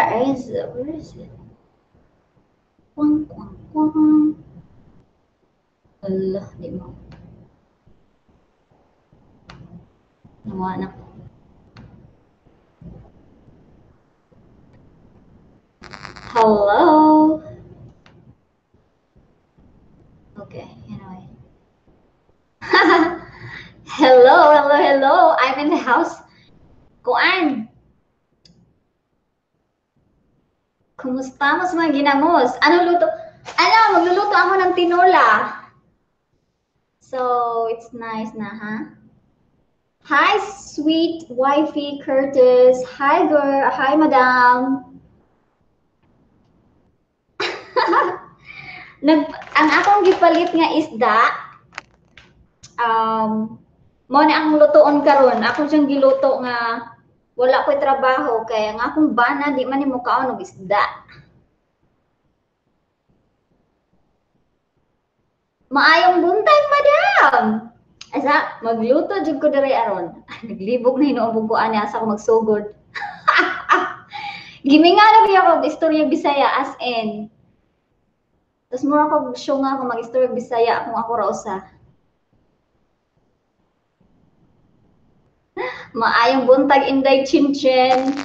Where is it? Quang, quang, quang. Allah, di mo. Nawa na. Hello? Okay, anyway. Hello. I'm in the house. Kuan, kumusta mas mga ginamos? Ano luto? Ano, magluluto ako ng tinola. So, it's nice na, ha? Hi, sweet wifey Curtis. Hi, girl. Hi, madam. Ang akong gipalit nga isda, mo na ang lutoon karon. Ako siyang giluto nga wala ko'y trabaho kaya nga akong bana di man nimo kaon og isda. Maayong buntag, madam. Asa magluto jud ko diri aron. Naglibog na hinuobog ko ani asa ko magsugod. Giminga na biya ko istorya Bisaya as in. Tapos mura ko show nga ako mag-istorya Bisaya kung ako ra usa. Maayong buntag Inday Chinchin.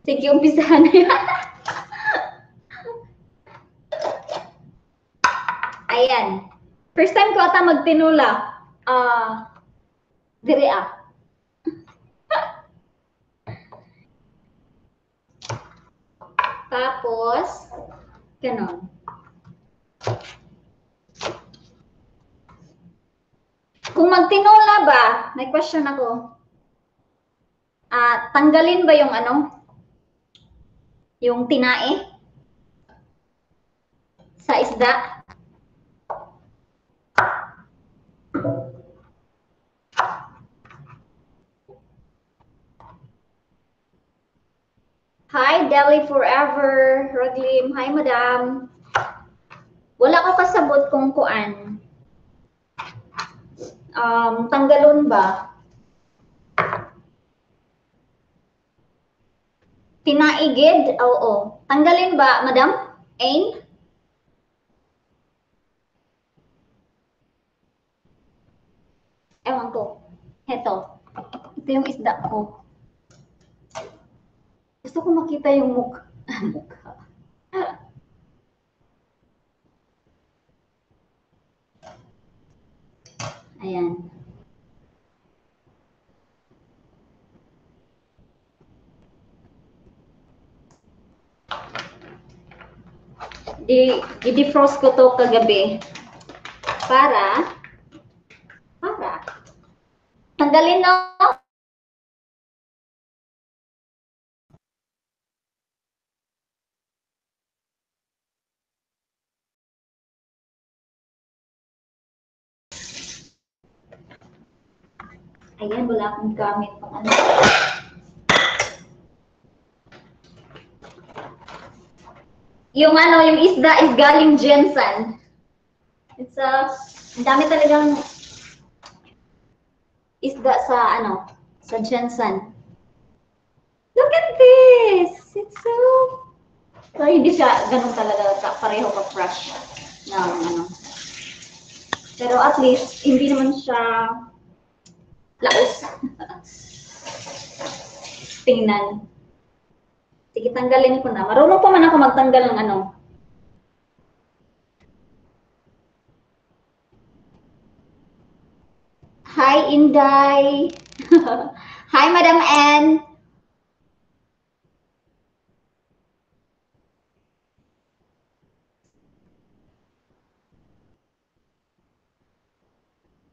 Sige, umpisahan na yan. Ayan. First time ko ata magtinula. Dire ah. Tapos, ganon. Kung magtinola ba, may question ako. Tanggalin ba yung ano? Yung tinae? Sa isda? Hi, Deli Forever. Raglim. Hi, madam. Wala ko kasabot kung kuan. Tanggalon ba? Tinaigid? Oo. Tanggalin ba, madam? Ain? Ewan ko. Heto. Ito yung isda ko. Gusto ko makita yung mukha. Mukha. Ayan. I-defrost ko to kagabi. Para tanggalin no? Ayan, wala akong gamit pang ano. Yung ano, yung isda is galing Jensen. It's ang dami talagang isda sa ano, sa Jensen. Look at this! It's so hindi siya ganun talaga pareho ka-fresh na ano. Pero at least, hindi naman siya laos. Tingnan. Sige, tanggalin ko na. Marunong pa man ako magtanggal ng ano. Hi, Inday. Hi, Madam Ann.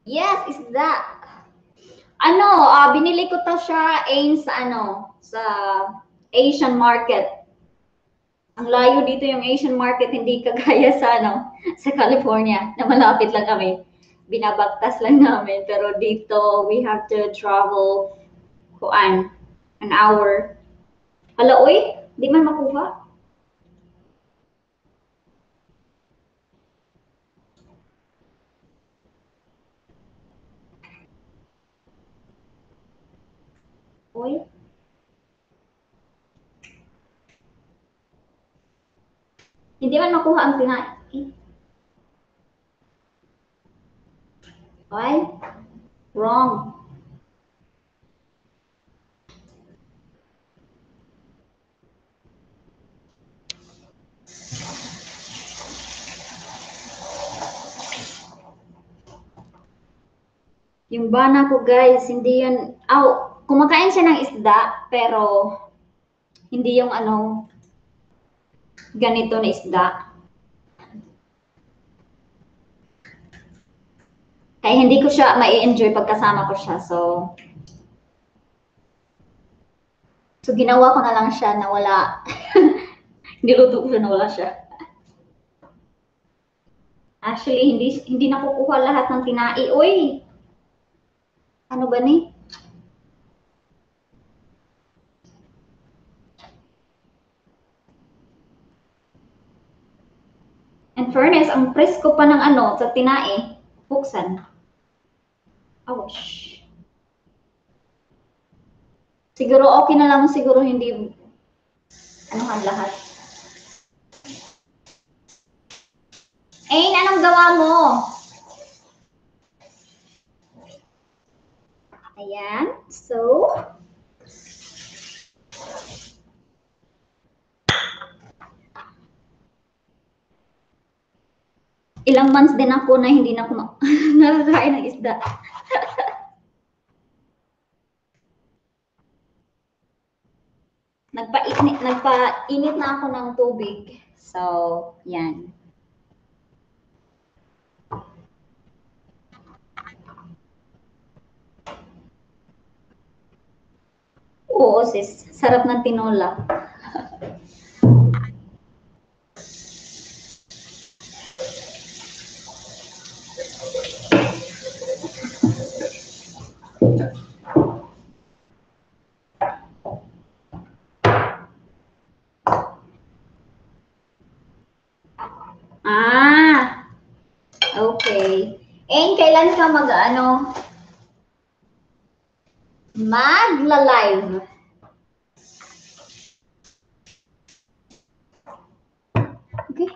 Yes, is that. Ano, binili ko to siya sa ano, sa Asian market. Ang layo dito yung Asian market, hindi kagaya sa ano, sa California, na malapit lang kami. Binabagtas lang namin. Pero dito, we have to travel an hour. Hala, uy, di man makuha. Uy. Hindi man makuha ang tinai. Okay? Wrong. Yung bana ko guys, hindi yun, kumakain siya ng isda, pero hindi yung ano, ganito na isda. Kaya hindi ko siya mai-enjoy pagkasama ko siya. So ginawa ko na lang siya na wala. Niluto ko siya na wala siya. Actually, hindi nakukuha lahat ng tinai. Uy! Ano ba ni? In fairness, ang presko pa ng ano, sa tinai, buksan. Ouch. Siguro okay na lang siguro hindi anuhan lahat. Anong gawa mo? Ayan. So, ilang months din ako na hindi na ako nakakain ng isda. Nagpainit na ako ng tubig. So, yan. Oo, sis. Sarap ng tinola. Okay. Kailan ka magla-live? Okay.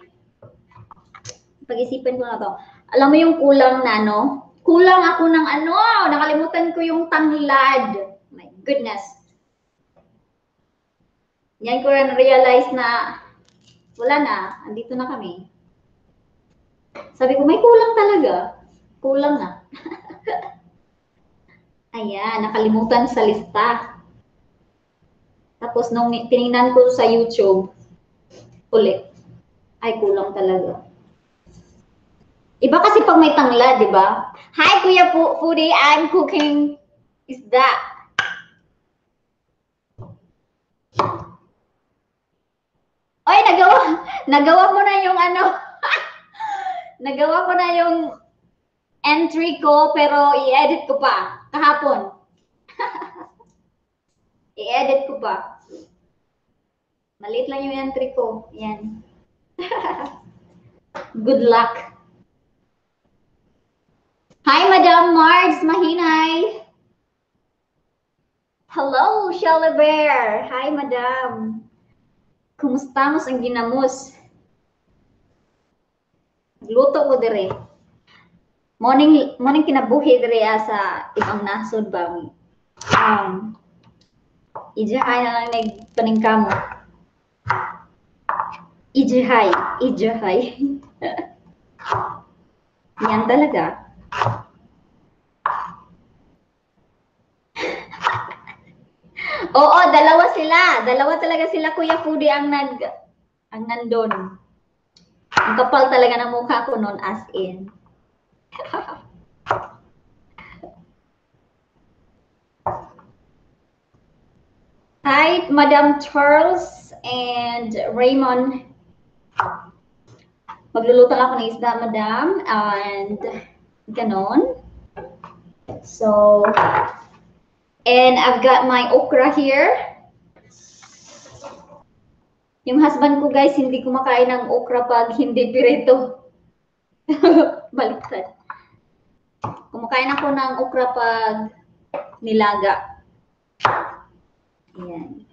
Pag-isipan ko na to. Alam mo yung kulang na, Kulang ako ng nakalimutan ko yung tanglad. My goodness. Yan ko rin realize na wala na, andito na kami. Sabi ko, may kulang talaga. Kulang na. Ayan, nakalimutan sa lista. Tapos nung tinignan ko sa YouTube, ulit. Ay, kulang talaga. Iba kasi pag may tanglad, di ba? Hi, Kuya Foodie, I'm cooking isda. Oy, nagawa mo na yung nagawa ko na yung entry ko, pero i-edit ko pa kahapon. I-edit ko pa. Maliit lang yung entry ko. Yan. Good luck. Hi, Madam Margs Mahinay. Hello, Shelly Bear. Hi, Madam. Kumusta mo ang ginamos? Luto ko dire. Morning kinabuhi dire sa ibang nasod ba? Ijahay na lang nagpaningkamo. Ijahay. Yan talaga. Oo, dalawa sila. Dalawa talaga sila, Kuya Foodie, ang nandun. Ang kapal talaga ng mukha ko noon, as in. Hi, Madam Charles and Raymond. Magluluto ako ng isda, Madam. And ganon. So, and I've got my okra here. Yung husband ko, guys, hindi kumakain ng okra pag hindi pirito. Baliktad. Kumakain ako ng okra pag nilaga. Ayan.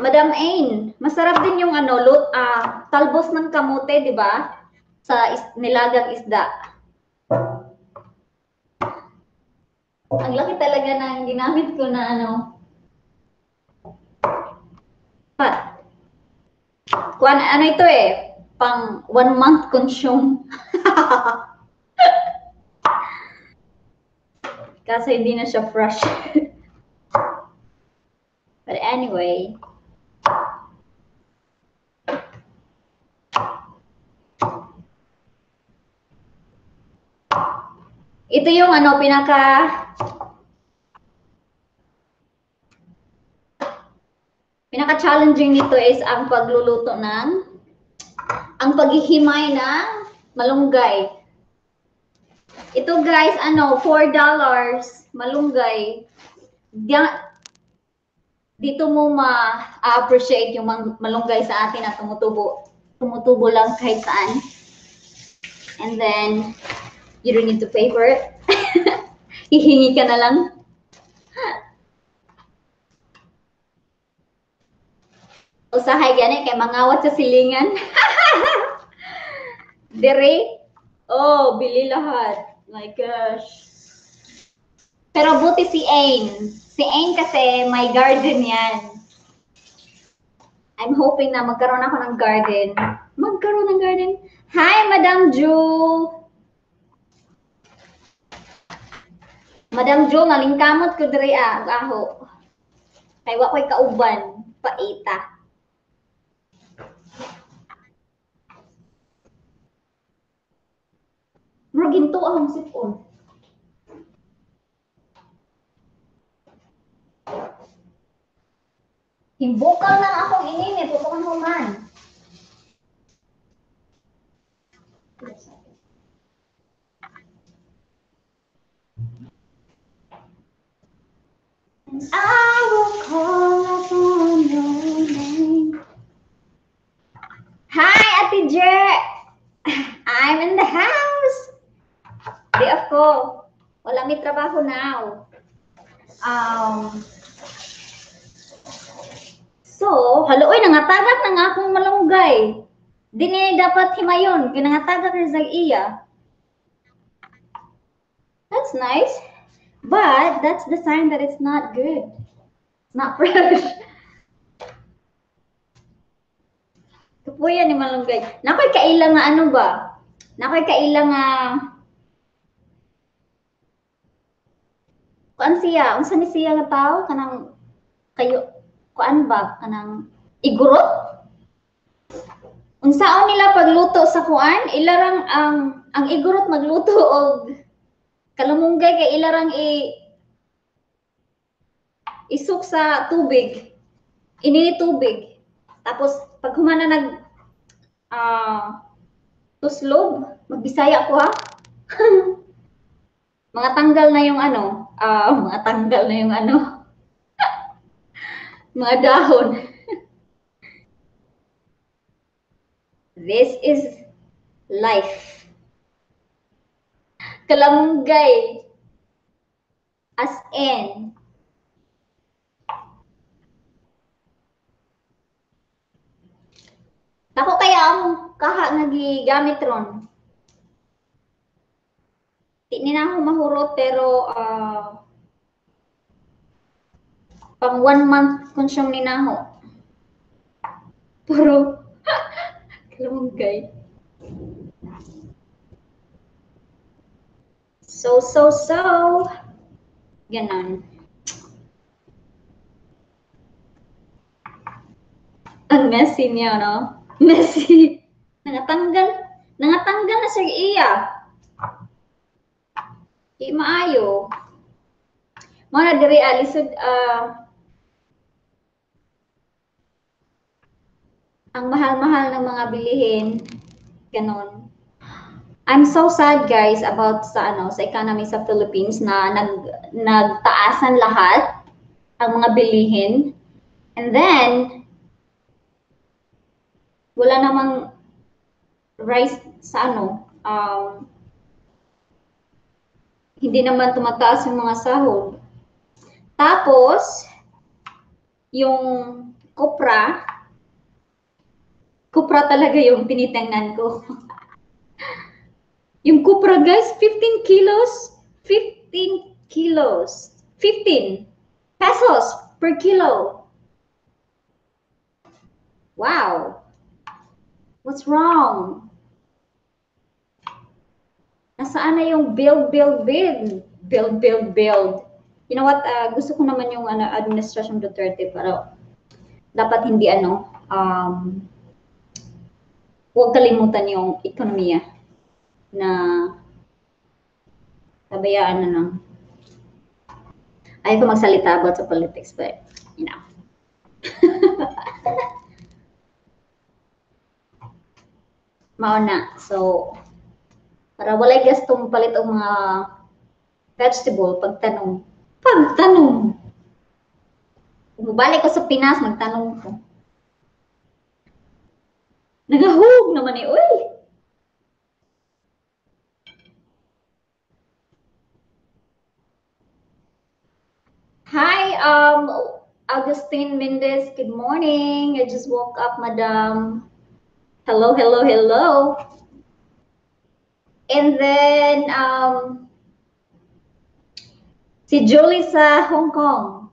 Madam Ain, masarap din yung ano, talbos ng kamote, di ba? Sa nilagang isda. Ang laki talaga ng ginamit ko na ano. Ano ito eh, pang 1 month consume. Kasi hindi na siya fresh. But anyway. Ito yung ano, pinaka-challenging nito is ang pagluluto ang paghihimay ng malunggay. Ito guys, ano, $4 malunggay. Dito mo ma-appreciate yung malunggay sa atin na tumutubo. Tumutubo lang kahit saan. And then, you don't need to pay for it. Hihingi ka na lang. Usahay gani kay mangawat sa silingan. Dire. Oh, bili lahat. My gosh. Pero buti si Ain. Si Ain kasi may garden yan. I'm hoping na magkaroon ako ng garden. Magkaroon ng garden. Hi, Madam Ju. Madam Ju, nalingkamot ko diri aho. Kay wa ko'y kauban. Paita. Maginto akong sipon. Himbukal lang akong ininit. Tutukan ko man. I will call upon your name. Hi, Ate Je. I'm in the house. Di ako. Wala may trabaho now. So, haloy, nangatagak na nga akong malunggay. Di niya dapat himayon. Ginangatagak rin sa iya. That's nice. But, that's the sign that it's not good. It's not fresh. Kapuya ni malunggay. Nakoy kailang nga ano ba? Nakoy kailang nga kuan siya, unsa ni siya nga tao kanang kayo kuan ba kanang igurot? Unsaon nila pagluto sa kuan? Ilarang ang igurot magluto og kalamunggay kay ilarang isuk sa tubig. Inini tubig. Tapos pag humana nag tuslog, magbisaya ko ha. Mga tanggal na yung ano, mga tanggal na yung ano, mga dahon. This is life. Kalamunggay. As in. Ako kaya ang kaha nagigamit ron. Di na ako mahurot pero pang 1 month consume ni na ako. Pero kalamunggay. So. Ganon. Ang messy niya, no? Messy. Nangatanggal na siya iya. Di maayo. Mga diri alisod ang mahal-mahal ng mga bilihin. Ganon. I'm so sad guys about sa economy sa Philippines na nagtaasan lahat ang mga bilihin. And then wala namang rice sa hindi naman tumataas yung mga sahod. Tapos yung Kopra. Kopra talaga yung tinitingnan ko. Yung kopra guys, 15 kilos. 15 kilos. 15 pesos per kilo. Wow. What's wrong? Nasaan na yung build? Build. You know what? Gusto ko naman yung administration Duterte pero dapat hindi huwag kalimutan yung ekonomiya na tabayaan na lang. Ayaw ko magsalita about sa politics but you know. Mauna. So, para walay gastong palit ang mga vegetable, pagtanong. Kung balik ko sa Pinas, magtanong ko. Nagahug naman eh, uy! Hi, Augustine Mendez, good morning. I just woke up, madam. Hello. And then, si Julie sa Hong Kong.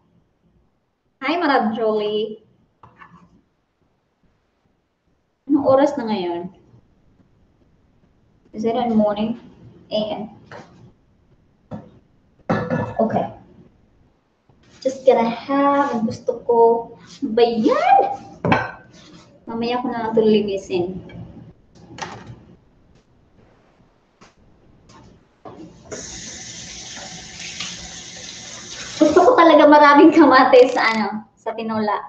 Hi, Madam Julie. Anong oras na ngayon? Is it in morning? AM. Okay. Just gonna have, ang gusto ko, ba yan? Mamaya ko na lang ito linisin. Gusto ko talaga maraming kamatis sa tinola.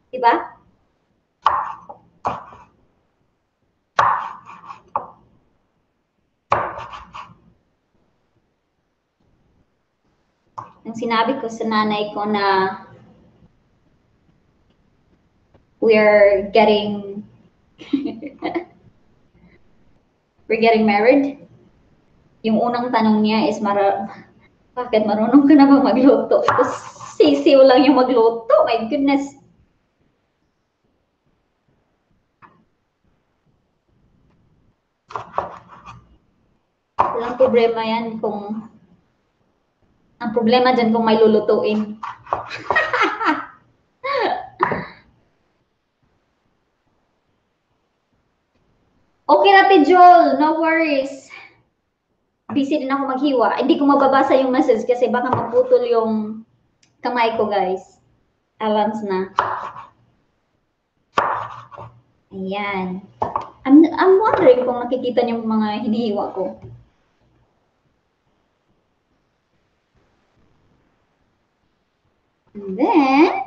Diba? Nang sinabi ko sa nanay ko na we're getting married, yung unang tanong niya is bakit marunong ka na ba magluto? Tapos sisiw lang yung magluto. My goodness. Walang problema yan kung ang problema dyan kung may lulutuin. Okay natin, Joel. No worries. Busy din ako maghiwa. Hindi ko mababasa yung message kasi baka maputol yung kamay ko, guys. Alans na. Ayan. I'm wondering kung nakikita niyo yung mga hinihiwa ko. And then,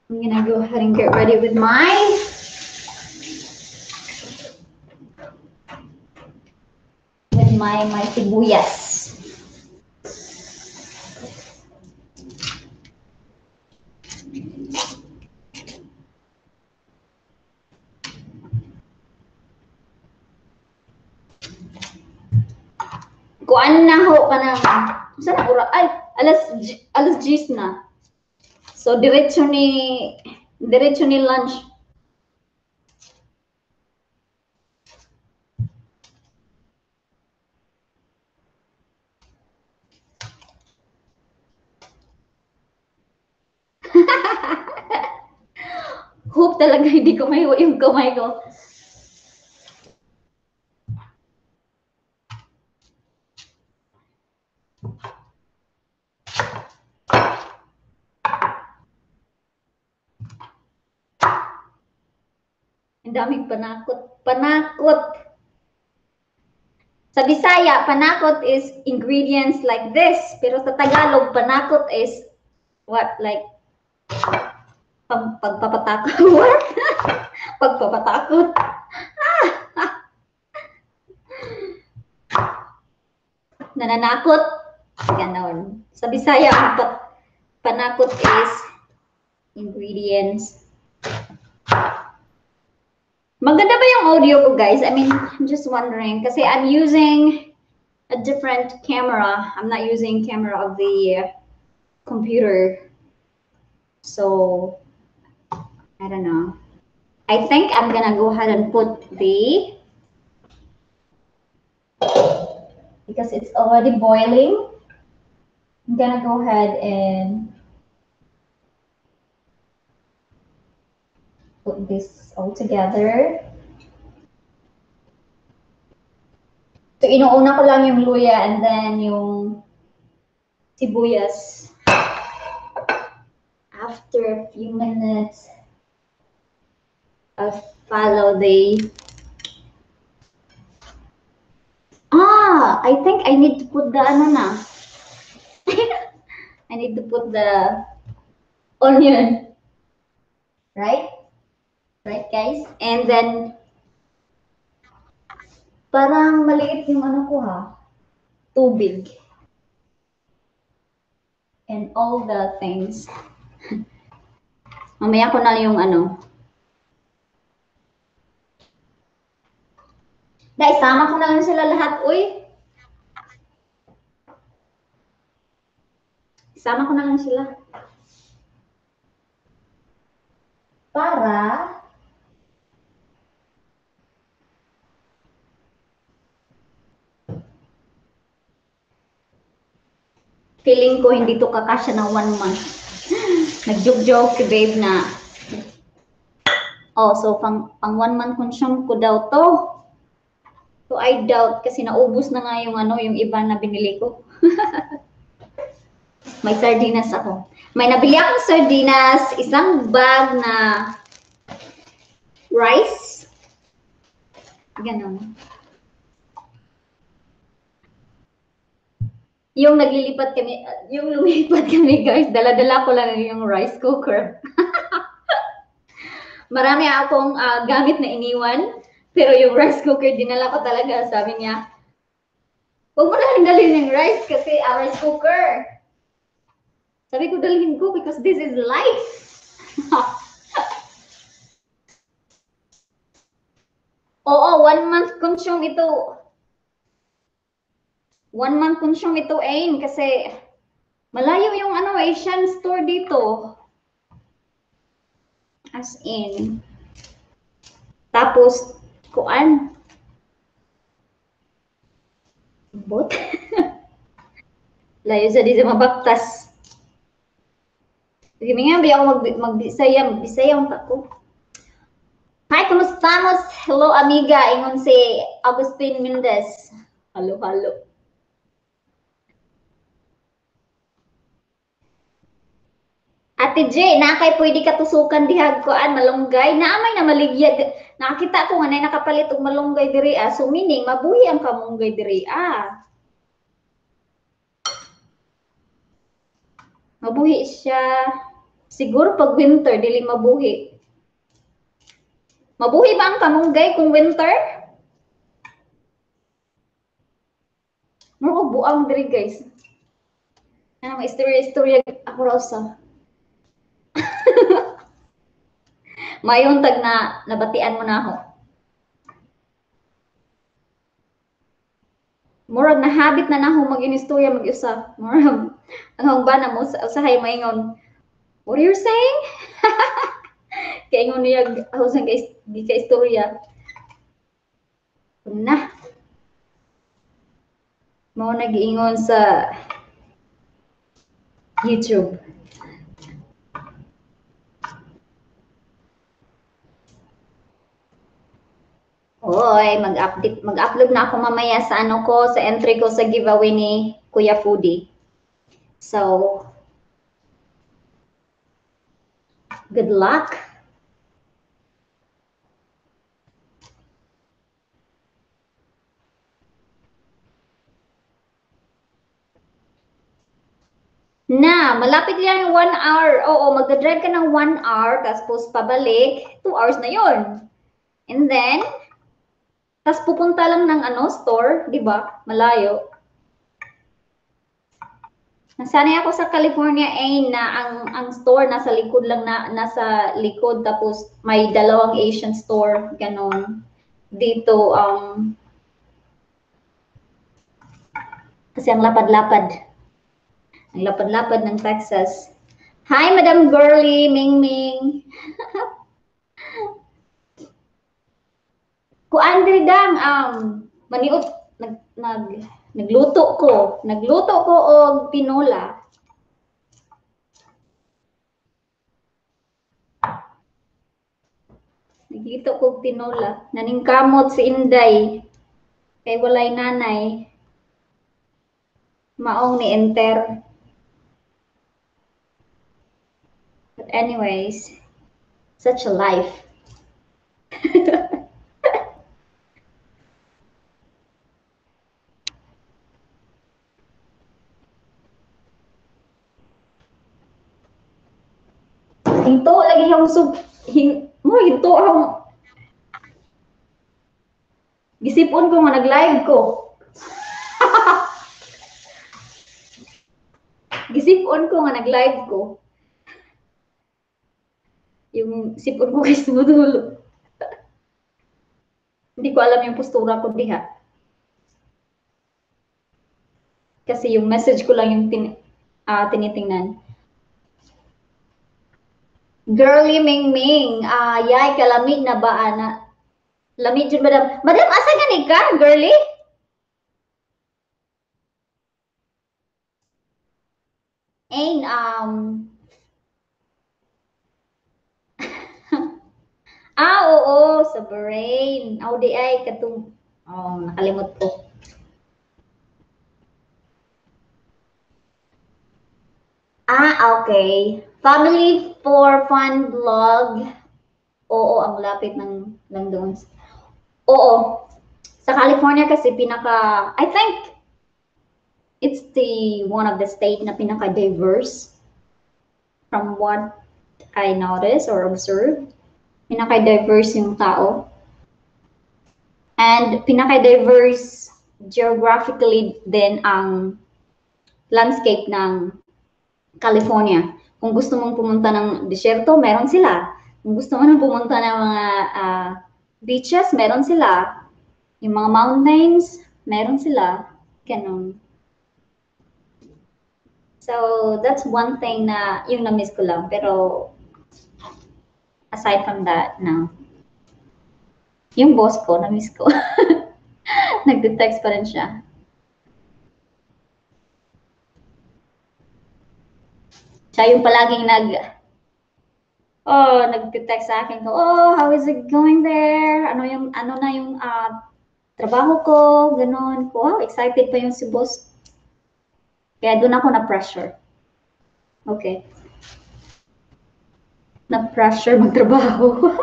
I'm gonna go ahead and get ready with my sibuyas. Kuan na ho ka na. Saan ura? Ay, alas 10 na. So diretso ni lunch. Hope talaga hindi ko mahiwa yung kamay ko. Ang daming panakot. Sa Bisaya, panakot is ingredients like this. Pero sa Tagalog, panakot is what? Like, pagpapatakot. What? Pagpapatakot. Nananakot. Ganon. Sa Bisaya, panakot is ingredients. Maganda ba yung audio ko, guys? I mean, I'm just wondering. Kasi I'm using a different camera. I'm not using camera of the computer. So, I don't know. I think I'm gonna go ahead and put because it's already boiling, I'm gonna go ahead and put this all together. So, inuuna ko lang yung luya and then yung sibuyas. After a few minutes, I'll follow I think I need to put the ano na. I need to put the onion. Right? Right, guys? And then, parang maliit yung ano ko ha. Tubig. And all the things. Mamaya ko na yung ano. Dahil, sama ko na lang sila lahat, uy. Sama ko na lang sila. Para feeling ko hindi to kakasya ng 1 month. Nag-joke-joke si babe na, oh, so pang 1 month consume ko daw to. So I doubt kasi naubos na nga yung ano, yung iba na binili ko. May sardinas ako. May nabili akong sardinas, isang bag na rice. Ganon. Yung lumipat kami guys, dala-dala ko lang yung rice cooker. Marami akong gamit na iniwan, pero yung rice cooker, dinala ko talaga. Sabi niya, huwag mo na dalhin yung rice kasi rice cooker. Sabi ko, dalhin ko because this is life. Oo, 1 month consume ito. 1 month consume ito, Ain, kasi malayo yung ano, Asian store dito. As in. Tapos, kuan. Bot. Layo sa di sa mabaktas. Sige nga, ba ako magbisaya ang tako. Hi, kumusta? Hello, amiga. Ingon si Agustin Mendez. Halo, halo. Ate J, nakay pwede ka tusukan dihag koan malunggay. Naamay na maligyad. Nakakita ko nga na nakapalit og malunggay diri So meaning mabuhi ang kamunggay diri Mabuhi siya. Siguro pag winter dili mabuhi. Mabuhi ba ang kamunggay kung winter? Muro buang diri guys. Ano istorya ako raw sa. Mayon tag na nabatian mo na ako. Murag na habit na nako mag-inistorya mag-usa. Murag ang bana mo usahay maingon. What are you saying? Kaya ingon niya husang di ka istorya. Na. Mao nag-iingon sa YouTube. Oy, mag-upload na ako mamaya sa ano ko, sa entry ko sa giveaway ni Kuya Foodie. So, good luck. Malapit lang yung 1 hour. Oo, magdadrive ka ng 1 hour, tapos pabalik, 2 hours na yon. And then, tapos pupunta lang ng store, di ba? Malayo. Nasanay ako sa California na ang store nasa likod lang nasa likod tapos may dalawang Asian store ganon. Dito kasi ang lapad-lapad. Ang lapad-lapad ng Texas. Hi Madam Girly, Ming Ming. Andre dang, maniot, nagluto ko. Nagluto ko og tinola. Naglito ko og tinola. Naningkamot si Inday. Kay walay nanay. Maong ni enter. But anyways, such a life. Hinto lagi yung hinto akong gisipon ko nga nag-live ko. Gisipon ko nga nag-live ko. Yung sipon ko kay sumudulo. Hindi ko alam yung postura ko diha. Kasi yung message ko lang yung tinitingnan. Girly Ming Ming, yay, kalamig na ba, ana? Lamig yun, madam. Madam, asa ganig ka, girly? Ain, oo, sa brain. Di ay, katong, nakalimot ko. Okay. Family for Fun Vlog. Oo, ang lapit ng lang doon. Oo. Sa California kasi I think it's one of the state na pinaka-diverse from what I noticed or observed. Pinaka-diverse yung tao. And pinaka-diverse geographically din ang landscape ng California. Kung gusto mong pumunta ng desierto, meron sila. Kung gusto mo nang pumunta ng mga beaches, meron sila. Yung mga mountains, meron sila. Ganun. So, that's one thing na yung na-miss ko lang. Pero, aside from that, no. Yung boss ko, na-miss ko. Nagde-text pa rin siya. Siya yung palaging nagte-text sa akin ko, how is it going there? Ano na yung trabaho ko? Ganon. Wow, excited pa yung si boss. Kaya doon ako na-pressure. Okay. Na-pressure magtrabaho.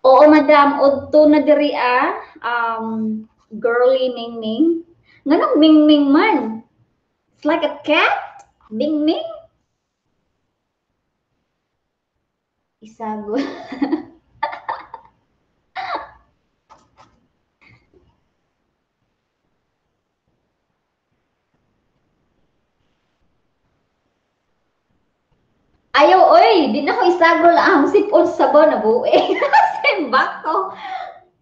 Oo, madam. Udto na diri girly Ming Ming. Ganong Ming Ming man. It's like a cat. Ming Ming. Isago. Ayaw, oy, di na ko isagol ang sipon sa bo na bueng. Simbak ko.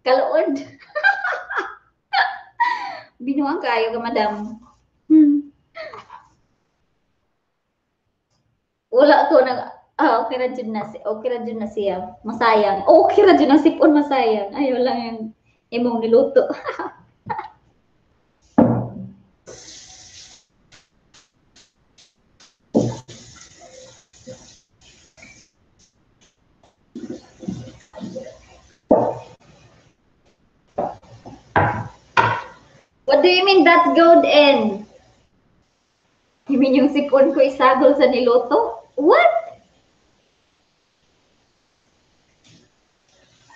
Kaluod. Binuang kayo ka, madam. Wala ko okay ra jud na siya. Masayang. Okay ra jud na sipon masayang. Ayaw lang yung imong niluto. What do you mean that's good in? You mean yung sipon ko isagol sa niluto? What?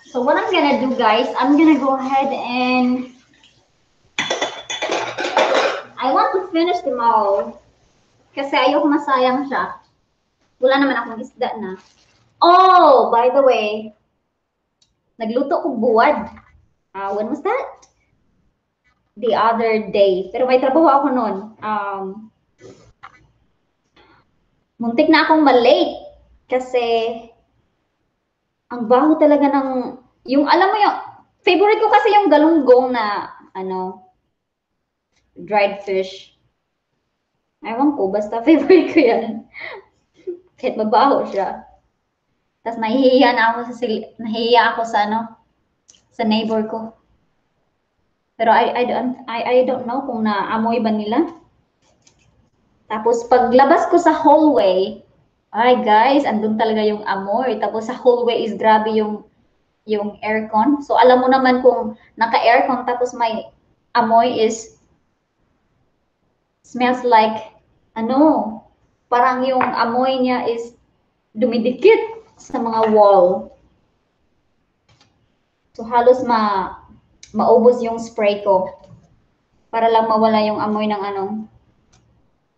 So what I'm gonna do, guys, I'm gonna go ahead and I want to finish them all. Kasi ayoko masayang siya. Wala naman akong isda na. Oh, by the way, nagluto ko buwad. When was that? The other day. Pero may trabaho ako noon. Muntik na akong malate. Kasi ang baho talaga ng, yung alam mo yung, favorite ko kasi yung galunggong na, dried fish. Ewan ko, basta favorite ko yan. Kahit mabaho siya. Tapos nahihiya na ako nahihiya ako sa ano, sa neighbor ko. Pero I don't know kung naamoy ba nila. Tapos paglabas ko sa hallway, ay guys, andun talaga yung amoy. Tapos sa hallway is grabe yung aircon. So alam mo naman kung naka-aircon tapos may amoy is smells like ano, parang yung amoy niya is dumidikit sa mga wall. So halos maubos yung spray ko para lang mawala yung amoy ng ano.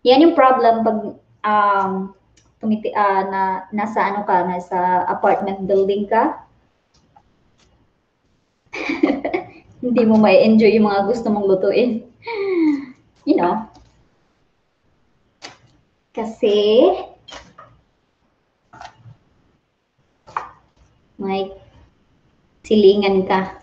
Yan yung problem pag nasa ano ka, nasa apartment building ka. Hindi mo may enjoy yung mga gusto mong lutuin. You know. Kasi may silingan ka.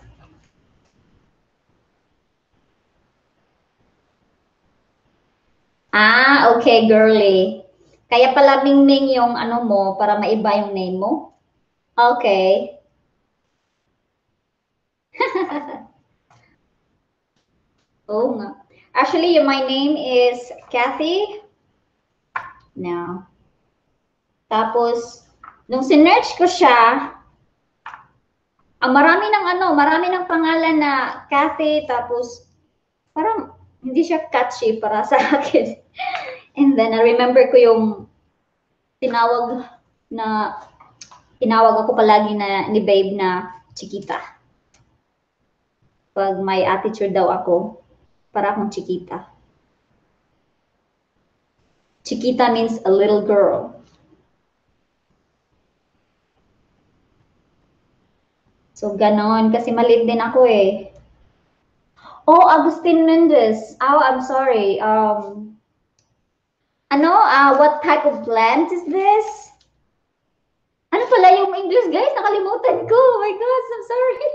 Ah, okay, girly. Kaya pala Mingming yung ano mo para maiba yung name mo? Okay. Oo nga. Actually, my name is Kathy. No. Tapos, nung sinerch ko siya, marami ng pangalan na Kathy, tapos parang hindi siya catchy para sa akin. And then, I remember ko yung tinawag ako palagi na ni babe na Chiquita. Pag may attitude daw ako, para akong Chiquita. Chiquita means a little girl. So, ganon. Kasi maliit din ako eh. Oh, Agustin Mendez. Oh, I'm sorry. What type of plant is this? Ano pala yung English, guys? Nakalimutan ko. Oh my God, I'm sorry.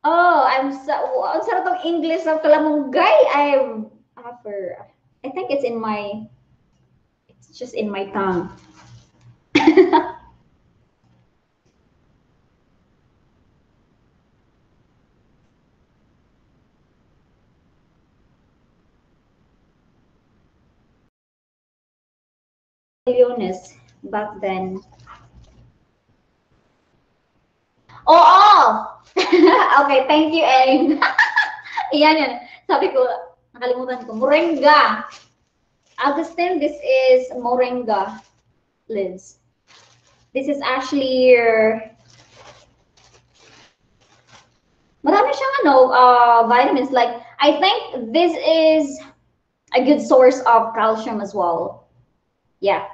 Oh, ang sarap ng English ng kalamunggay. I think it's just in my tongue. Illness back then. Oo! Okay, thank you, Eng. Yan yan. Sabi ko, nakalimutan ko. Moringa. Augustine, this is moringa, Liz. This is actually marami siyang vitamins. Like, I think this is a good source of calcium as well. Yeah.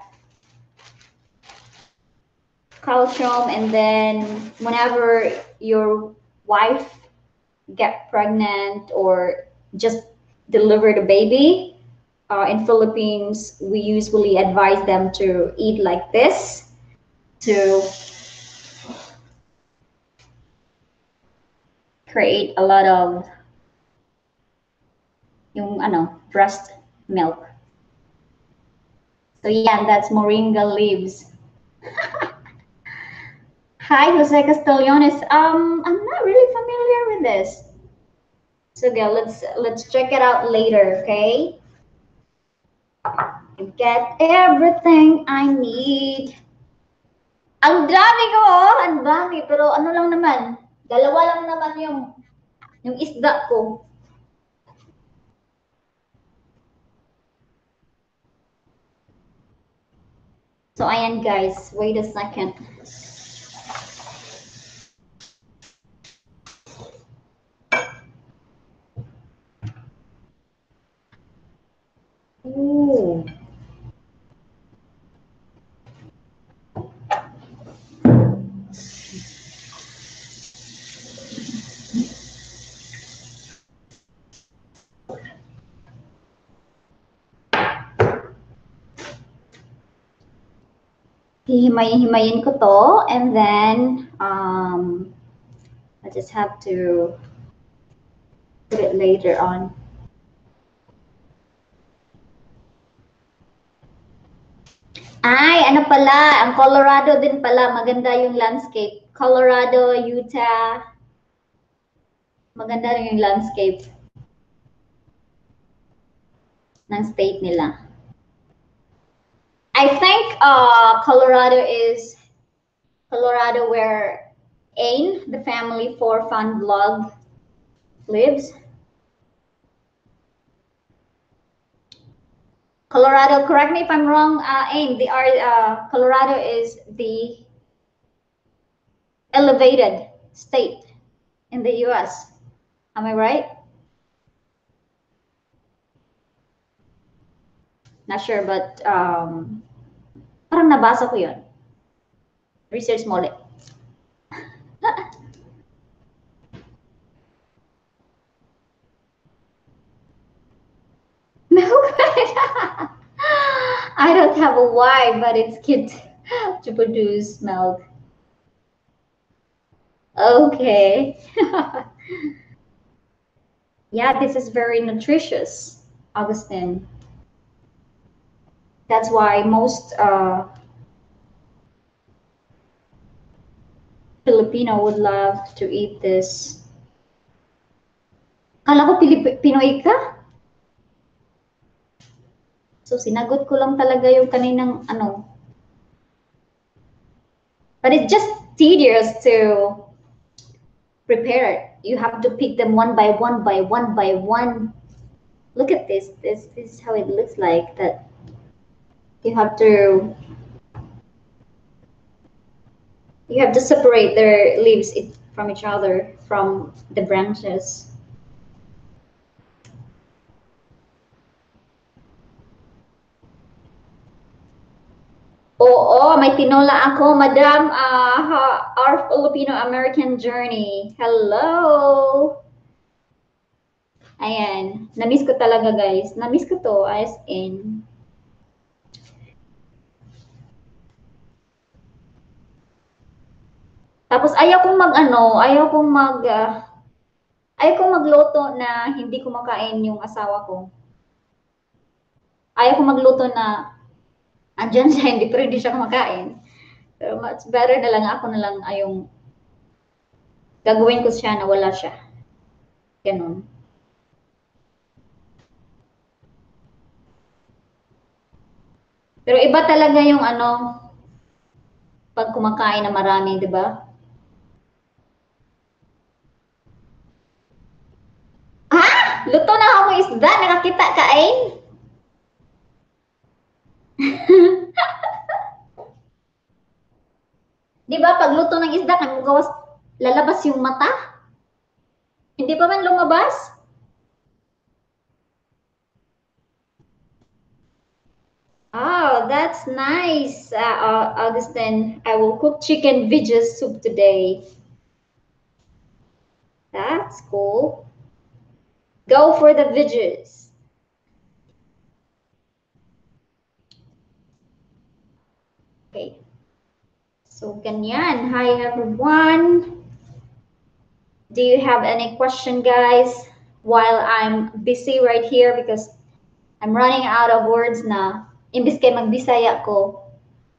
Calcium, and then whenever your wife get pregnant or just deliver the baby, in Philippines, we usually advise them to eat like this to create a lot of breast milk. So yeah, that's moringa leaves. Hi, Jose Castellanos. I'm not really familiar with this. So yeah, let's check it out later, okay? Get everything I need. Ang dami ko, ang dami. Pero ano lang naman, dalawa lang naman yung isda ko. So ayan guys, wait a second. Ooh. Hihimay-himayin ko to, and then I just have to put it later on. Ay, ano pala, ang Colorado din pala, maganda yung landscape. Colorado, Utah, maganda rin yung landscape ng state nila. I think Colorado where Ain, the family for fun vlog, lives. Colorado, correct me if I'm wrong, Ain, Colorado is the elevated state in the US. Am I right? Not sure, but parang nabasa ko yun. Research mo ulit. No, I don't have a why, but it's cute to produce milk. Okay. Yeah, this is very nutritious, Augustine. That's why most Filipino would love to eat this. Kala ko Pinoy ka? So sinagot ko lang talaga yung kaninang ano. But it's just tedious to prepare it. You have to pick them one by one by one by one. Look at this. This is how it looks like. That you have to separate their leaves from each other from the branches. Oo, may tinola ako, Madam. Our Filipino-American journey. Hello! Ayan. Namiss ko talaga, guys. Namiss ko to, as in. Tapos ayaw kong ayaw kong magluto na hindi kumakain yung asawa ko. Ayaw kong magluto na andyan siya, pero hindi siya kumakain. Pero much better na lang ako na lang ayong gagawin ko siya na wala siya. Ganun. Pero iba talaga yung pag kumakain na marami, di ba? Ha? Luto na ako isda, nakakita ka ay? Di ba pag luto ng isda, lalabas yung mata? Hindi pa man lumabas? Oh, that's nice, Augustine. I will cook chicken veggie soup today. That's cool. Go for the veggies. Okay. So, ganyan. Hi, everyone. Do you have any question, guys? While I'm busy right here because I'm running out of words na. Imbis kay magbisaya ko,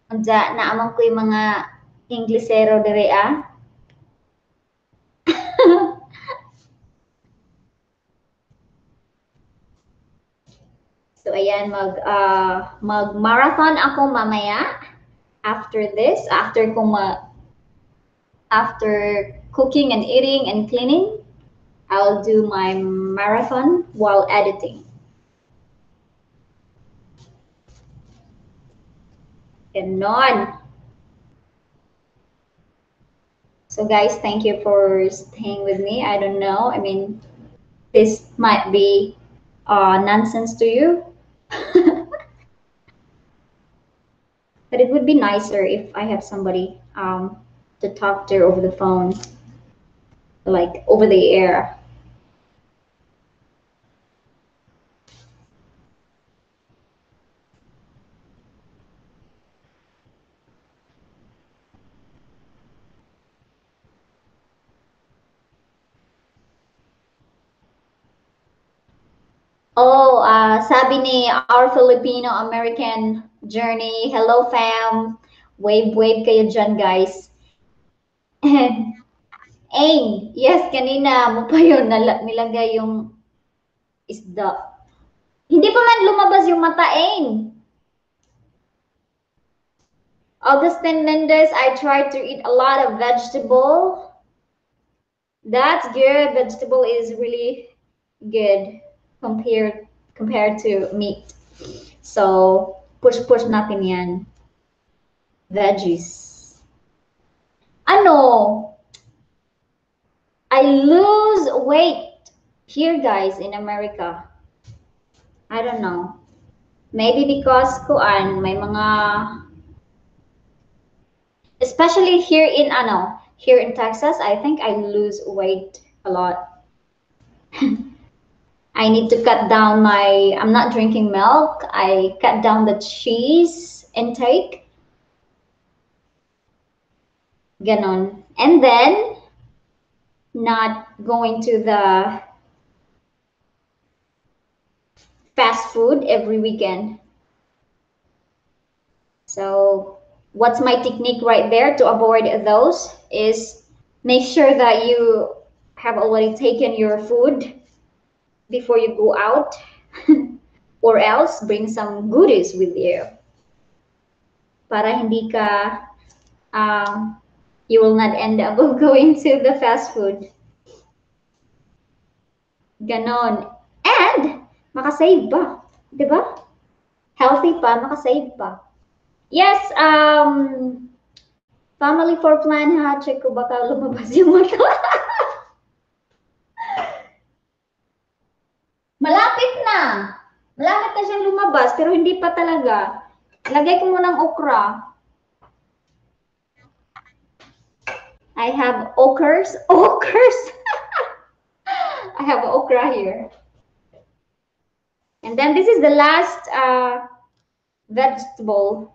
anda naaman ko yung mga Inglesero dire ah. So ayan, mag-marathon ako mamaya after this, after cooking and eating and cleaning, I'll do my marathon while editing. Ganon. So guys, thank you for staying with me. I don't know. I mean, this might be nonsense to you. But it would be nicer if I have somebody to talk to over the phone, like over the air. Oh, sabi ni our Filipino-American journey. Hello, fam. Wave, wave kayo dyan, guys. Ain, yes, kanina mo pa yun nilagay yung isda. Hindi pa man lumabas yung mata, Ain. Augustine Mendez, I tried to eat a lot of vegetable. That's good. Vegetable is really good compared to meat. So, push natin yan. Veggies. Ano? I lose weight here, guys, in America. I don't know. Maybe because may mga, especially here in Texas, I think I lose weight a lot. I need to cut down I'm not drinking milk. I cut down the cheese intake. Ganon. And then, not going to the fast food every weekend. So, what's my technique right there to avoid those is make sure that you have already taken your food before you go out or else bring some goodies with you para hindi ka you will not end up going to the fast food. Ganon. And makasave pa, 'di ba? Healthy pa, makasave pa. Yes, family for plan ha, check ko baka lumabas yung mata. Malapit na. Malapit na siyang lumabas, pero hindi pa talaga. Lagay ko muna ng okra. I have okras. Okras! I have okra here. And then this is the last vegetable.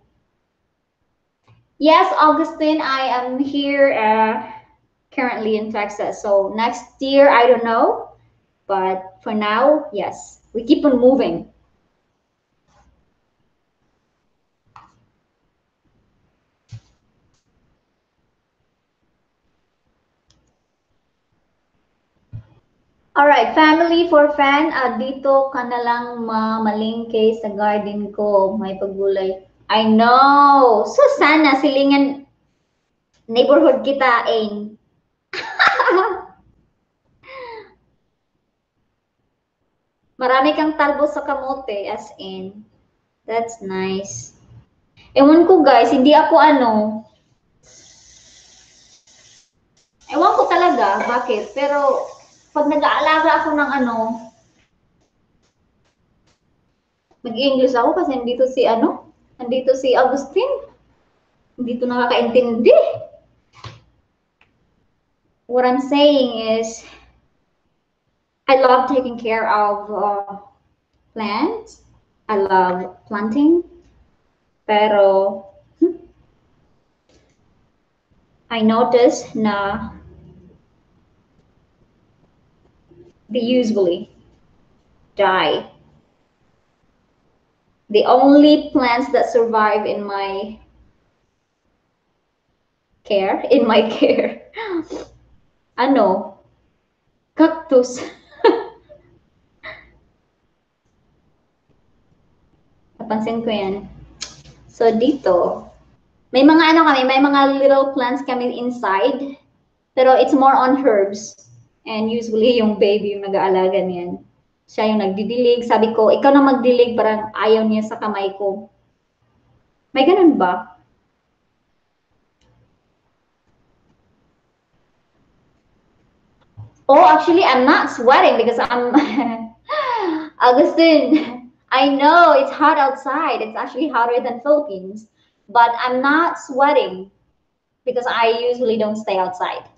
Yes, Augustine, I am here currently in Texas. So next year, I don't know. But for now, yes, we keep on moving. Alright, family for fan, dito ka na lang mamalingke sa garden ko. May paggulay. I know! So sana silingan neighborhood kita, Ain. Marami kang talbo sa kamote, as in. That's nice. Ewan ko guys, hindi ako ewan ko talaga, bakit? Pero pag nag-aalaga ako ng mag-English ako kasi nandito si Agustin. Hindi to nakakaintindi. What I'm saying is, I love taking care of plants. I love planting. Pero, I notice na they usually die. The only plants that survive in my care, cactus. Napansin ko yan. So dito, may mga may mga little plants kami inside, pero it's more on herbs. And usually yung baby yung nag-aalaga niyan. Siya yung nagdidilig. Sabi ko, ikaw na magdilig, parang ayaw niya sa kamay ko. May ganun ba? Oh, actually, I'm not sweating because I'm Augustine. I know it's hot outside. It's actually hotter than Philippines. But I'm not sweating because I usually don't stay outside.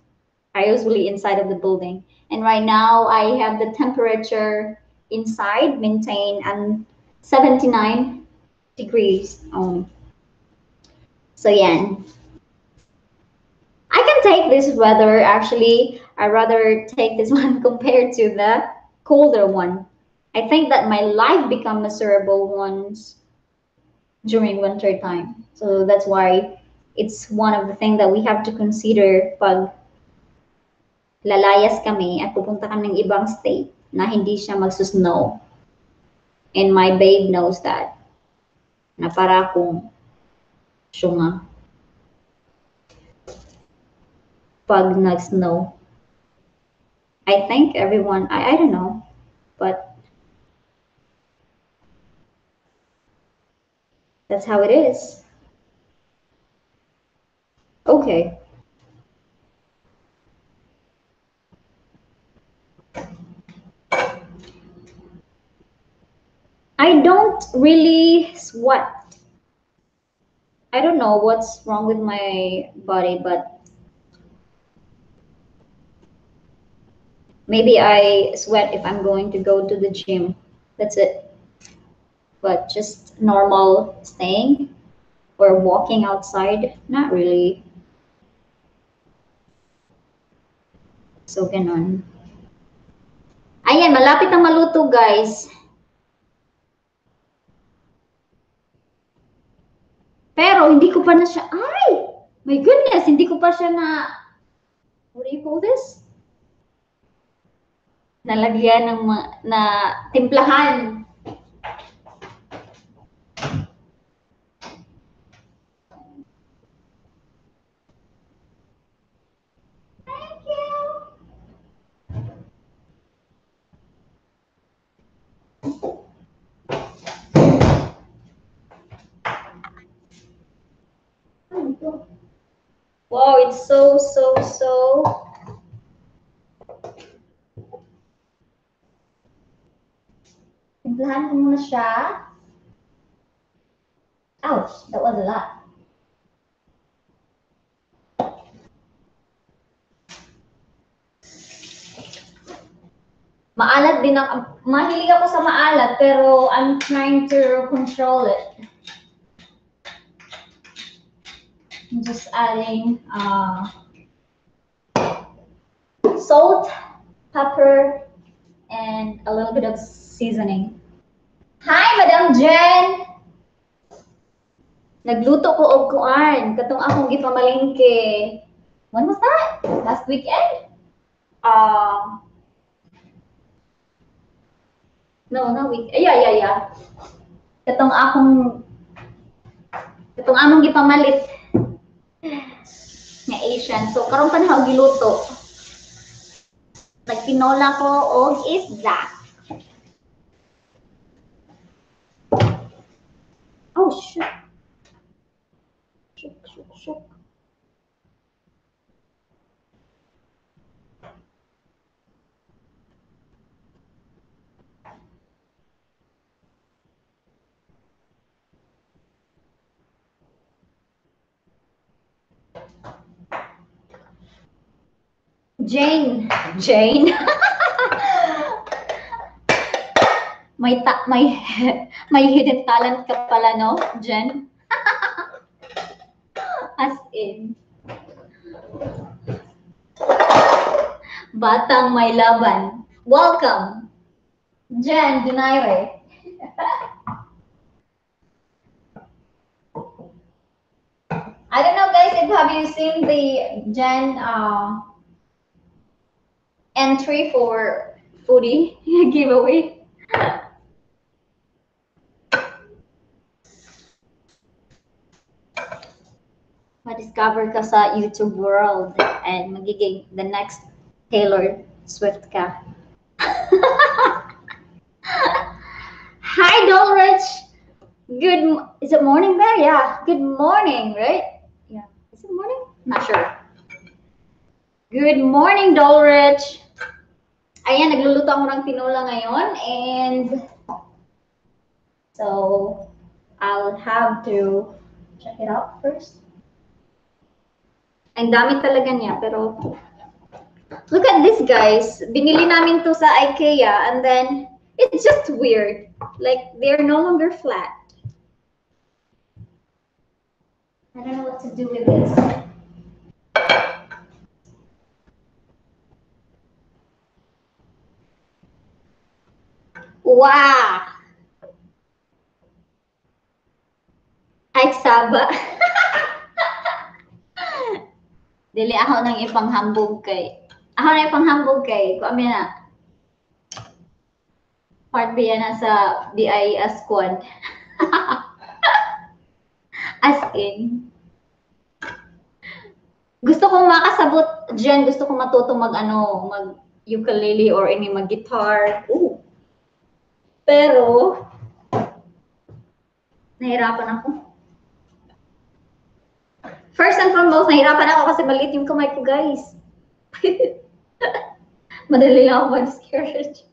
I usually inside of the building. And right now, I have the temperature inside maintained and 79 degrees only. So yeah, I can take this weather. Actually, I rather take this one compared to the colder one. I think that my life become miserable once during winter time. So that's why it's one of the things that we have to consider pag lalayas kami at pupunta kami ng ibang state na hindi siya magsusnow. And my babe knows that. Na para akong syunga pag nag-snow. I think everyone, I don't know, but that's how it is. Okay. I don't really sweat. I don't know what's wrong with my body, but maybe I sweat if I'm going to go to the gym. That's it. But just normal staying or walking outside, not really. So, ganon. Ayan, malapit na maluto, guys. Pero, hindi ko pa na siya, ay! My goodness, hindi ko pa siya na, what do you call this? Nalagyan ng, na timplahan. Thank you! Wow, it's so. Timplahan ko muna siya. Ouch, that was a lot. Maalat din ang, mahilig ako sa maalat, pero I'm trying to control it. I'm just adding salt, pepper, and a little bit of seasoning. Hi, Madam Jen! Nagluto ko og kuan, katong akong gipamalingke. When was that? Last weekend? No, no week. Yeah. Katong among gipamalit nga Asian. So karon pa na giluto. Nagtinola ko og isda. Oh, shoot. Shook. Jane. may hidden talent ka pala, no, Jen? As in. Batang may laban. Welcome, Jen Donaire. I don't know, guys, if have you seen the Jen entry for foodie giveaway? Ma-discover ka sa YouTube world and magiging the next Taylor Swift ka. Hi, Dolrich. Is it morning there? Yeah, good morning, right? Yeah, is it morning? Not sure. Good morning, Dolrich. Ayan, nagluluto ako ng tinola ngayon and so I'll have to check it out first. Ang dami talaga niya, pero look at this, guys. Binili namin to sa IKEA and then it's just weird. Like, they're no longer flat. I don't know what to do with this. Wow! taba. Dili ako nang ipanghambog kay. Ako na ipanghambog kay. Kung amin na. Part B na sa BIS squad. As in. Gusto kong makasabot dyan. Gusto kong matuto mag ukulele or any mag guitar. Ooh. Pero, nahirapan ako. First and foremost, nahirapan ako kasi maliit yung kamay ko, guys. Madali lang ako mag-discourage.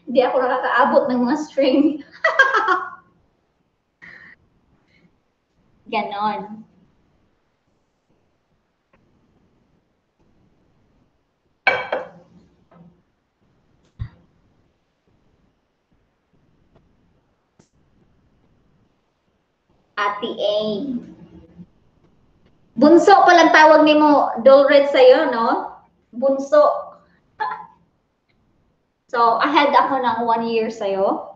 Hindi ako nakakaabot ng mga string. Ganon. Ate A. Bunso palang tawag ni mo, Dolred sa'yo, no? Bunso. So, ahead ako ng 1 year sa'yo.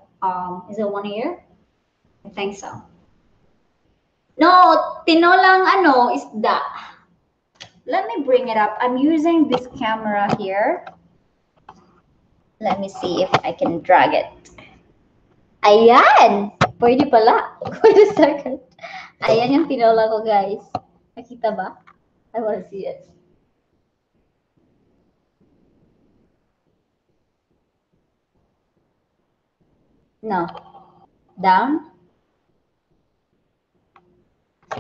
Is it 1 year? I think so. No, tinolang isda. Let me bring it up. I'm using this camera here. Let me see if I can drag it. Ayan! Pwede pala. Wait a second. Ayan yung tinola ko, guys. Nakita ba? I want to see it. No. Down.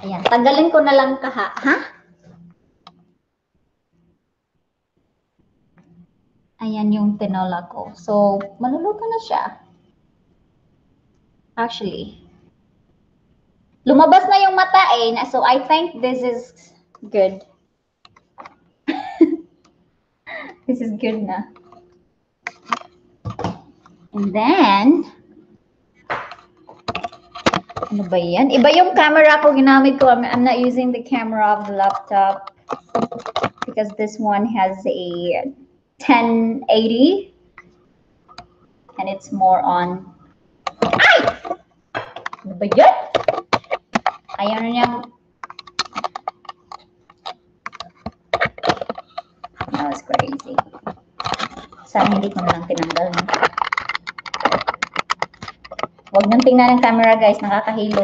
Ayan. Tanggalin ko na lang ha? Ayan yung tinola ko. So, maluluto na siya. Actually. Lumabas na yung mata eh. So, I think this is good. This is good na. And then, ano ba yan? Iba yung camera ko ginamit ko. I'm not using the camera of the laptop because this one has a 1080 and it's more on. Ay! Ano ba yan? Ayan na niyang. That was crazy. Sana hindi ko na lang tinanggal. Huwag nang tingnan ng camera, guys. Nakakahilo.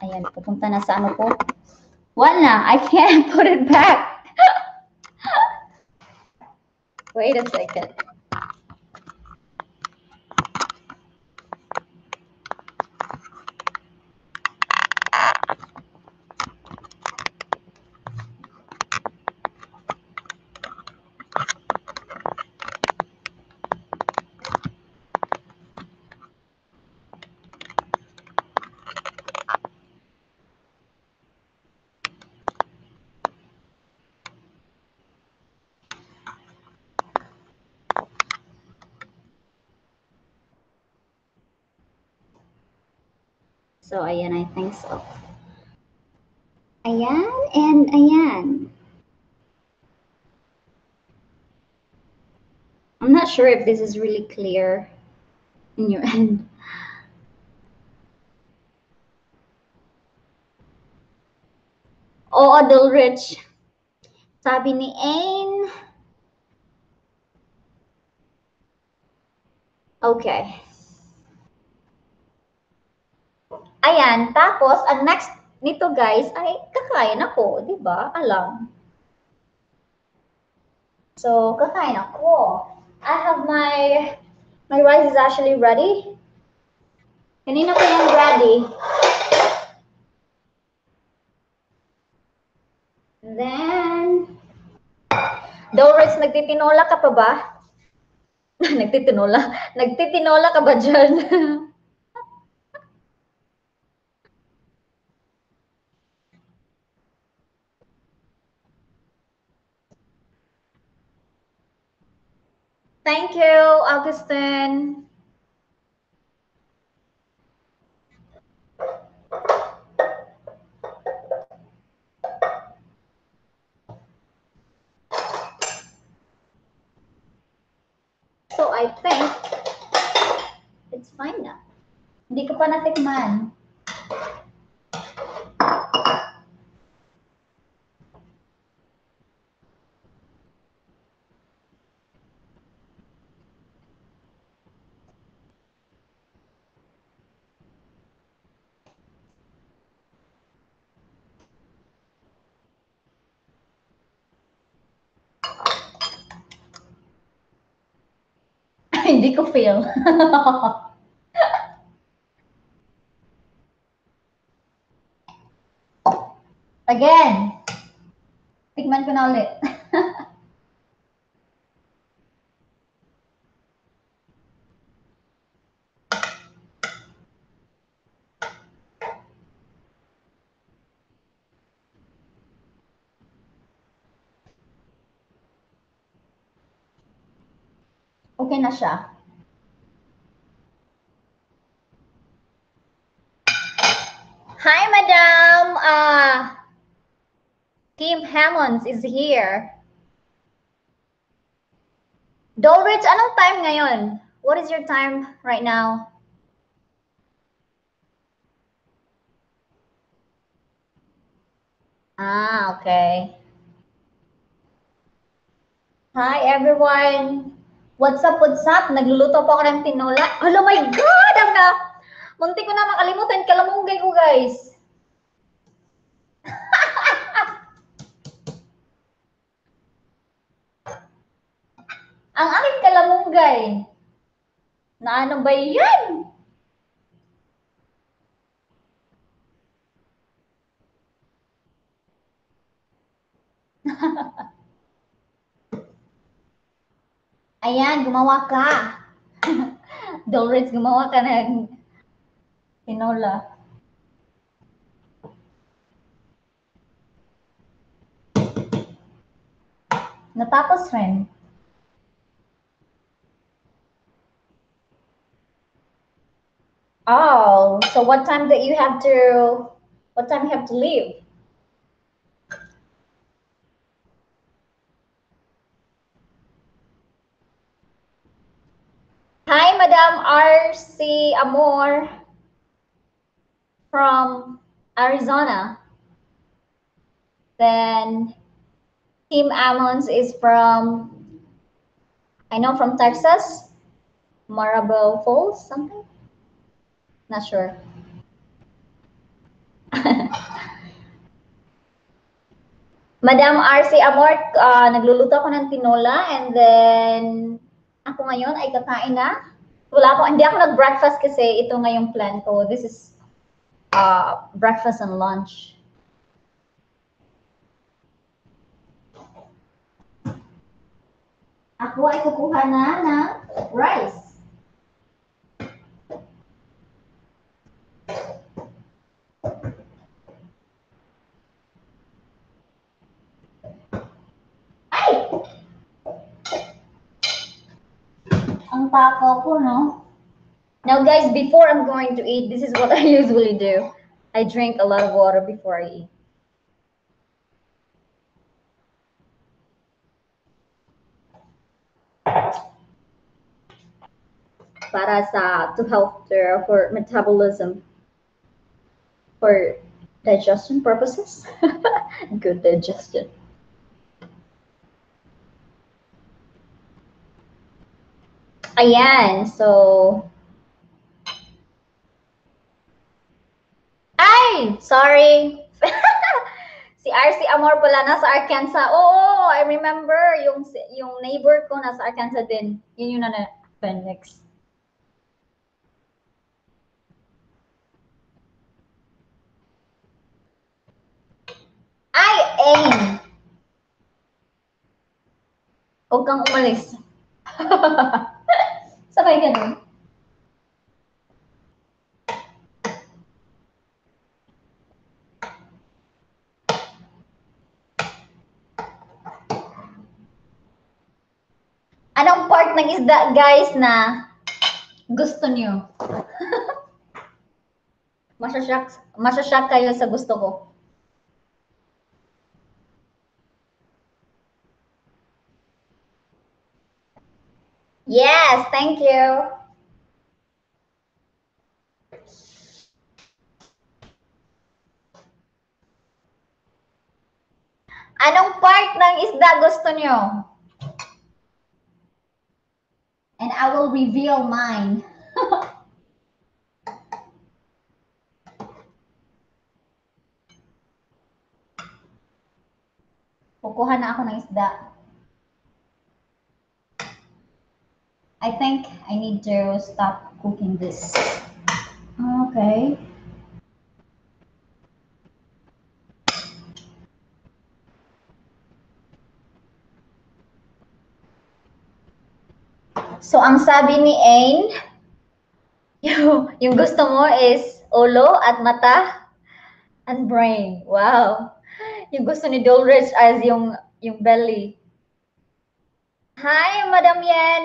Ayan, pupunta na sa ano ko. Wala, I can't put it back. Wait a second. So, ayan, I think so. Ayan, and ayan. I'm not sure if this is really clear in your end. Oo, Dulrich. Sabi ni Ain. Okay. Ayan, tapos, ang next nito guys, ay kakain ako, di ba? Alam. So, kakain ako. I have my rice is actually ready. Kanina pa yan ready. And then, Doris, nagtitinola ka pa ba? Nagtitinola? Nagtitinola ka ba dyan? Thank you, Augustine. So I think it's fine now. Hindi ko pa natikman. Hindi ko feel. Again. Tikman ko na ulit. Okay na siya. Hi, Madam. Team Hammonds is here. Dolrich, anong time ngayon? What is your time right now? Ah, okay. Hi, everyone. What's up, what's up? Nagluluto po ako ng tinola. Oh my God! Munti ko na makalimutan. Kalamunggay ko, guys. Ang aking kalamunggay. Na ano ba yan? Ayan, gumawa ka. Dolrich, gumawa ka ng tinola. Natapos rin. Oh, so what time you have to leave? Hi, Madam RC Amor from Arizona. Then Team Ammons is from Texas, Marble Falls, something. Not sure. Madam RC Amor, nagluluto ako ng tinola and then ako ngayon ay kakain na. Hindi ako nag-breakfast kasi ito ngayong plan ko. This is breakfast and lunch. Ako ay kukuha na ng rice. Ay! Ang takaw ko, no? Now, guys, before I'm going to eat, this is what I usually do. I drink a lot of water before I eat. To help for metabolism, for digestion purposes. Good digestion. Ayan, so... Ay! Sorry! Si RC Amor pala nasa Arkansas. Oo, I remember yung neighbor ko nasa Arkansas din. Yun yung next. Ay, aim! Huwag kang umalis. Sabay ganun. Anong part ng isda, guys, na gusto niyo? Masashock kayo sa gusto ko. Yes, thank you. Anong part ng isda gusto nyo? And I will reveal mine. Kukuha na ako ng isda. I think I need to stop cooking this. Okay. So, ang sabi ni Ain, yung gusto mo is ulo at mata and brain. Wow. Yung gusto ni Dolrich as yung belly. Hi, Madam Yen.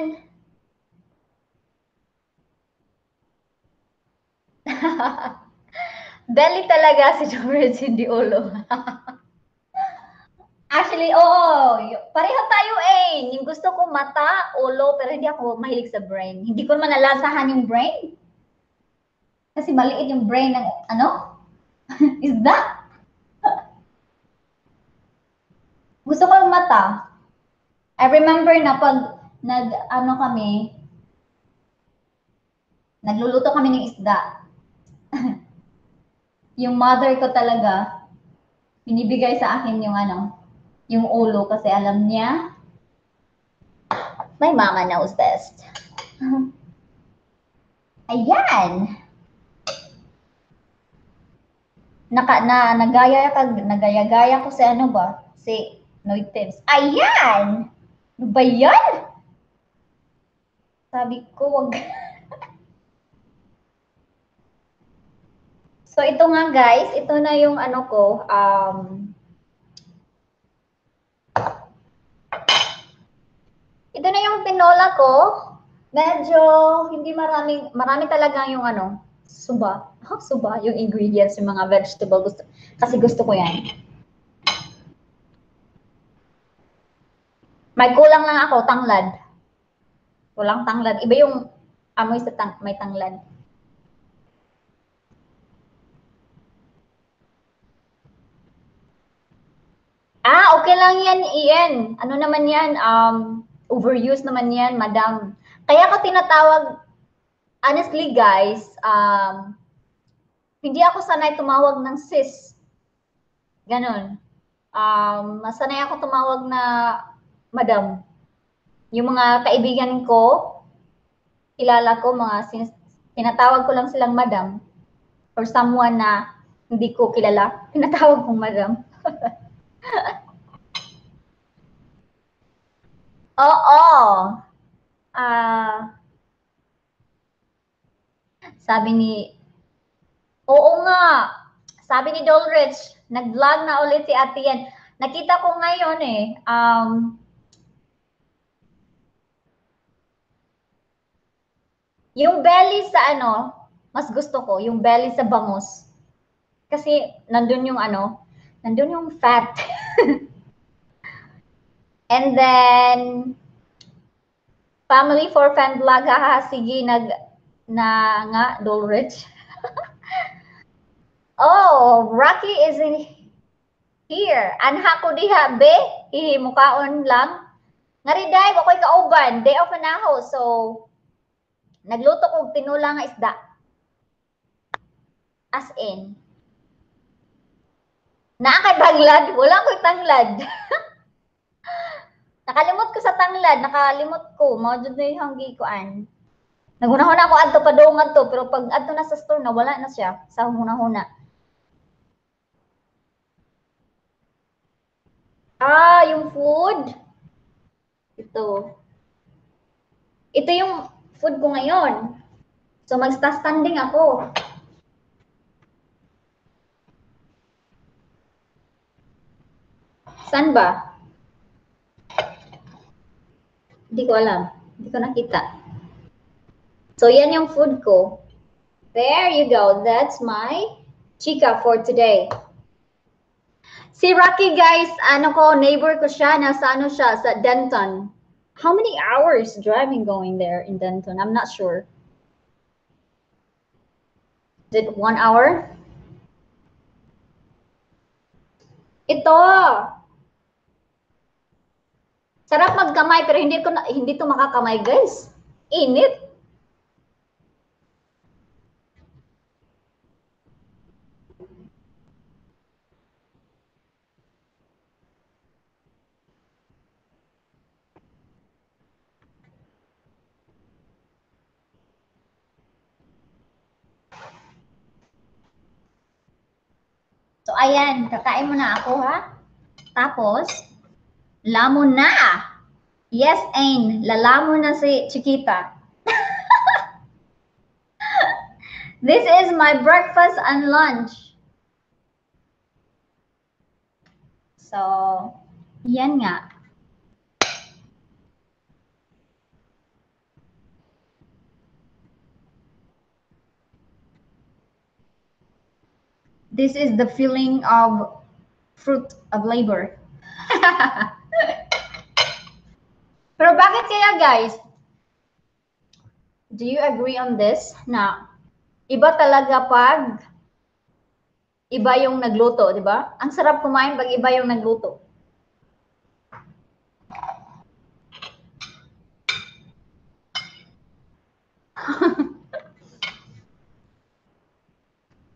Belly talaga si Dolrich, hindi ulo. Actually, oo. Pareho tayo eh. Yung gusto ko mata, ulo, pero hindi ako mahilig sa brain. Hindi ko naman nalasahan yung brain. Kasi maliit yung brain ng ano? Isda. Gusto ko yung mata. I remember na pag nagluluto kami ng isda. Yung mother ko talaga, binibigay sa akin yung ulo kasi alam niya, my mama knows best. Ayan. Nagaya-gaya ko si ano ba? Si Noy Tims. Ayan! Ano ba yan? Sabi ko, wag. So, ito nga guys, ito na yung ano ko, ito na yung tinola ko. Medyo, hindi marami talaga yung ano, suba. Suba, yung ingredients, yung mga vegetable. Kasi gusto ko yan. May kulang lang ako, tanglad. Kulang tanglad. Iba yung amoy sa may tanglad. Okay lang yan, Ian. Ano naman yan? Overuse naman yan, madam. Kaya ko tinatawag, honestly guys, hindi ako sanay tumawag ng sis. Ganon. Sanay ako tumawag na madam. Yung mga kaibigan ko, kilala ko, tinatawag ko lang silang madam. Or someone na hindi ko kilala, tinatawag kong madam. Oo. Sabi ni, oo nga, sabi ni Dolrich, nag-vlog na ulit si Ate Yan. Nakita ko ngayon eh, yung belly sa ano, mas gusto ko, yung belly sa bangus. Kasi nandun yung ano, nandun yung fat. And then, family for fan vlog, haha, sige, nga, Dolrich. Oh, Rocky is in here. Anha ko diha, be, hihimukaon lang. Ngariday, ako'y kauban, day off na ako. So, nagluto ko tinula nga isda. As in. Naakay baglad, wala ko'y tanglad. Nakalimot ko sa tanglad, nakalimot ko. Mao jud na yung gikuan. Nagunahon ako adto padungan to, pero pag adto na sa store na wala na siya sa hunahuna. Yung food. Ito. Ito yung food ko ngayon. So magsta-standing ako. Saan ba? Hindi ko alam. Hindi ko nakita. So yan yung food ko. There you go. That's my Chicka for today. Si Rocky guys, neighbor ko siya, nasa siya, sa Denton. How many hours driving going there in Denton? I'm not sure. Is it 1 hour? Ito! Sarap magkamay pero hindi to makakamay, guys. Init. So ayan, kakain muna ako ha. Tapos lamon na. Yes, Ain, lalamon na si Chiquita. This is my breakfast and lunch. So, yan nga. This is the feeling of fruit of labor. Pero bakit kaya, guys? Do you agree on this? Na iba talaga pag iba yung nagluto, di ba? Ang sarap kumain pag iba yung nagluto.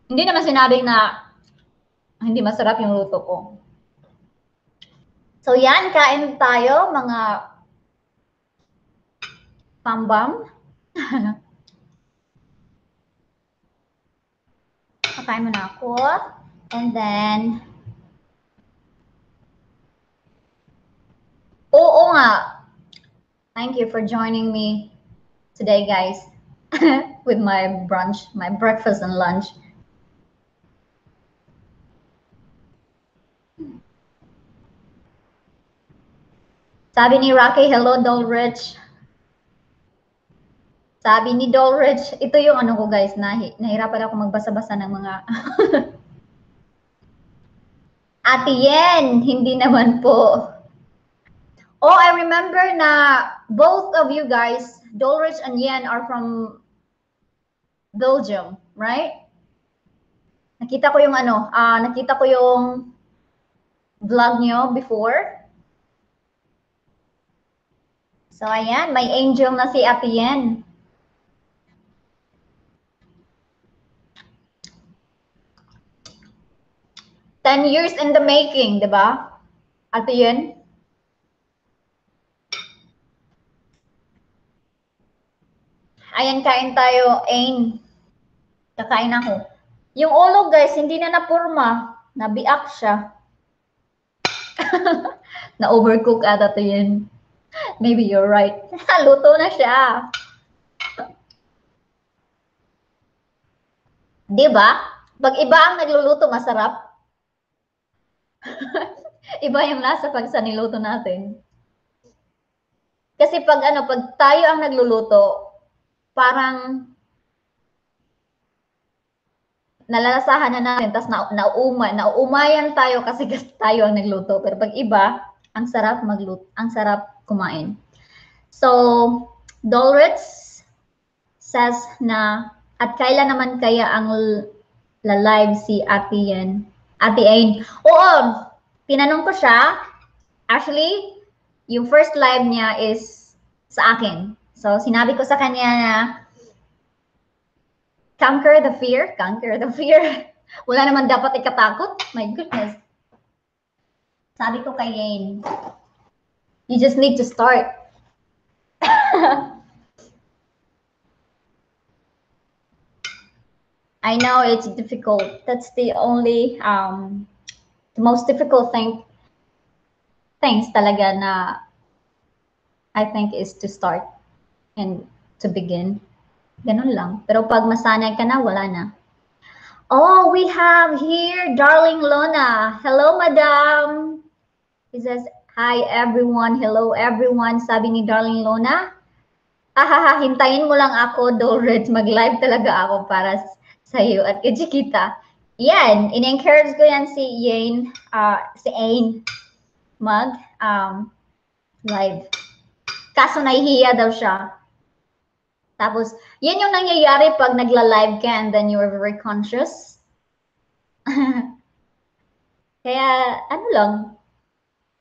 Hindi naman sinabing na hindi masarap yung luto ko. So yan, kain tayo mga pambam. Kakain muna ako. And then, oo nga. Thank you for joining me today, guys, with my brunch, my breakfast and lunch. Sabi ni Rocky, hello, Dolrich. Sabi ni Dolrich, ito yung ano ko, guys, nahirapan ako magbasa-basa ng mga... Ate Yen, hindi naman po. Oh, I remember na both of you guys, Dolrich and Yen, are from Belgium, right? Nakita ko yung ano, nakita ko yung vlog nyo before. So, ayan, may angel na si Ate Yen. Ten years in the making, di ba? Ate Yen? Ayan, kain tayo, Ain. Kakain ako. Yung ulo, guys, hindi na napurma. Nabiak siya. Na-overcook ata to yun. Maybe you're right. Luto na siya. Di ba? Pag iba ang nagluluto, masarap. Iba yung lasa pag sa niluto natin. Kasi pag tayo ang nagluluto, parang nalalasahan na natin, tapos nauumayan tayo kasi tayo ang nagluto. Pero pag iba, ang sarap magluto, ang sarap kumain. So, Dolritz says na, at kailan naman kaya ang la-live si Ate Yen? Ate Ain. Oo, tinanong ko siya. Actually, yung first live niya is sa akin. So, sinabi ko sa kanya na, conquer the fear. Wala naman dapat ikatakot. My goodness. Sabi ko kay Yen, you just need to start. I know it's difficult. That's the only, the most difficult things talaga na I think is to start and to begin. Ganun lang. Pero pag masanay ka na, wala na. Oh, we have here Darling Lona. Hello, madam. He says, hi everyone. Hello everyone. Sabi ni Darling Lona. Hintayin mo lang ako, Dolret. Mag-live talaga ako para sa iyo at kay Chiquita. Yan, in-encourage ko yan si Ain live. Kaso nahihiya daw siya. Tapos, yan yung nangyayari pag nagla-live ka and then you're very conscious. Kaya, ano lang,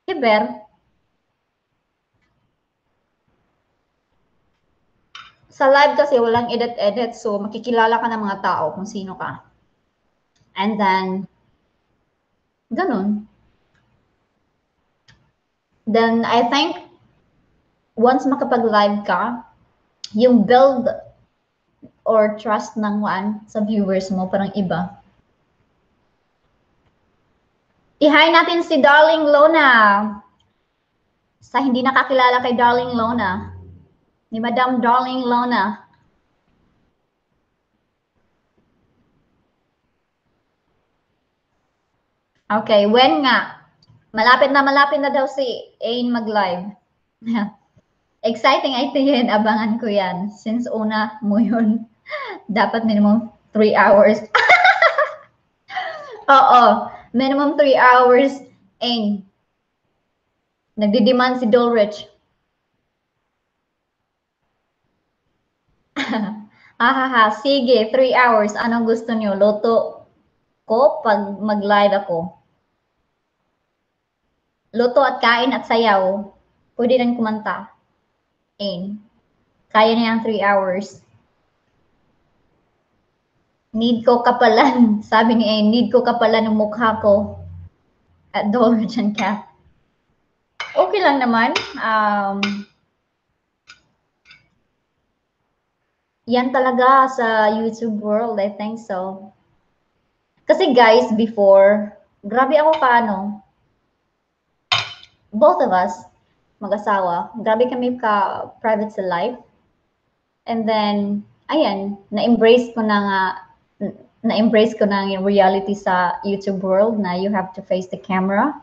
hiber. Sa live kasi walang edit-edit, so makikilala ka ng mga tao kung sino ka. And then, ganun. Then, I think, once makapag-live ka, yung build or trust ng one sa viewers mo, parang iba. I-hi natin si Darling Lona. Sa hindi nakakilala kay Darling Lona, ni Madam Darling Lona. Okay, when nga? Malapit na daw si Ain mag-live. Exciting itihin, abangan ko yan. Since una mo yun, dapat minimum 3 hours. Oo, minimum 3 hours. Ain, nagdi-demand si Dolrich. Sige, 3 hours. Anong gusto niyo? Luto ko pag mag-live ako. Luto at kain at sayaw. Pwede rin kumanta. Ain, kaya niya ang 3 hours. Need ko kapalan. Sabi ni Ain, need ko kapalan ng mukha ko. At Dolrich and Cat. Okay lang naman. Yan talaga sa YouTube world, I think so. Kasi guys, before, grabe ako both of us, mag-asawa, grabe kami ka-private sa life. And then, ayan, na-embrace ko na yung reality sa YouTube world na you have to face the camera.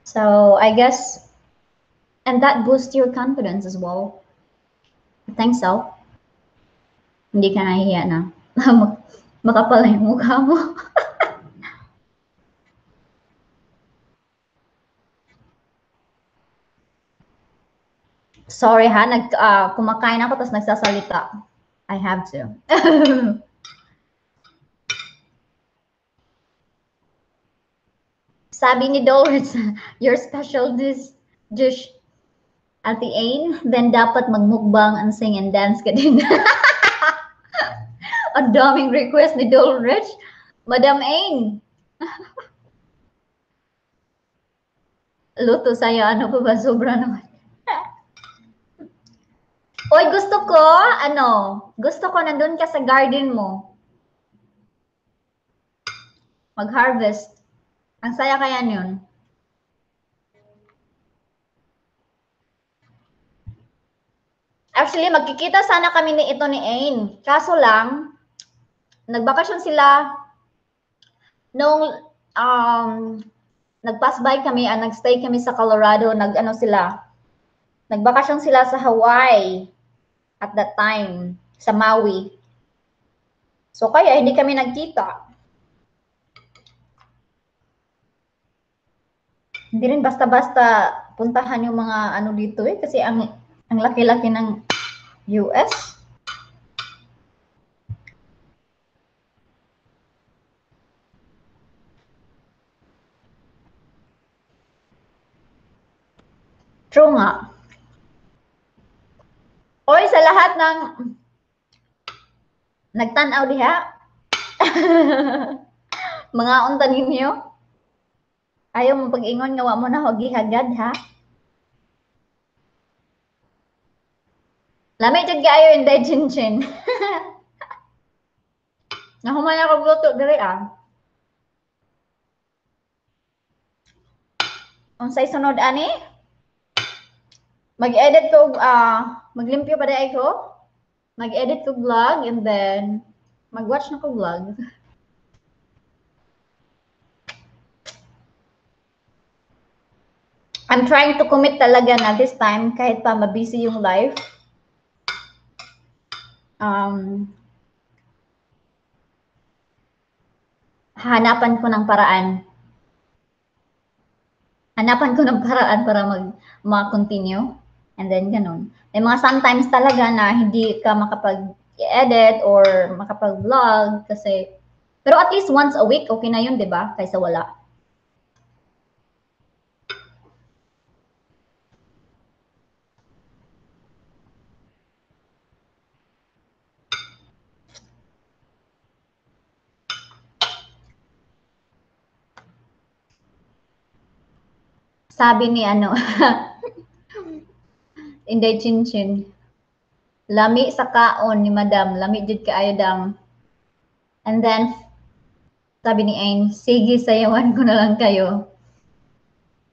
So, I guess, and that boosts your confidence as well. I think so. Hindi ka nahihiya na. Makapal yung mukha mo. Sorry ha, kumakain ako tapos nagsasalita. I have to. Sabi ni Dolores, your special dish at the Ain, then dapat magmukbang and sing and dance ka din. Ang daming request ni Dolores. Madam Ain. Luto sa'yo, ano pa ba? Sobra naman. Oy, gusto ko nandun ka sa garden mo. Mag-harvest. Ang saya kaya yun. Actually, magkikita sana kami ni Ain. Kaso lang, nagbakasyon sila nung nag-pass by kami, nag-stay kami sa Colorado, nagbakasyon sila sa Hawaii at that time, sa Maui. So kaya hindi kami nagkita. Hindi rin basta-basta puntahan yung mga dito kasi ang laki-laki ng US. True nga. Oy, sa lahat ng nagtanaw diha, mga unta ninyo, ayaw mo pag-ingon nga wa mo na hagihagad ha. Lamay jud kaayo in chinchin. Nahuman ako gluto diri Unsay sunod ani? Mag-edit ko maglimpyo pa dai ko. Mag-edit ko vlog and then mag-watch na ko vlog. I'm trying to commit talaga na this time kahit pa mabusy yung life. Hanapan ko ng paraan. Hanapan ko ng paraan para mag-continue. And then, ganun. May mga sometimes talaga na hindi ka makapag-edit or makapag-vlog kasi, pero at least once a week, okay na yun, di ba? Kaysa wala. Sabi ni ano, Inday Chinchin, lami sa kaon ni Madam, lami jud kaayo dang. And then, sabi ni Ain, sige, sayawan ko na lang kayo.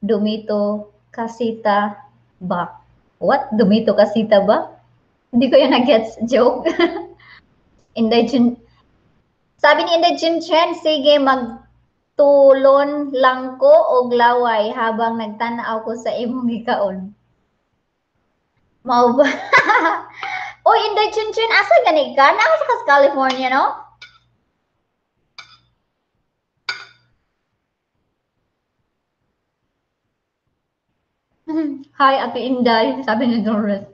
Dumito kasita ba? What? Dumito kasita ba? Hindi ko yun na-gets. Joke. Inday Chin, sabi ni Inday Chinchin, sige, magtulon lang ko og laway habang nagtanaw ko sa imong gikaon. Mao ba? Oy, Inday Chinchin, asa gani ka? Naa sa California, no? Hi, Ate Inday, sabi ni Doris.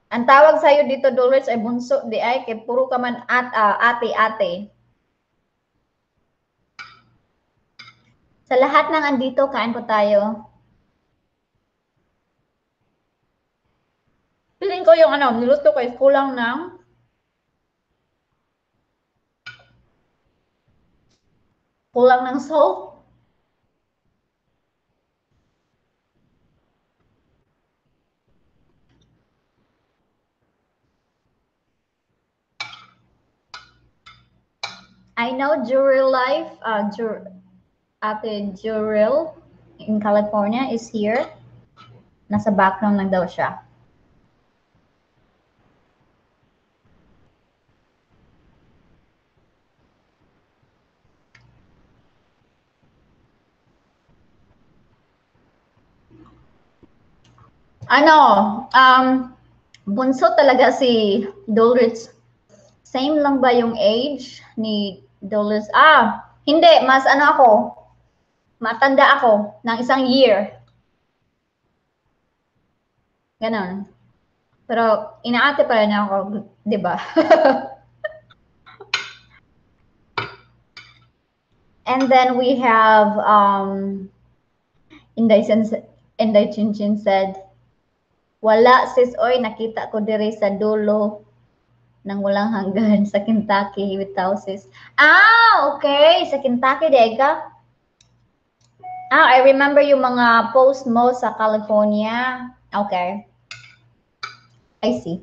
Ang tawag sa'yo dito, Doris, ay bunso, di ay, kay puro ka man ate-ate. Sa lahat ng andito, kain po tayo. Feeling ko yung ano, niluto ko is kulang ng salt. I know Juril Life, Ate Juril in California is here. Nasa background lang daw siya. Ano, bunso talaga si Dulrich. Same lang ba yung age ni Dulrich? Hindi, mas ano ako, matanda ako ng isang year. Ganon. Pero inaate pa rin ako, di ba? And then we have Inday Chinchin said, wala sis, oy, nakita ko diri sa dulo nang walang hanggan sa Kentucky with houses. Okay, sa Kentucky, dega. I remember yung mga post mo sa California. Okay. I see.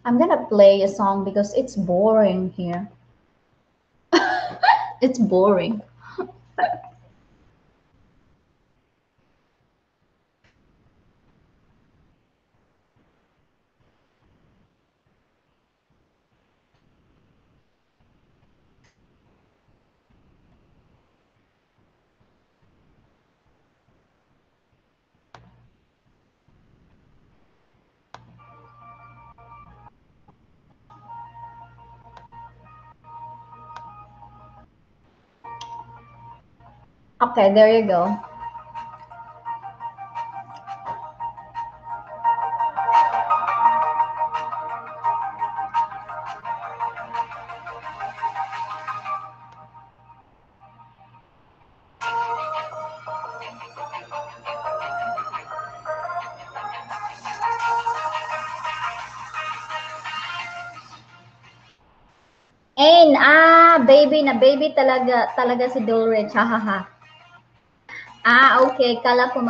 I'm gonna play a song because it's boring here. It's boring. Okay, there you go. Ain, baby na baby talaga si Dulrich, hahaha. Okay, kala ko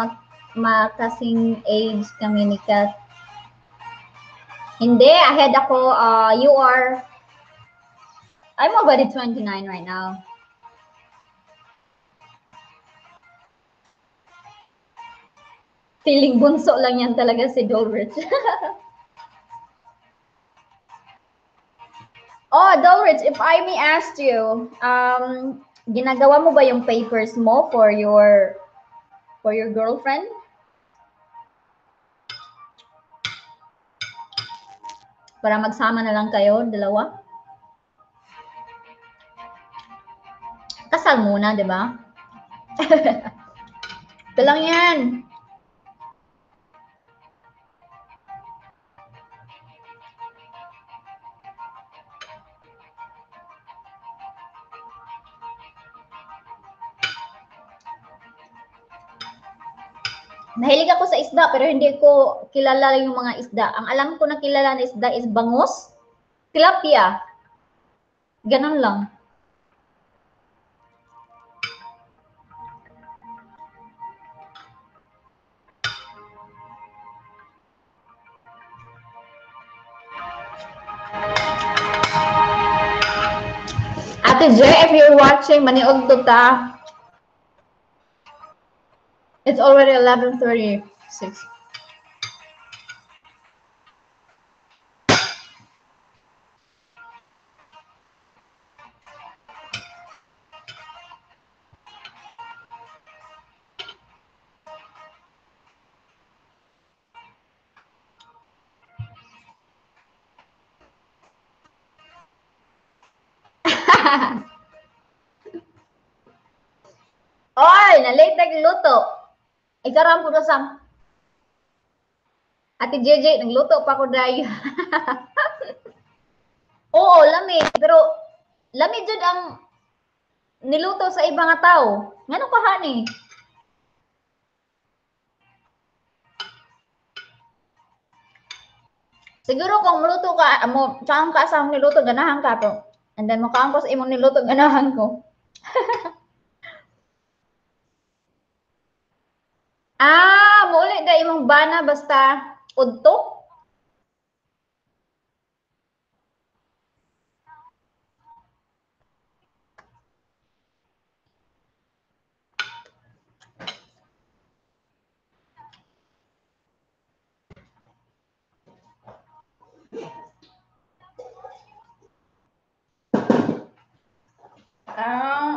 makasing age kami ni Kat. Hindi, ahead ako, I'm already 29 right now. Feeling bunso lang yan talaga si Dulrich. Dulrich, if I may ask you, ginagawa mo ba yung papers mo for your girlfriend? Para magsama na lang kayo, dalawa? Kasal muna, di ba? Ito lang yan. Mahilig ako sa isda, pero hindi ko kilala yung mga isda. Ang alam ko na kilala na isda is bangus, tilapia. Ganon lang. Ate J, if you're watching, maniog to ta. It's already 11:36. Oy, na-late nagluto. Ikaram po sa Ate JJ, nagluto pa ko dayo. Oo, lami. Pero, lami jud ang niluto sa ibang nga tao. Ngano ka, honey? Siguro kung maluto ka, mo, saan ka sa niluto, ganahan ka to. And then, mukhaan ko sa imong niluto, ganahan ko. Muli da imong bana basta udto?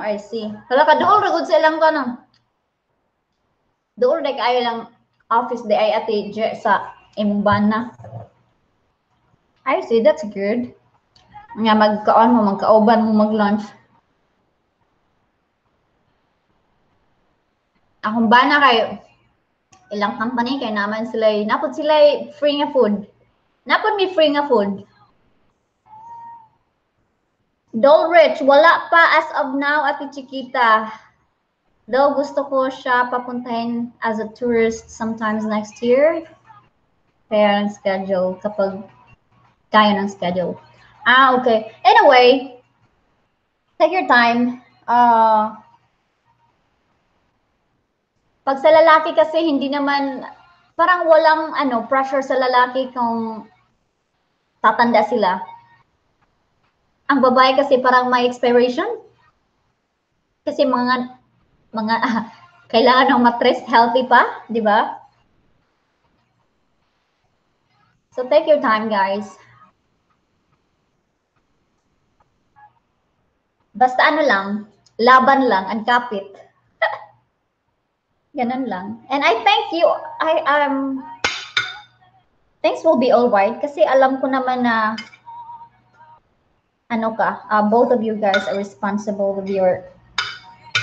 I see. Hala ka dool ra gud sa ilang kanang. Dool day kayo lang office day ay ate Je sa imong bana. I see, that's good. Nga magkaon mo, magkauban mo mag-lunch. Akong bana kay ilang company kay naman sila, napod sila free nga food. Napod mi free nga food. Dolrich, wala pa as of now, Ate Chiquita. Though gusto ko siya papuntahin as a tourist sometimes next year. Kaya ng schedule kapag kaya ng schedule. Okay. Anyway, take your time. Pag sa lalaki kasi hindi naman, parang walang pressure sa lalaki kung tatanda sila. Ang babae kasi parang may expiration. Kasi mga kailangan ng matres healthy pa, di ba? So take your time, guys. Basta lang, laban lang, ang kapit. Ganun lang. And I thank you. Things will be all right kasi alam ko naman na both of you guys are responsible with your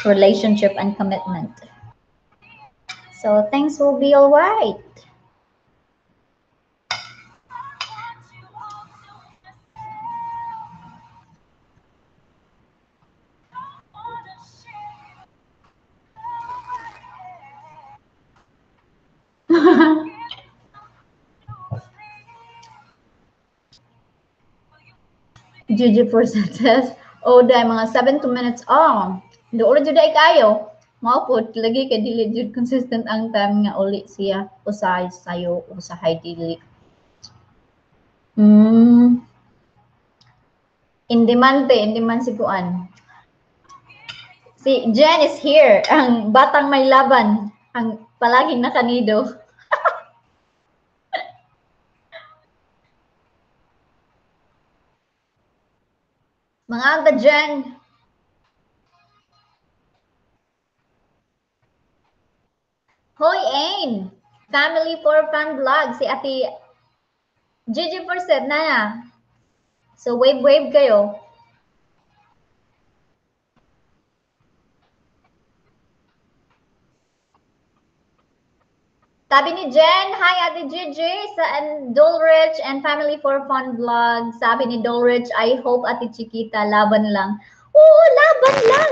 relationship and commitment. So things will be all right. GG percentage. Dahil mga 7 to minutes. Doon jud ay kayo. Maupod lagi kay dili jud consistent ang time nga uli siya usahay sayo usahay dili. In demand si Kuan. Si Jen is here, ang batang may laban, ang palaging nakanido. Mga agda Jen. Hoy, Ain! Family for Fun Vlog, si Ate Gigi Percent na. So, wave kayo. Sabi ni Jen, hi Ate Gigi sa Dolrich and Family for Fun Vlog. Sabi ni Dolrich, I hope Ate Chiquita, laban lang. Oo, laban lang!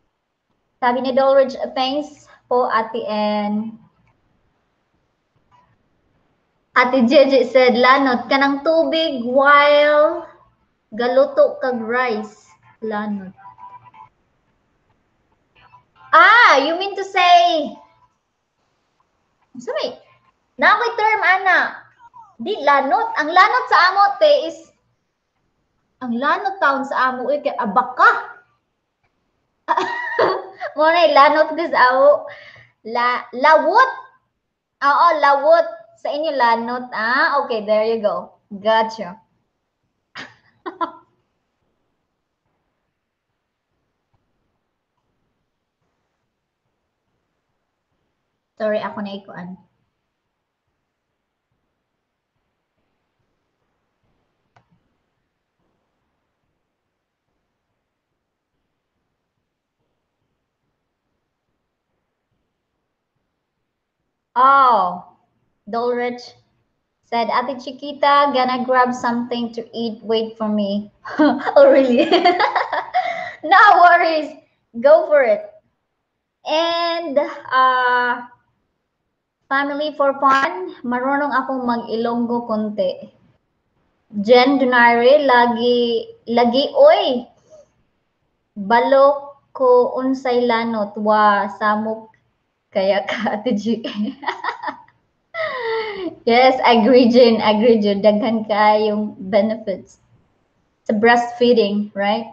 Sabi ni Dolridge, thanks po Ate N. Ate Jeje said, lanot ka ng tubig while galuto kag rice. Lanot. Ah, you mean to say, sorry, na ako'y term, ana. Di lanot. Ang lanot sa amo, te, is, ang lanot taon sa amo, kay abaka. Muna, lanot dis amo. Lawot. Oo, lawot. Sa inyo, lanot. Ah, okay, there you go. Gotcha. Sorry, ako na ikuan. Oh, Dolrich said, Ate Chiquita, gonna grab something to eat. Wait for me. Oh, really? No worries. Go for it. And family for fun, marunong akong mag-Ilonggo konti. Jen Dunare, lagi, oy. Balok ko unsay lanot, wa samok kaya ka, Ate G. Yes, agree, Jen. Daghan ka yung benefits sa breastfeeding, right?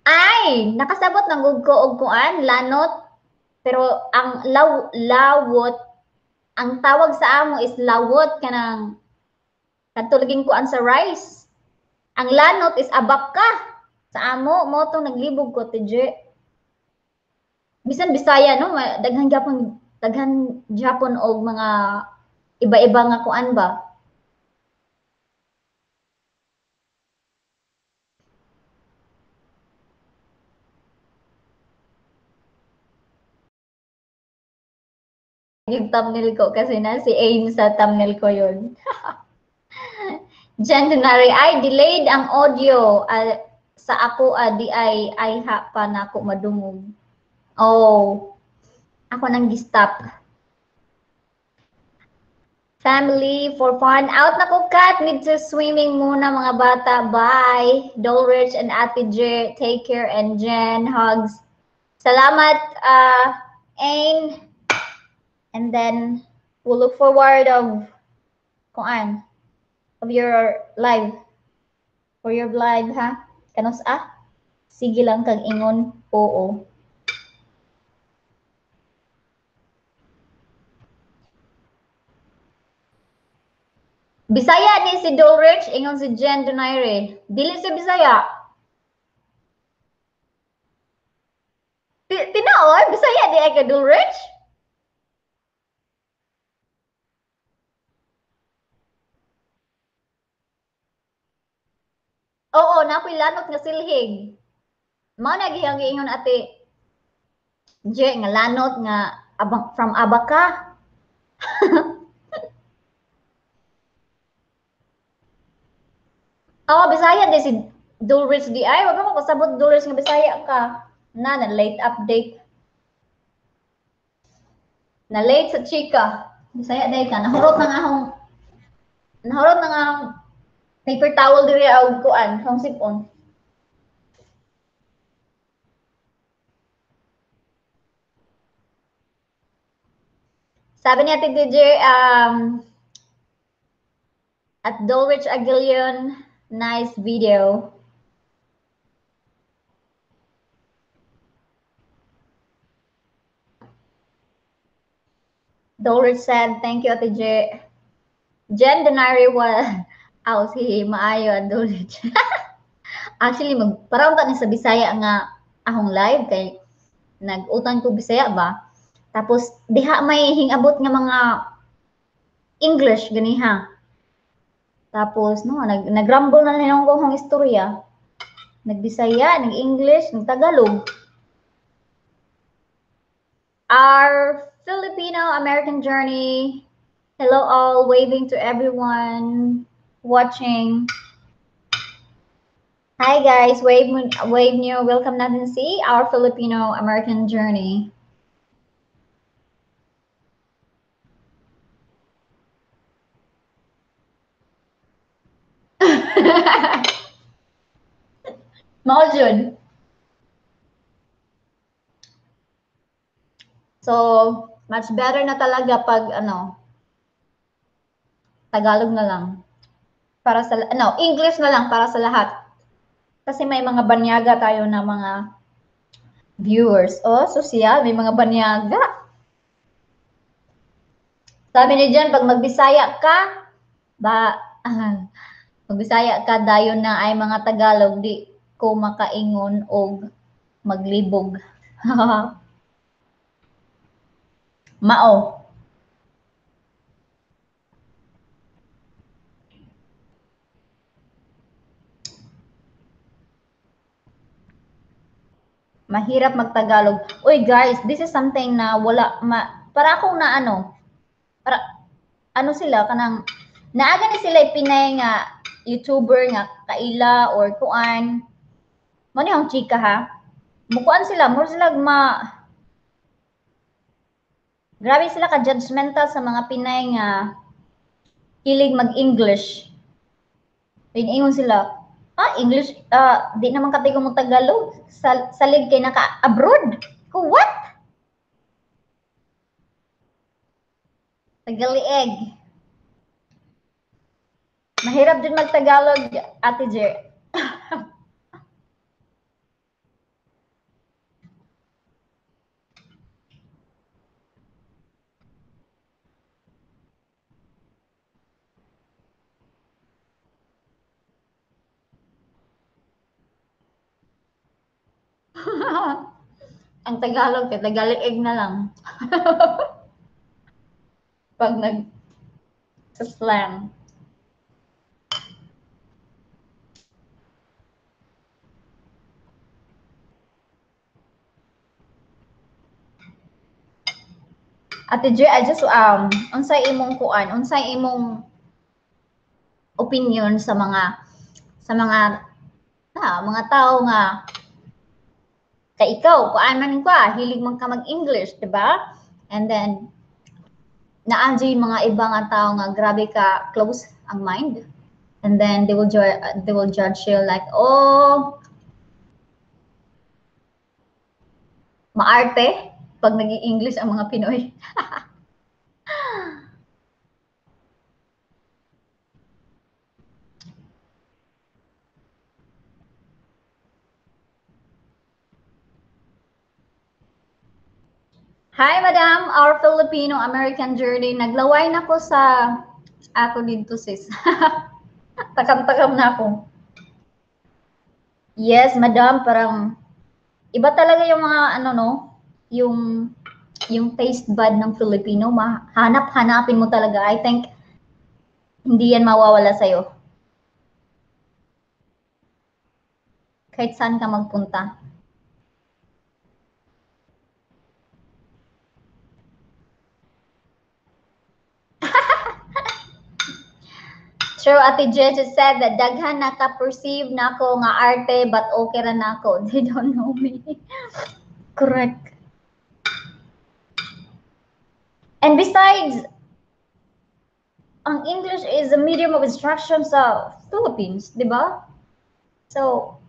Ay, nakasabot ng gug ko og kuan, lanot. Pero ang lawot, ang tawag sa amo is lawot kanang katulaging kuan sa rice. Ang lanot is abaka. Sa amo mo tong naglibog ko tije. Bisan Bisaya no, daghan Japon og mga iba-iba nga kuan ba. Yung thumbnail ko kasi na si Aim sa thumbnail ko yun. January ay delayed ang audio sa ako di ay ha pa na ako madungog. Oh, ako nang gi-stop. Family for fun. Out na ko, Kat. Need to swimming muna mga bata. Bye. Dolrich and Ate J. Take care. And Jen, hugs. Salamat, Ain. And then, we'll look forward of your live. For your live, ha? Kanos Sige lang kag ingon. Oo. Bisaya ni si Dolrich, ingon si Jen Donaire. Dili si Bisaya. Tinaoy, Bisaya di ay ka Dolrich? Oo, napoy lanot nga silhig. Mao na gihang giingon ate J nga lanot nga from Abaka. Oh, Bisaya di si Dulrich di ay wag mo kasabot Dulrich nga Bisaya ka. Na late update. Na late sa Chicka. Bisaya day ka. Nahurot ng ahong paper towel diri og kuan, hong sipon. Sabi ni Ate DJ, at Dulwich Aguilion, nice video. Dulwich said, thank you, Ate J. Jen Denari was, si maayo at Dulwich. Actually, parang ta ni sa Bisaya nga ahong live kay nag-utang ko Bisaya ba? Tapos diha may hingabot nga mga English ganiha. Tapos no, nag-rumble na lang akong istorya. Nagbisaya, nag-English, nag-Tagalog. Our Filipino-American journey. Hello all, waving to everyone watching. Hi guys, wave new. Welcome natin si Our Filipino American Journey. Mao jud. So, much better na talaga pag ano, Tagalog na lang. Para sa ano, English na lang para sa lahat. Kasi may mga banyaga tayo na mga viewers. Oh, social, may mga banyaga. Sabi ni Jen, pag magbisaya ka, ba, magbisaya ka, dayon na ay mga Tagalog, di ko makaingon og maglibog. Mao. Mahirap magtagalog. Uy guys, this is something na wala, para akong na ano, para, ano sila, kanang, naaga ni sila Pinay nga, YouTuber nga, kaila, or kuan, mo ni ang chika ha, mukuan sila, mo sila grabe sila ka-judgmental sa mga Pinay nga, hilig mag-English. Piningon sila, English, di naman katigo mo Tagalog, salig kay naka-abroad. What? Tagalieg. Mahirap din mag-Tagalog, Ate Jer. Ang Tagalog, kay Tagalieg na lang. Pag sa slang. Ate Jer, I just, unsay imong kuan, unsay imong opinion sa mga tao nga kay ikaw, kuan man ka, hilig man ka mag-English, di ba? And then, naanjo yung mga ibang tao nga grabe ka close ang mind. And then they will judge you like, oh, maarte pag nag-i-English ang mga Pinoy. Hi, Madam, our Filipino-American journey. Naglaway na ko sa ako dito, sis. Takam-takam na ako. Yes, Madam, parang iba talaga yung mga ano no, yung taste bud ng Filipino, hanap-hanapin mo talaga. I think hindi yan mawawala sa'yo. Kahit saan ka magpunta. True, Ate Jeje said that daghan naka-perceive na ako nga arte but okay ra na ako. They don't know me. Correct. And besides, ang English is a medium of instruction sa Philippines, di ba? So,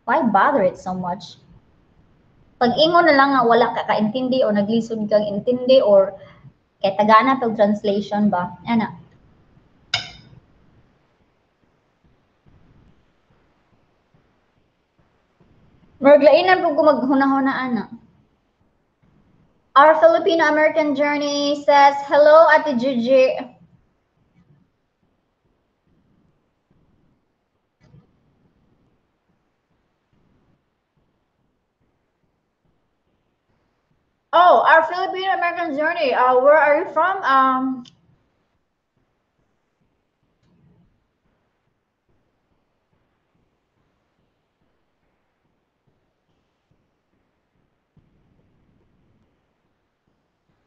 why bother it so much? Pag ingon na lang nga wala ka kaintindi o naglisod kang intindi or kay tagana tog translation ba? Ana. Maglainan po ko maghuna-hunaan na. Our Filipino-American journey says, hello, Ate Gigi. Oh, our Filipino-American journey. Where are you from?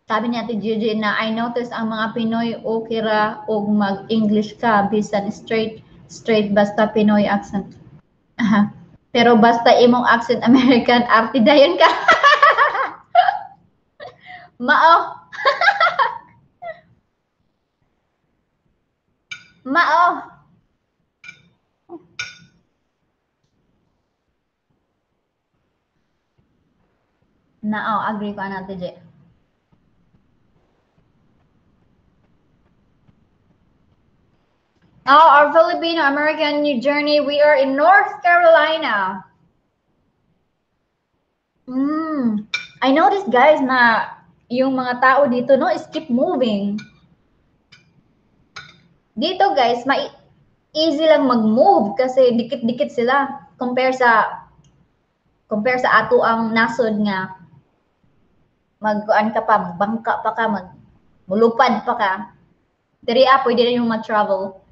Sabi ni Ate Gigi na I noticed ang mga Pinoy okay ra og mag-English ka bisan straight Straight basta Pinoy accent. Aha. Pero basta imong accent American, arte dayon ka. Mao. Mao. Nao, agree ko na TJ. Oh, our Filipino-American new journey. We are in North Carolina. I noticed guys na yung mga tao dito no is keep moving. Dito guys, easy lang mag-move kasi dikit-dikit sila compare sa ato ang nasod nga magkuan ka pa, bangka pa ka, mulupad pa ka. Diri pwede na yung mag-travel.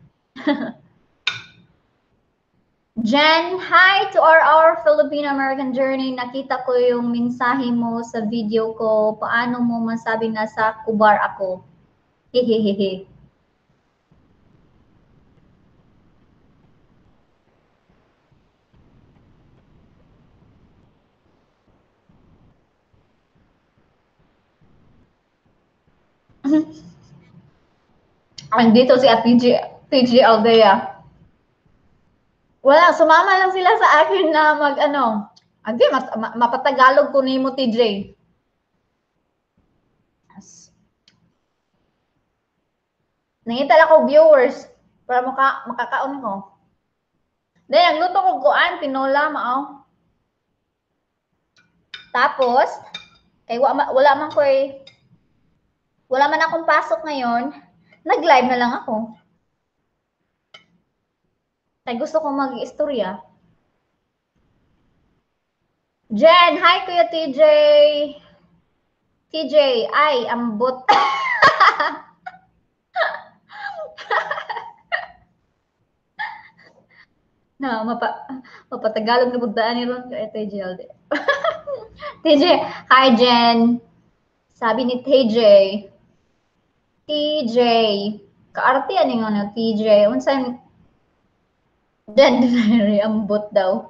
Jen, hi to our Filipino-American journey. Nakita ko yung mensahe mo sa video ko. Paano mo masabi na sa kubar ako? Hehehehe. Andito si TG Aldea. Wala, sumama lang sila sa akin na Andi, mapatagalog ko ni mo TJ. Yes. Nangital ako viewers para makakaon ko. Then, ang luto ko kuan, tinola, mao. Tapos, kay wala man akong pasok ngayon, nag-live na lang ako. Kaya gusto kong mag-istorya. Jen, hi Kuya TJ. TJ, ay, ambot. Na, mapatagalog na bugdaan ni Ron kay TJ Alde. TJ, hi Jen. Sabi ni TJ. TJ, kaarte ani nga TJ. Unsan Jen, ambot daw.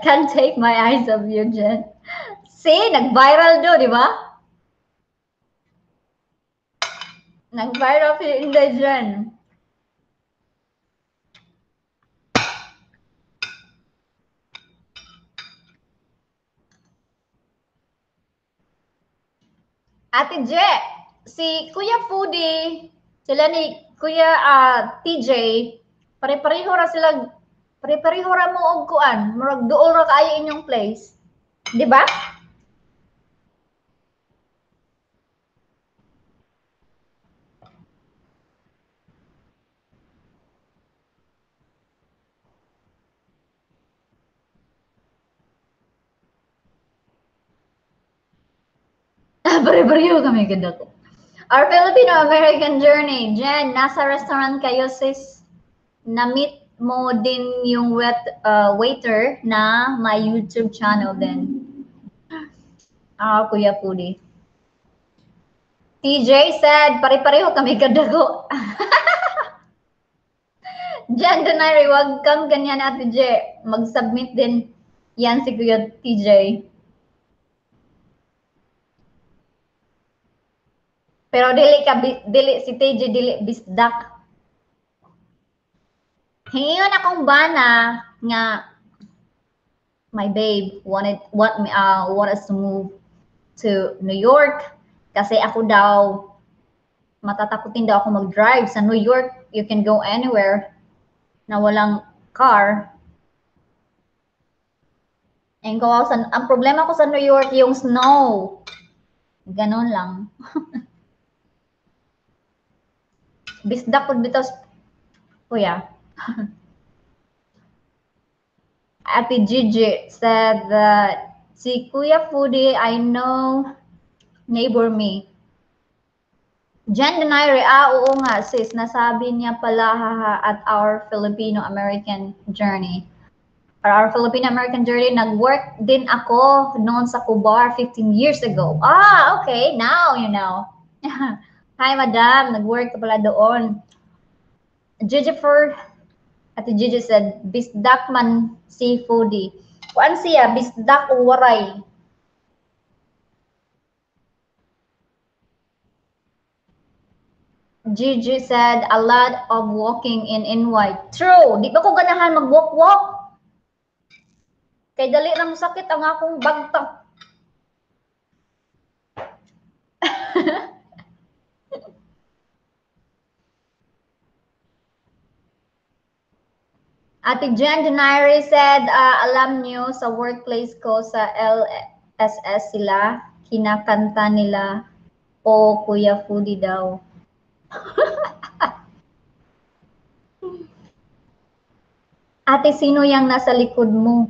Can't take my eyes off you, Jen. See, nag-viral do, di ba? Nag-viral si Inday Jen. Ate Je, si Kuya Foodie, sila ni Kuya TJ, pare-pareho ra mo og kuan, murag duol ra kaayo inyong place. Di ba? Pare-pareho kami ganda ko. Our Filipino-American journey. Jen, nasa restaurant kayo sis. Na-meet mo din yung waiter na my YouTube channel din. Kuya Foodie. TJ said, pare-pareho kami kadago. Jen, Donaire, wag kang ganyan Ate Je. Mag-submit din yan si Kuya TJ. Pero dili si TJ dili bisdak. Hingon akong bana nga my babe want us to move to New York kasi ako daw matatakutin daw ako mag-drive sa New York. You can go anywhere na walang car. And ang problema ko sa New York yung snow. Ganon lang. Bisdak po dito. Kuya. Ate Gigi said that si Kuya Foodie, I know, neighbor me. Jen Donaire, oo nga sis, nasabi niya pala at our Filipino-American journey. Our Filipino-American journey, nag-work din ako noon sa Kubar 15 years ago. Okay, now you know. Hi, madam. Nag-work ka pala doon. Jennifer, Ate Gigi said, bisdak man seafoody. Kuan siya, bisdak o waray. Gigi said, a lot of walking in NY. True. Di ba ko ganahan mag-walk-walk? Kay dali na mo sakit ang akong bagta. Ate Jen Denari said, alam niyo sa workplace ko sa LSS sila, kinakanta nila, o Kuya Foodie daw. Ate, sino yang nasa likod mo?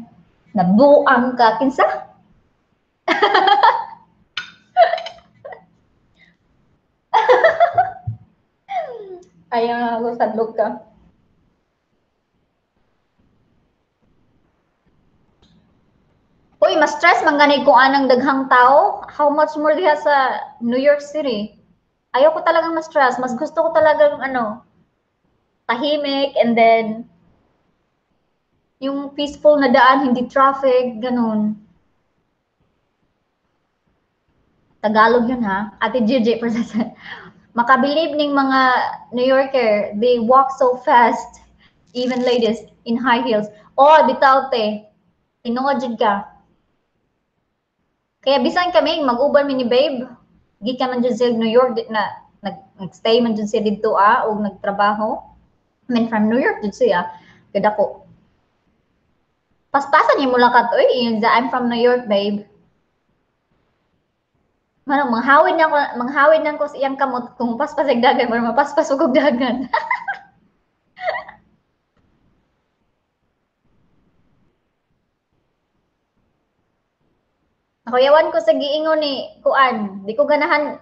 Nabuang ka. Kinsa? Ayaw na ako sadlog ka. Uy, mas stress man ganay ko anang daghang tao. How much more diha sa New York City? Ayaw ko talagang ma-stress. Mas gusto ko talagang tahimik, and then yung peaceful na daan, hindi traffic, ganun. Tagalog yun ha. Ate Gigi, makabilib ning mga New Yorker, they walk so fast, even ladies in high heels. Oh, bitaw te, tinuod jud ka. Kaya bisan kami mag-uban mi ni babe, gikan man jud sa New York na nag-stay man jud siya didto o nagtrabaho. I mean, from New York jud siya. Kada ko. Paspasan niya mo lang kat, oy, I'm from New York, babe. Manghawid na ko sa iyang kamot kung paspas ag dagan or mapaspas ug dagan. Nakuyawan ko sa giingon ni kuan, di ko ganahan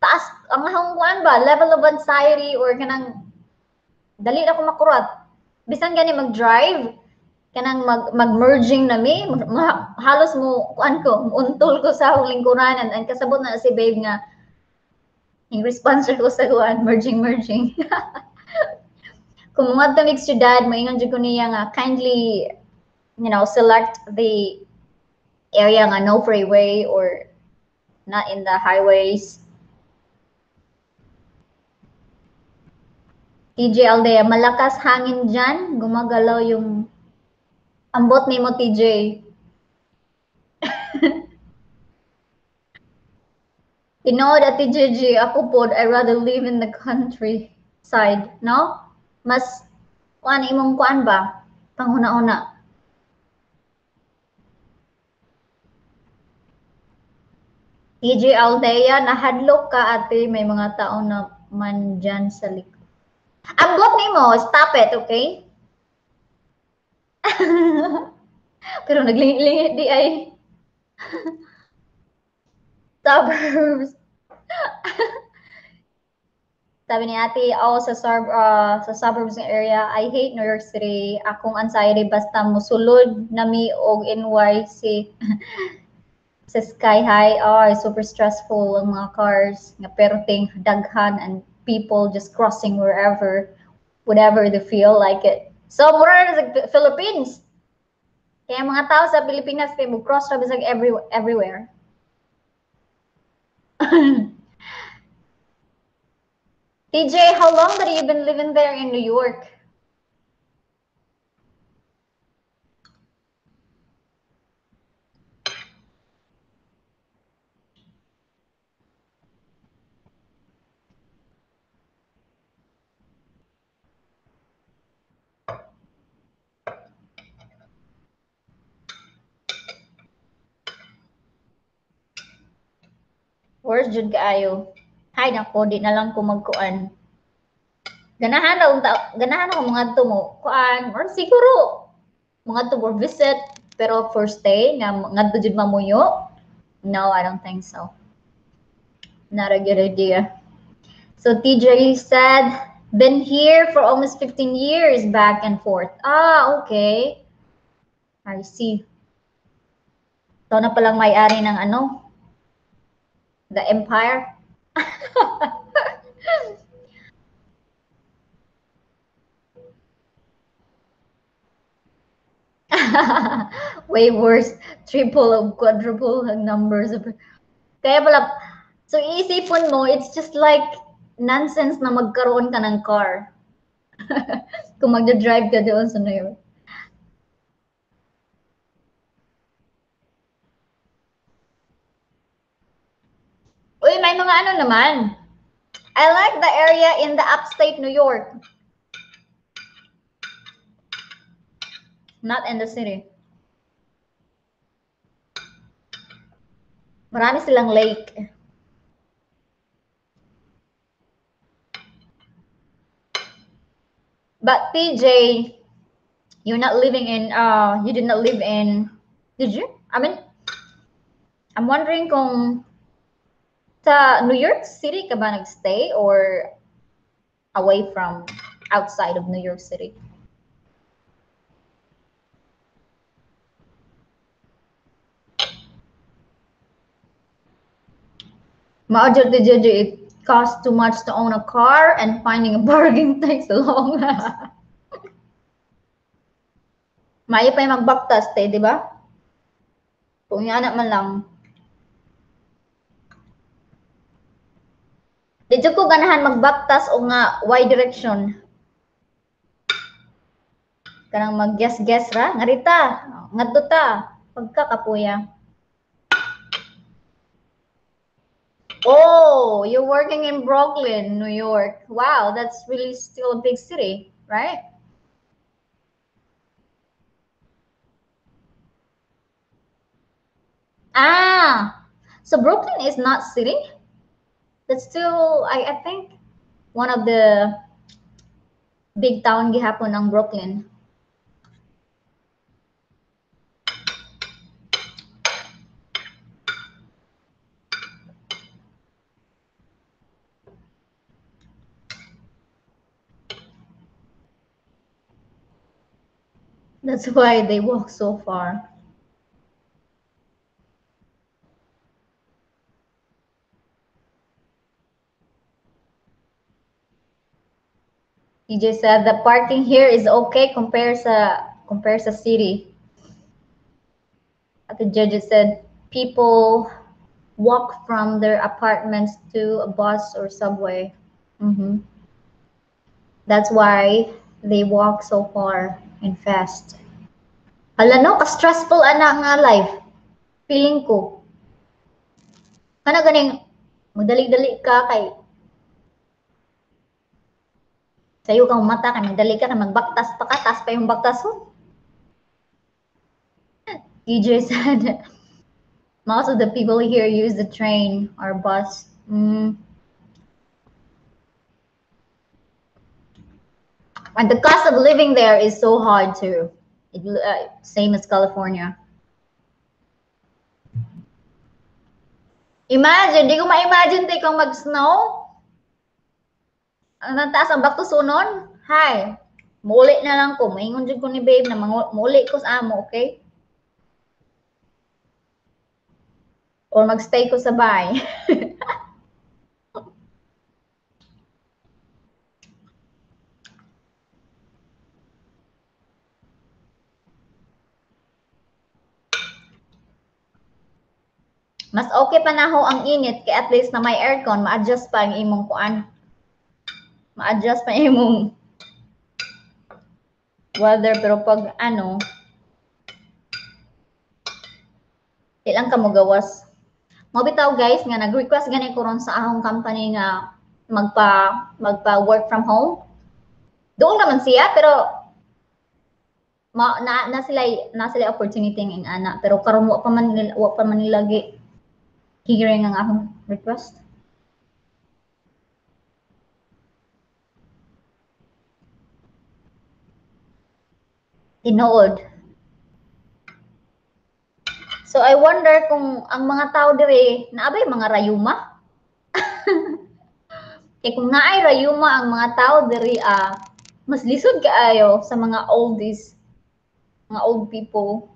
taas ang ahong kuan ba, level of anxiety or kanang dali na ko makurat. Bisan gani mag-drive, kanang mag-merging na mi, halos mo kuan ko, untol ko sa akong lingkuranan and kasabot na si babe nga yung response ko sa kuan, merging. Kung mga tamig syudad, maingon jud ko niya nga kindly, select the area nga no freeway or not in the highways. TJ Aldea, malakas hangin dyan, gumagalaw yung ambot ni mo, TJ. Tinood at TJG, ako po, I rather live in the countryside, no? Mas, kuan imong kuan ba? Panghuna-una. TJ Aldea, nahadlok ka ate, may mga tao na man dyan sa likod. Ambot ni mo, stop it, okay? Pero naglingit-lingit di ay. Suburbs. Sabi ni ate, sa suburbs ng area, I hate New York City. Akong anxiety basta musulod nami og NYC sa sky high. Super stressful ang mga cars, nga perting daghan and people just crossing whatever they feel like it. So, mura na sa Philippines. Kaya mga tao sa Pilipinas, kaya mag-cross na bisag everywhere. TJ, how long have you been living there in New York? Where's Jud kaayo? Hay nako, di na lang ko magkuan. Ganahan ako mga tumo kuan or siguro mga to visit pero first day nga ngadto jud mamuyo. No, I don't think so. Not a good idea. So TJ said, been here for almost 15 years back and forth. Okay. I see. So na palang may-ari ng the empire. Way worse. Triple of quadruple ang numbers of... Kaya pala, so iisipon mo, it's just like nonsense na magkaroon ka ng car. Kung magdadrive ka doon sa New York. Uy, may mga ano naman. I like the area in the upstate New York. Not in the city. Marami silang lake. But PJ, you're not living in, you did not live in, did you? I mean, I'm wondering kung sa New York City ka ba nagstay or away from outside of New York City? Maudyo to judge, it costs too much to own a car and finding a parking takes long. Mayo pa yung magbaktas, di ba? Kung yan man lang. Dito ko ganahan magbaktas o nga Y direction. Kanang mag-guess-guess ra. Ngarita, ngadto ta. Pagkakapuya. Oh, you're working in Brooklyn, New York. Wow, that's really still a big city, right? Ah, so Brooklyn is not city? That's still, I think, one of the big town gihapon ng Brooklyn. That's why they walk so far. TJ said the parking here is okay compared sa city. At the judge said people walk from their apartments to a bus or subway. That's why they walk so far and fast. Hala no, ka-stressful ana nga life. Feeling ko. Kana ganing magdali-dali ka kay sayo kang mata kay magdali ka na magbaktas pa ka, tas pa yung baktas mo. DJ said most of the people here use the train or bus. And the cost of living there is so hard too. Same as California. Imagine, di ko ma-imagine tayo kung mag-snow. Ang taas ang bakto sunon. Hi. Muli na lang ko. Maingon dyan ko ni babe na muli ko sa amo, okay? Or magstay ko sa bahay. Mas okay pa na ho ang init kaya at least na may aircon, ma-adjust pa ang imong kuan. Ma-adjust pa imong weather, pero pag ano, ilang ka mo gawas. Mabitaw guys nga nag-request gani ko ron sa akong company nga magpa work from home. Doon naman siya pero na sila opportunity ng ana, pero karon wa pa man nila hearing ang akong request. Tinuod. So I wonder kung ang mga tao dire naabay mga rayuma. Kaya kung naay rayuma ang mga tao dire mas lisod kaayo sa mga oldies, mga old people.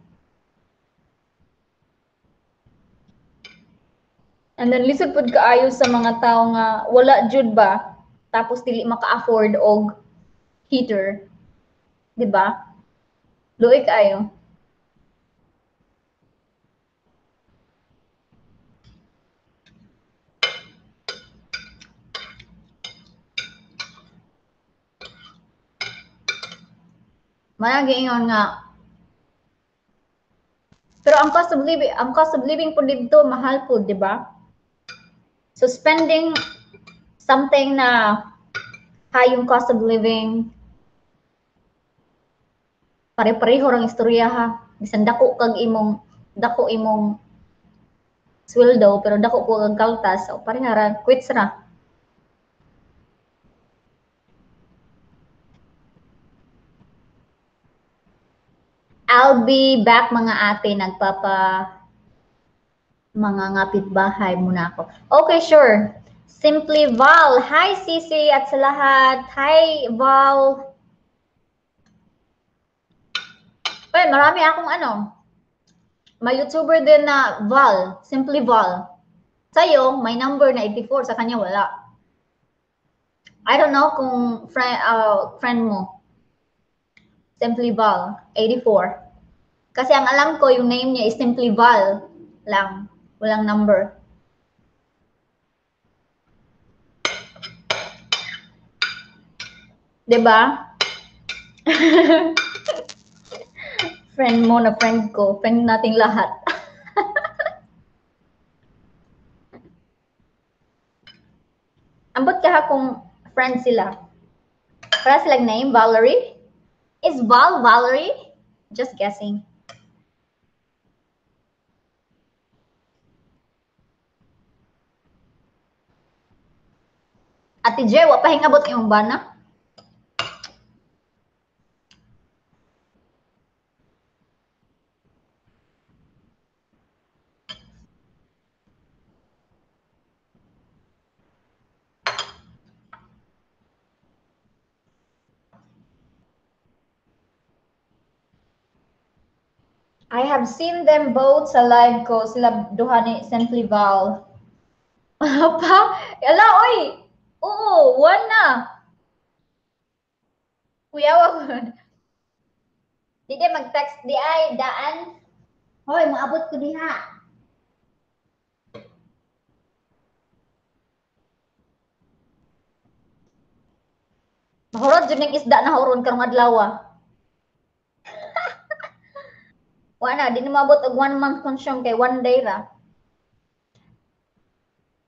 And then lisod pud kaayo sa mga tao nga wala jud ba tapos dili maka-afford og heater. 'Di ba? Luoy kaayo. Managingon nga. Pero ang cost of living po dito mahal po, di ba? So spending something na high yung cost of living, pare-pareho rang istorya ha. Bisan dako imong sweldo pero dako po kag kaltas, so pareha ra quits ra. I'll be back mga ate, mga ngapit bahay muna ako. Okay, sure. Simply Val. Hi, Sisi at sa lahat. Hi, Val. Well, marami akong may YouTuber din na Val. Simply Val. Sa'yo, may number na 84. Sa kanya, wala. I don't know kung friend mo. Simply Val. 84. Kasi ang alam ko, yung name niya is Simply Val lang. Walang number. Diba? Friend mo na friend ko. Friend nating lahat. Ambot ka kung friend sila. Para silang name, Valerie? Is Val Valerie? Just guessing. Ate Jer, wa pahingabot yung bana? I have seen them both sa live ko. Sila duha ni Simply Val. Pa? Ala, oy! Oo, one na. Kuya, wag. Di di mag-text di ay, daan. Hoy, maabot ko diha. Mahurot dyan yung isda na hauron karong adlaw. Wala, di na maabot og 1 month consume kay 1 day ra.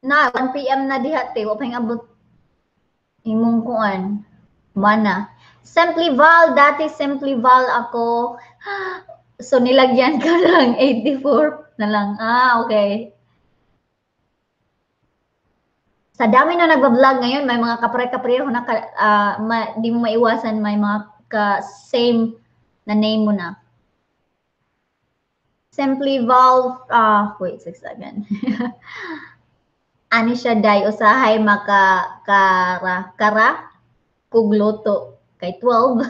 Na, 1 PM na diha te, wa pa abot imong kuan. Mana. Simply Val, dati Simply Val ako. So nilagyan ko lang 84 na lang. Ah, okay. Sa dami na nagba-vlog ngayon, may mga kapare-kapareho na di mo maiwasan, may mga ka-same na name mo na. Simply Val, wait, 6 again. Ani siya day, usahay kara, kugloto, kay 12.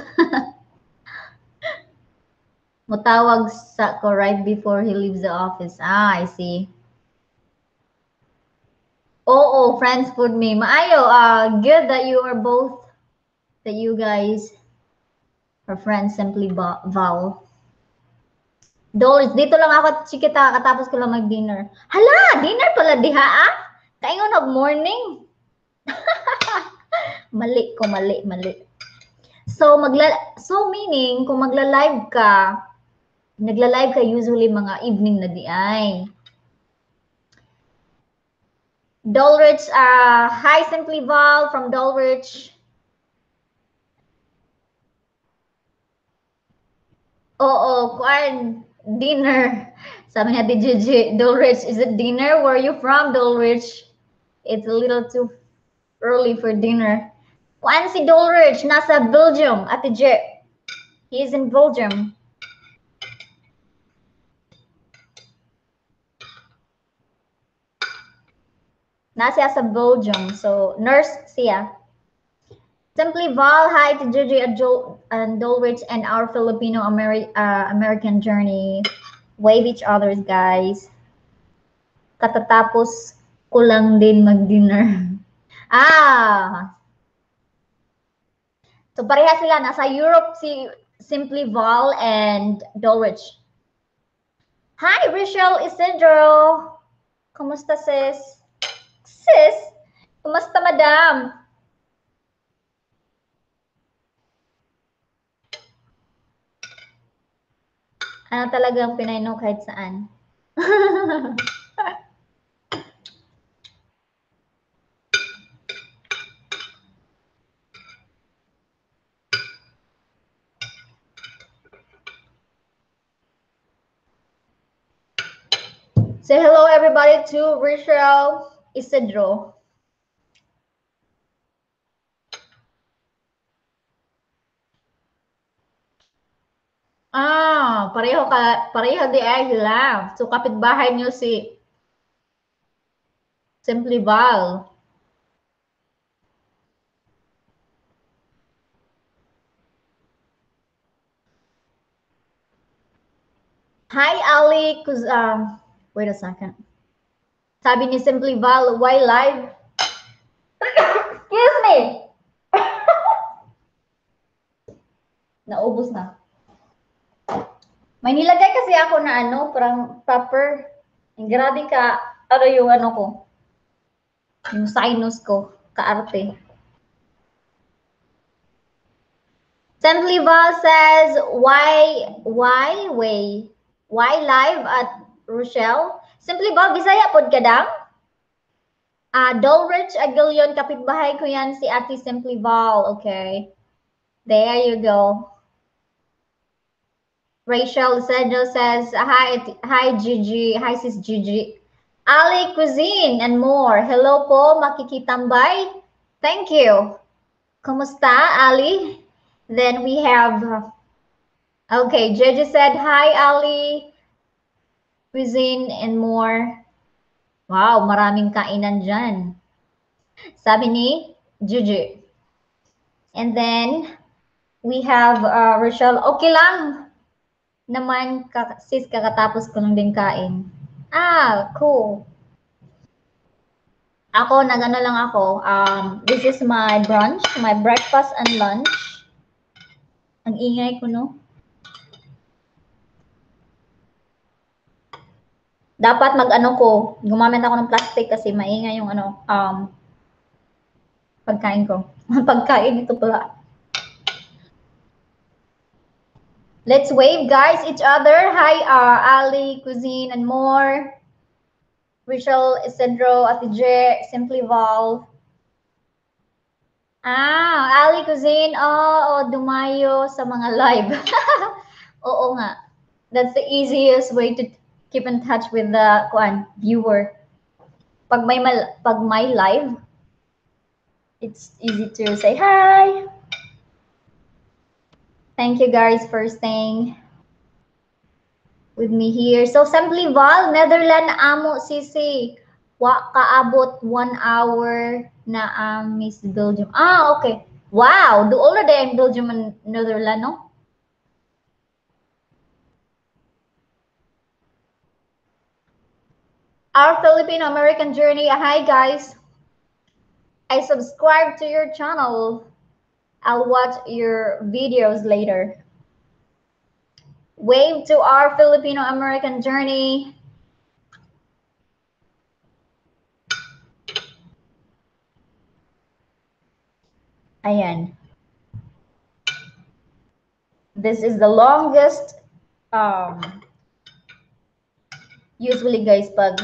Mutawag sa ko right before he leaves the office. Ah, I see. Oo, friends food me. Maayo, good that you are both, that you guys are friends, Simply Val. Doris, dito lang ako, Chikita, katapos ko lang mag-dinner. Hala, dinner pala diha ah? Kaingon og morning. mali. So, meaning, kung magla-live ka, nagla-live ka usually mga evening na di ay. Dolrich, hi Simply Val from Dolrich. Oo, kuan, dinner. Sabi niya, Gigi, Dolrich, is it dinner? Where are you from, Dolrich? It's a little too early for dinner. Kuan si Dolrich, nasa Belgium, Ate J. He is in Belgium. Nasa sa Belgium, so nurse siya. Simply Val, hi to Gigi and Dolrich and our Filipino American journey. Wave each others, guys. Katatapos ko lang din mag-dinner. So pareha sila. Nasa Europe si Simply Val and Dolrich. Hi, Rachel Isidro. Kumusta, sis? Sis? Kumusta, madam? Ano talagang Pinay no kahit saan. Say hello everybody to Rachel Isidro. Pareho di Aguila. So kapitbahay niyo si Simply Val. Hi Ali, wait a second. Sabi ni Simply Val, why live? Excuse me. Naubos na. May nilagay kasi ako na ano, parang topper. Grabe ka, ano yung ano ko, yung sinus ko, kaarte. Simply Val says, why live at Rochelle? Simply Val, Bisaya pod ka daw? Dolrich Aguilion, kapitbahay ko yan si Ate Simply Val, okay? There you go. Rachel Sedel says, hi Gigi, hi sis Gigi. Ali Cuisine and more. Hello po, makikitambay. Thank you. Kumusta, Ali? Then we have, okay, Gigi said, hi Ali, Cuisine and more. Wow, maraming kainan dyan. Sabi ni Gigi. And then, we have Rochelle. Okay lang naman, sis, kakatapos ko lang din kain. Cool. Ako, nag-ano lang ako. This is my brunch, my breakfast and lunch. Ang ingay ko, no? Dapat mag-ano ko, gumamit ako ng plastic kasi maingay yung ano, pagkain ko. Pagkain ito pala. Let's wave, guys, each other. Hi, Ali, Cuisine, and more. Rachel, Isidro, Ate J, Simply Val. Ali, Cuisine, dumayo sa mga live. Oo nga. That's the easiest way to keep in touch with the viewer. Pag may live, it's easy to say hi. Thank you guys for staying with me here. So Simply Val, Netherlands amo sisi. Wa kaabot 1 hour na Miss Belgium. Okay. Wow, do already in Belgium and Netherlands, no? Our Filipino-American journey. Hi guys. I subscribe to your channel. I'll watch your videos later. Wave to our Filipino-American journey. Ayan. This is the longest, usually guys, pag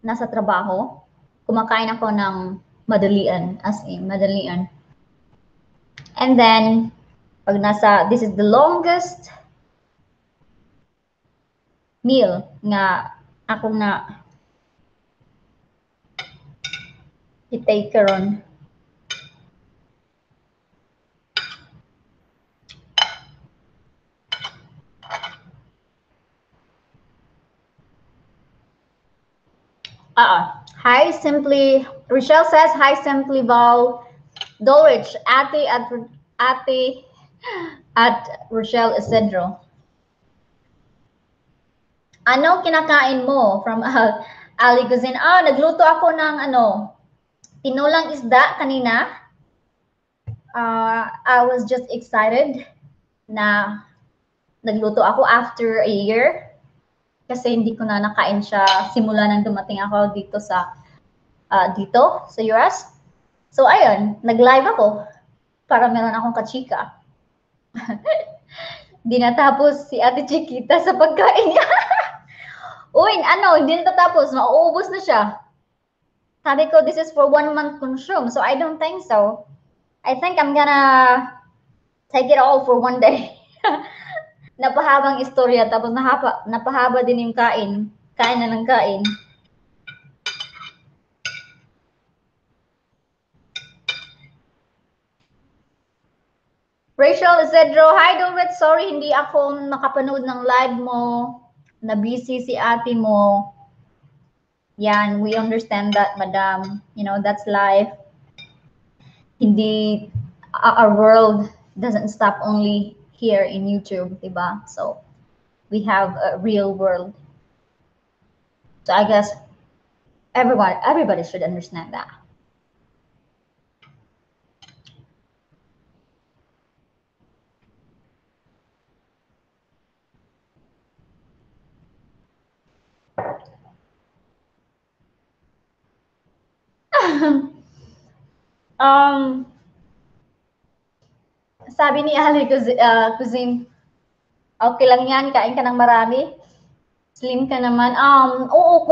nasa trabaho, kumakain ako ng madalian, as in, madalian. And then, pag this is the longest meal nga ako na i-take karon. Hi, Simply. Rochelle says, hi, Simply Val. Dulwich, Ate at Rochelle Isidro. Ano kinakain mo from Ali Cuisine? Nagluto ako ng tinulang isda kanina. I was just excited na nagluto ako after a year. Kasi hindi ko na nakain siya simula nang dumating ako dito sa US. So ayun, nag-live ako para meron akong kachika. Di natapos si Ate Chiquita sa pagkain niya. Uy, ano, hindi natatapos. Mauubos na siya. Sabi ko, this is for 1 month consume. So, I don't think so. I think I'm gonna take it all for 1 day. Napahabang istorya, tapos napahaba din yung kain. Kain na ng kain. Rachel Isidro, hi Dolret, sorry hindi ako nakapanood ng live mo. Na busy si ate mo. Yan, we understand that, madam. You know, that's life. Hindi, our world doesn't stop only here in YouTube, diba? So, we have a real world. So, I guess everybody should understand that. Sabi ni Ali Cuisine, okay lang yan, kain ka ng marami. Slim ka naman. Oo,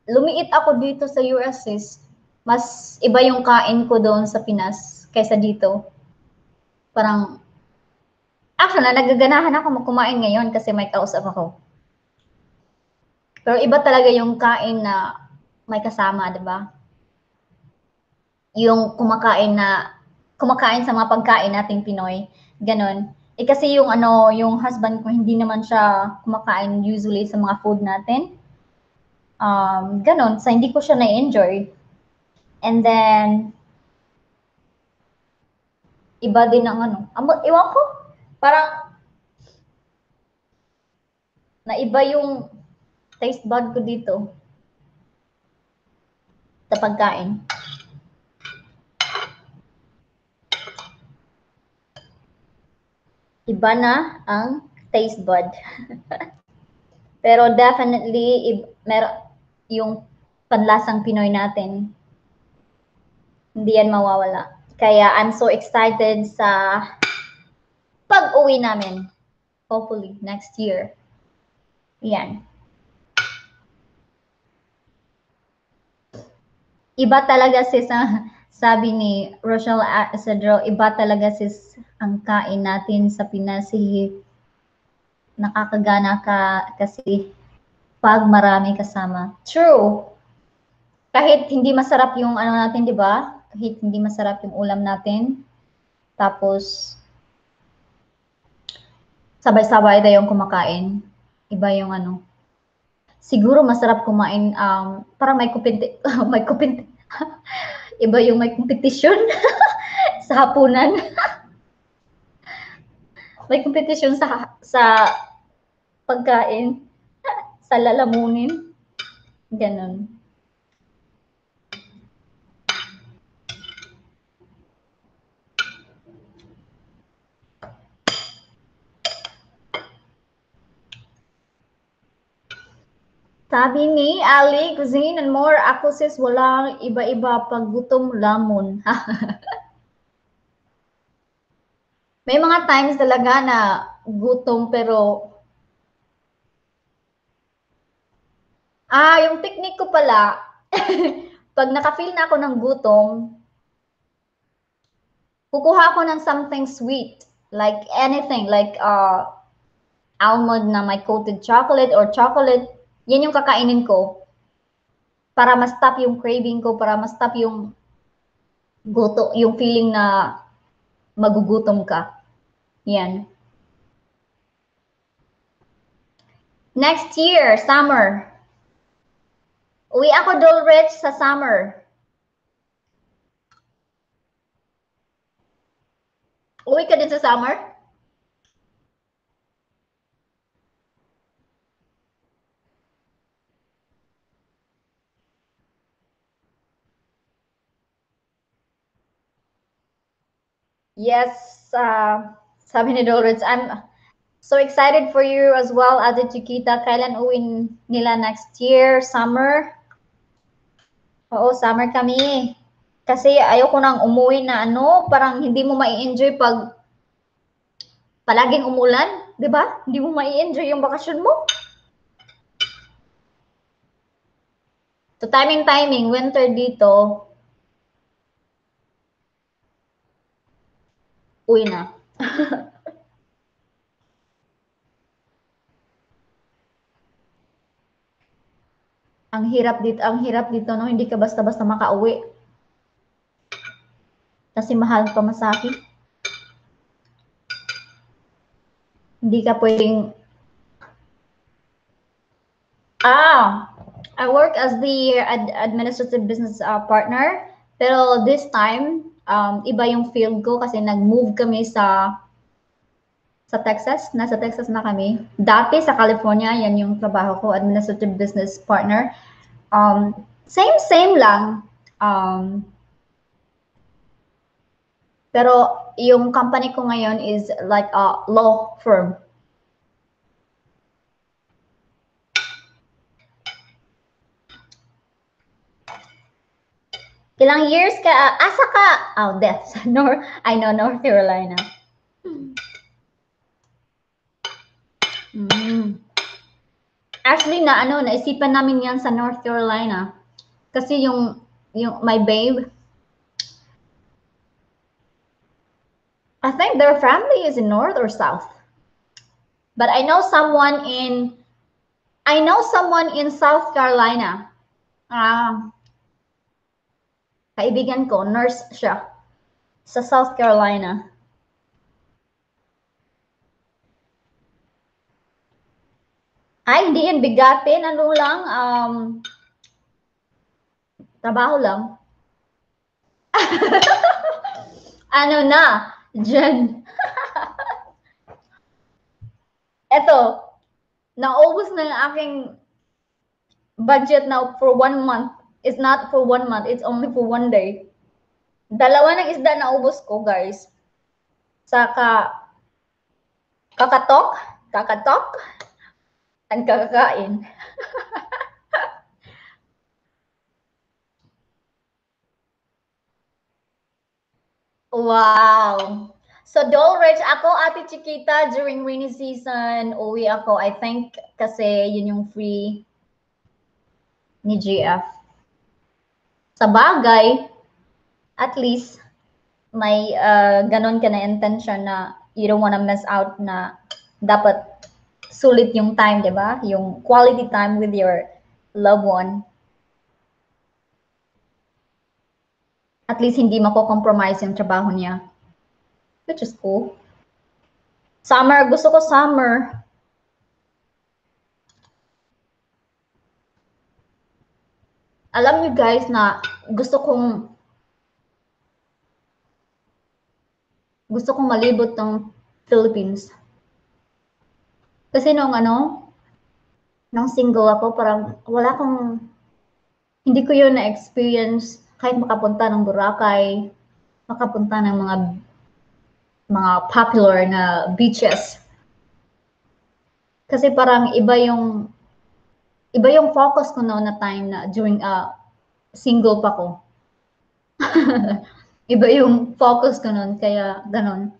lumiit ako dito sa US, sis. Mas iba yung kain ko doon sa Pinas kaysa dito. Parang, actually, nagaganahan ako kumain ngayon kasi may kausap ako. Pero iba talaga yung kain na may kasama, di ba? Yung kumakain sa mga pagkain nating Pinoy, ganon. Kasi yung husband ko hindi naman siya kumakain usually sa mga food natin. Ganon, so hindi ko siya na-enjoy. And then iba din ang iwan ko, parang naiba yung taste bud ko dito sa pagkain. Iba na ang taste bud. Pero definitely, yung panlasang Pinoy natin, hindi yan mawawala. Kaya I'm so excited sa pag-uwi namin. Hopefully, next year. Yan. Iba talaga sis, sabi ni Rochelle Isidro, iba talaga sis ang kain natin sa Pinas. Nakakagana ka kasi pag marami kasama. True. Kahit hindi masarap yung natin, di ba? Kahit hindi masarap yung ulam natin. Tapos, sabay-sabay tayo yung kumakain. Iba yung Siguro masarap kumain, parang may iba yung may competition sa hapunan. May competition sa pagkain, sa lalamunin. Ganon. Sabi ni Ali Cuisine and more, ako sis walang iba-iba pag gutom lamon. May mga times talaga na gutom pero yung technique ko pala, pag naka-feel na ako ng gutom, kukuha ako ng something sweet, like anything, like almond na may coated chocolate or chocolate, yan yung kakainin ko para ma-stop yung craving ko, para ma-stop yung yung feeling na magugutom ka. Yan. Next year, summer. Uwi ako Dolrich sa summer. Uwi ka din sa summer? Yes, sabi ni Dolrich, I'm so excited for you as well, Ate Chiquita. Kailan uwi nila next year? Summer? Oo, summer kami. Kasi ayoko nang umuwi na parang hindi mo mai-enjoy pag palaging umulan, di ba? Hindi mo mai-enjoy yung bakasyon mo. So, timing, winter dito, uwi na. Ang hirap dito, no? Hindi ka basta-basta makauwi. Kasi mahal pamasahe. Hindi ka pwedeng I work as the administrative business partner. Pero this time, iba yung field ko kasi nag-move kami sa Texas. Nasa Texas na kami. Dati sa California, yan yung trabaho ko, administrative business partner. Same lang. Pero yung company ko ngayon is like a law firm. Ilang years ka? Asa ka? Oh, that's I know North Carolina. Actually, naisipan namin yan sa North Carolina. Kasi yung my babe, I think their family is in North or South. But I know someone in South Carolina. Kaibigan ko, nurse siya sa South Carolina. Ay, hindi yan bigatin. Ano lang, trabaho lang. Ano na, Jen. Eto, naubos na yung aking budget now for 1 month. It's not for 1 month, it's only for 1 day. Dalawa ng isda na ubos ko, guys. Saka kakatok, and kakakain. Wow. So, Dole Rich, ako, Ate Chiquita, during rainy season, uwi ako, I think, kasi yun yung free ni GF. Sa bagay, at least, may ganon ka na intention na you don't wanna miss out na dapat sulit yung time, di ba? Yung quality time with your loved one. At least hindi mako-compromise yung trabaho niya. Which is cool. Summer, gusto ko summer. Alam niyo guys na gusto kong malibot ng Philippines. Kasi nung single ako, parang hindi ko yun na-experience kahit makapunta ng Boracay, makapunta ng mga popular na beaches. Kasi parang iba yung focus ko noon na time na during single pa ko. Iba yung focus ko noon, kaya ganon.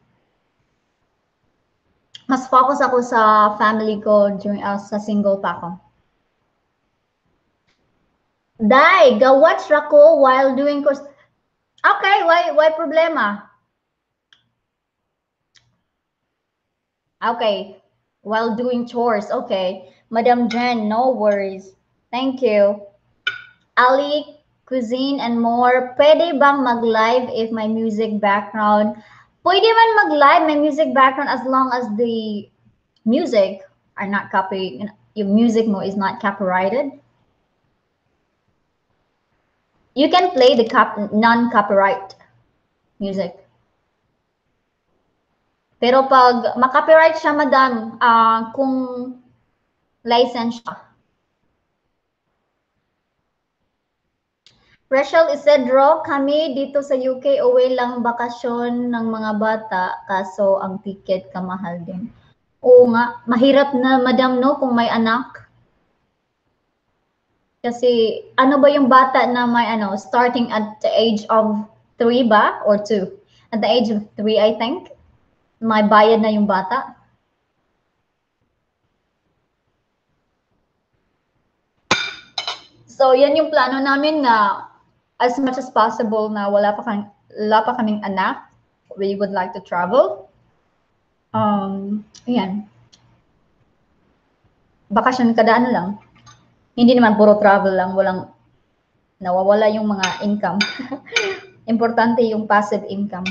Mas focus ako sa family ko during sa single pa ko. Dai, ga-watch rako while doing course. Okay, why problema? Okay, while doing chores. Okay, Madam Jen, no worries. Thank you. Ali, cuisine and more. Pwede bang mag-live if my music background? Pwede man mag-live my music background as long as the music are not your music mo is not copyrighted. You can play the non-copyright music. Pero pag ma-copyright siya, madam, kung license siya. Rachel Isidro, kami dito sa UK, uwi lang bakasyon ng mga bata, kaso ang ticket kamahal din. Oo nga, mahirap na madam no kung may anak. Kasi ano ba yung bata na may starting at the age of 3 ba or 2? At the age of 3, I think. may bayad na yung bata. So, yan yung plano namin na as much as possible na wala pa kaming anak, we would like to travel. Ayan. Bakasyon kada ano lang. Hindi naman puro travel lang, walang nawawala yung mga income. Importante yung passive income.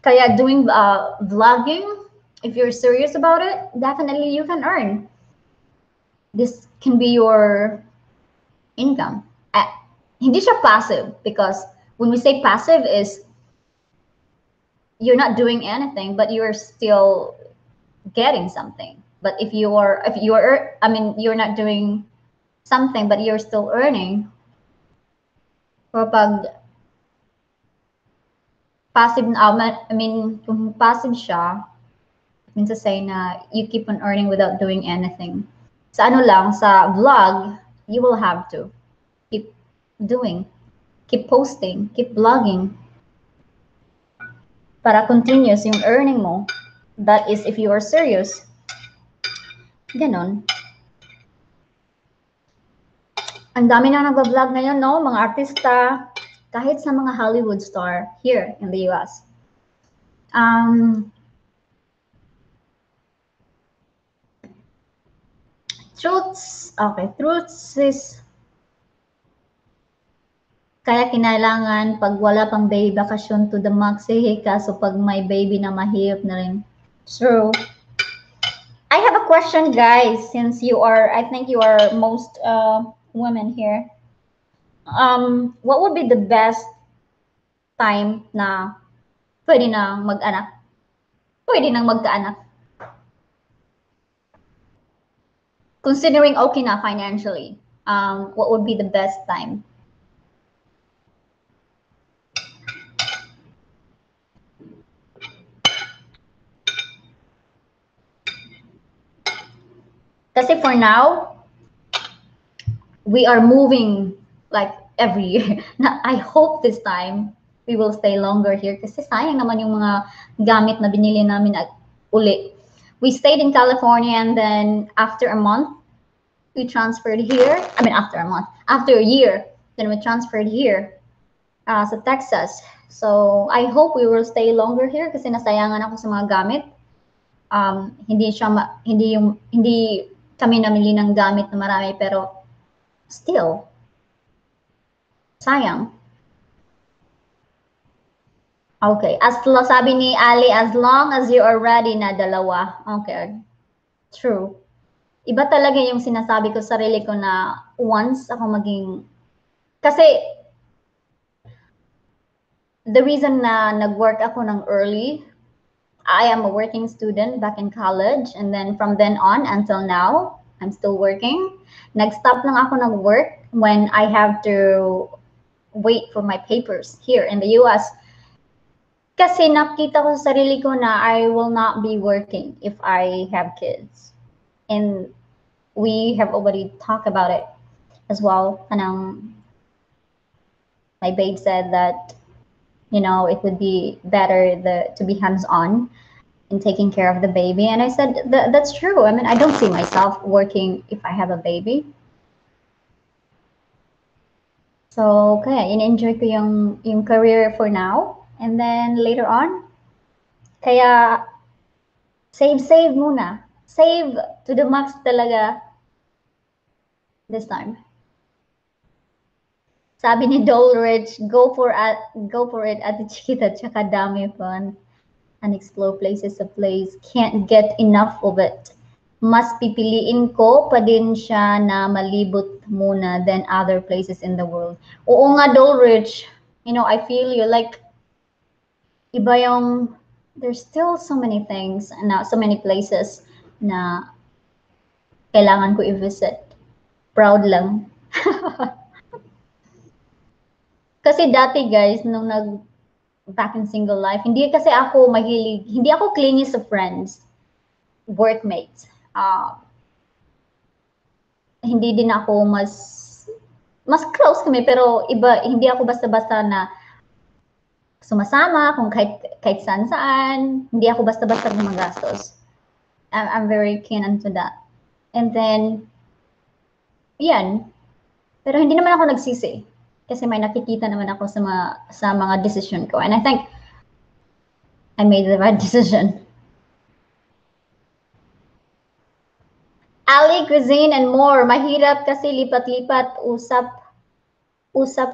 Kaya doing vlogging, if you're serious about it, definitely you can earn. This can be your income. Hindi siya passive because when we say passive is you're not doing anything, but you're still getting something. But if you're you're not doing something, but you're still earning. Kapag passive, kung passive siya, it means to say na you keep on earning without doing anything. Sa ano lang, sa vlog, you will have to keep doing, keep posting, keep vlogging. Para continuous yung earning mo. That is if you are serious. Ganon. Ang dami na nag-vlog ngayon, no? Mga artista, kahit sa mga Hollywood star here in the US. Truths is kaya kinailangan pag wala pang baby bakasyon to the max, kaso pag may baby na mahirap na rin. True. I have a question, guys, since I think you are most women here. What would be the best time na pwede nang mag-anak? Pwede nang magkaanak? Considering okay na financially, what would be the best time? Kasi for now, we are moving like every year. I hope this time we will stay longer here kasi sayang naman yung mga gamit na binili namin uli. We stayed in California and then after a month, we transferred here. After a year, then we transferred here sa Texas. So I hope we will stay longer here kasi nasayangan ako sa mga gamit. Hindi kami namili ng gamit na marami pero still sayang. Okay, sabi ni Ali, as long as you are ready na dalawa. Okay. True. Iba talaga yung sinasabi ko sa sarili ko na once ako kasi the reason na nag-work ako ng early, I am a working student back in college, and then from then on until now, I'm still working. Nag-stop lang ako nag-work when I have to wait for my papers here in the US. Kasi nakita ko sa sarili ko na I will not be working if I have kids. And we have already talked about it as well. My babe said that it would be better to be hands-on in taking care of the baby. And I said, that's true. I don't see myself working if I have a baby. So, kaya in-enjoy ko yung career for now. And then later on, kaya save muna. Save to the max talaga this time. Sabi ni Dolrich, go for it at the Chicka, tsaka dami fun. Unexplored places a place, can't get enough of it. Mas pipiliin ko pa din siya na malibot muna than other places in the world. Oo nga, Dolrich. I feel you like iba yung there's still so many things and so many places na kailangan ko i-visit. Proud lang. Kasi dati, guys, nung back in single life, hindi ako clingy sa friends, workmates. Hindi din ako mas close kami, pero iba, hindi ako basta-basta na sumasama kung kahit saan-saan. Hindi ako basta-basta gumagastos. I'm very keen into that. And then, yan. Pero hindi naman ako nagsisi. Kasi may nakikita naman ako sa mga decision ko. And I think I made the right decision. Ali, cuisine, and more. Mahirap kasi lipat-lipat, usap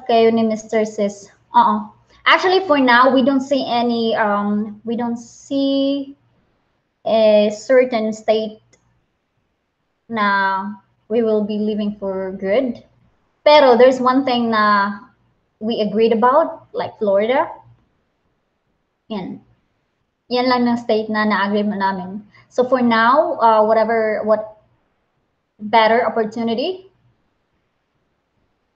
kayo ni Mr. Sis. Actually, for now, we don't see a certain state na we will be living for good. Pero there's one thing na we agreed about, like Florida. Yan. Yan lang ng state na na-agree namin. So for now, what better opportunity,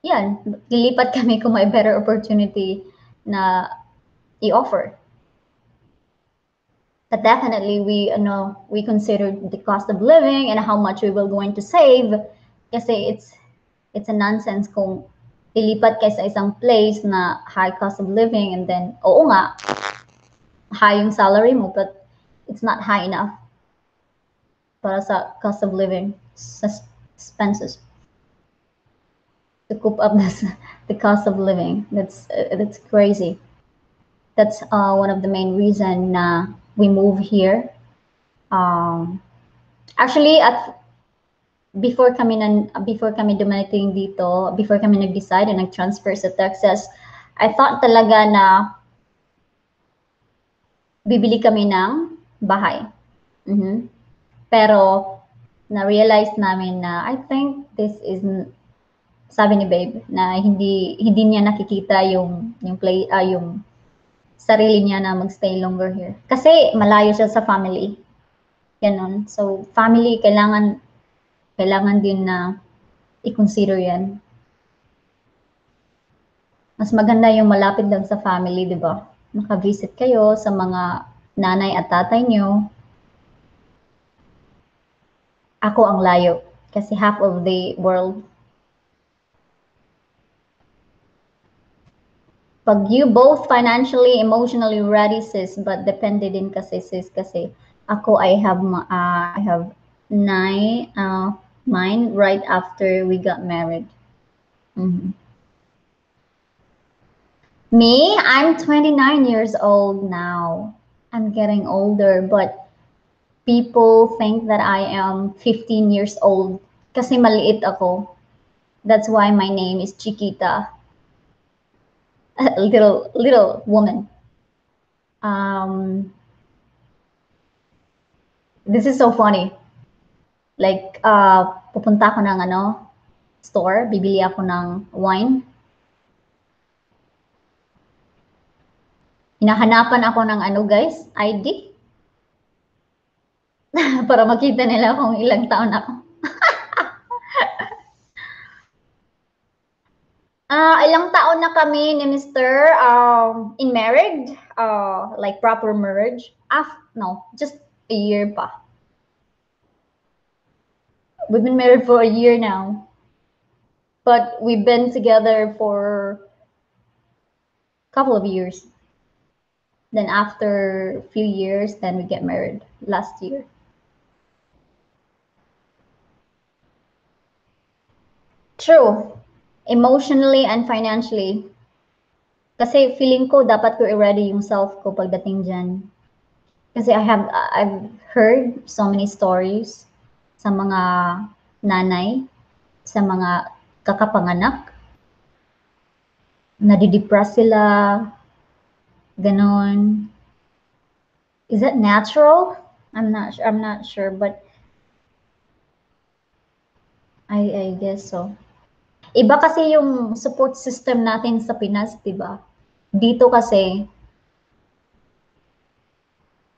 yan, lilipat kami kung may better opportunity na i-offer. But definitely we considered the cost of living and how much we were going to save. Kasi it's a nonsense kung lilipat kayo sa isang place na high cost of living and then, oo nga, high yung salary mo, but it's not high enough para sa cost of living, sa expenses to cope up the cost of living. That's crazy. That's one of the main reason na we move here. Actually, before kami dumating dito, before kami nag-decide na nag-transfer sa Texas, I thought talaga na bibili kami ng bahay. Pero na-realize namin na I think this is, sabi ni Babe, na hindi niya nakikita yung sarili niya na magstay longer here. Kasi malayo siya sa family. Ganon. So, family, kailangan din na i-consider yan. Mas maganda yung malapit lang sa family, di ba? Maka-visit kayo sa mga nanay at tatay nyo. Ako ang layo. Kasi half of the world. Pag you both financially, emotionally ready, sis, but depende din kasi, sis, kasi ako, I have mine right after we got married. Me, I'm 29 years old now. I'm getting older, but people think that I am 15 years old kasi maliit ako. That's why my name is Chiquita. A little woman. This is so funny. Like, pupunta ako ng store, bibili ako ng wine. Hinahanapan ako ng guys, ID. Para makita nila kung ilang taon ako. Ilang taon na kami ni Mr. In married, like proper marriage. No, just a year pa. We've been married for a year now. But we've been together for a couple of years. Then after a few years, then we get married last year. True. Emotionally and financially. Kasi feeling ko dapat ko i-ready yung self ko pagdating dyan. Kasi I've heard so many stories sa mga nanay, sa mga kakapanganak. Nadidepress sila. Ganon. Is that natural? I'm not sure, but I guess so. Iba kasi yung support system natin sa Pinas, diba? Dito kasi,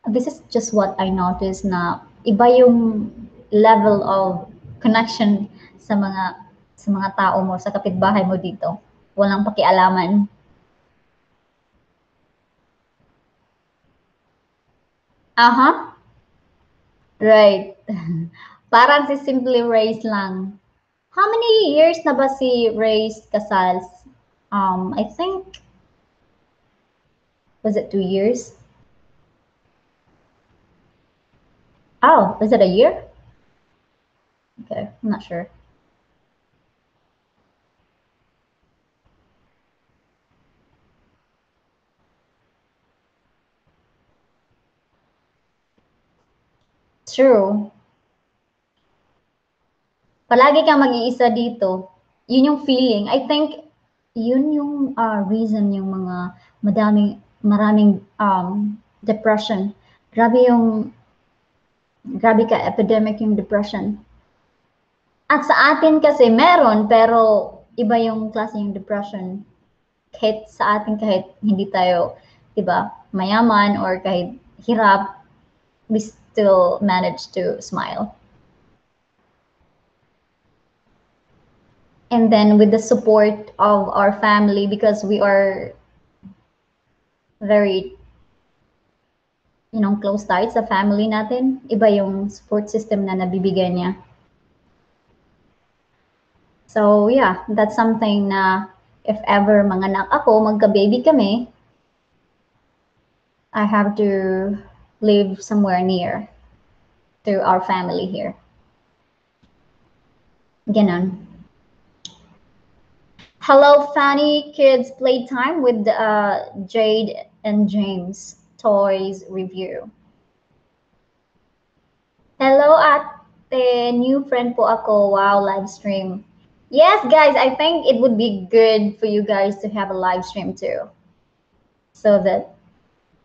this is just what I noticed na iba yung level of connection sa mga tao mo, sa kapitbahay mo dito. Walang pakialaman. Right. Parang si Simply Race lang. How many years na ba si Ray's kasal? I think, was it 2 years? Oh, is it a year? Okay, I'm not sure. True. Palagi kang mag-iisa dito. Yun yung feeling. I think, yun yung reason yung mga maraming depression. Grabe ka, epidemic yung depression. At sa atin kasi meron, pero iba yung klase yung depression. Kahit sa atin, kahit hindi tayo, diba, mayaman or kahit hirap, we still manage to smile. And then with the support of our family, because we are very, close tied sa family natin, iba yung support system na nabibigay niya. So yeah, that's something na if ever manganak ako, magka-baby kami, I have to live somewhere near to our family here. Ganon. Hello, Fanny. Kids playtime with Jade and James. Toys review. Hello, ate. New friend po ako. Wow, live stream. Yes, guys, I think it would be good for you guys to have a live stream too. So that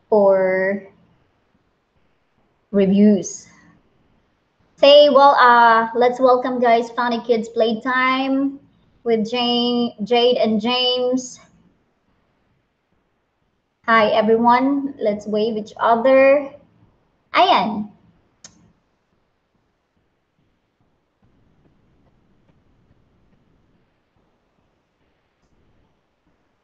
for reviews. Say, well, let's welcome guys, Funny Kids Playtime with Jade and James. Hi everyone, let's wave each other. Ayan.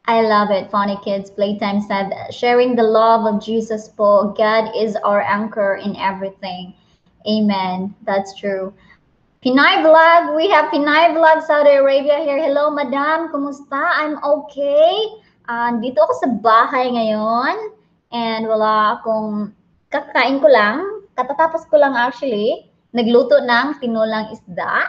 I love it. Funny Kids Playtime said, sharing the love of Jesus po. God is our anchor in everything. Amen. That's true. Pinay Vlog. We have Pinay Vlog Saudi Arabia here. Hello, Madam. Kumusta? I'm okay. Dito ako sa bahay ngayon. And wala akong kakain ko lang. Katatapos ko lang actually. Nagluto ng tinulang isda.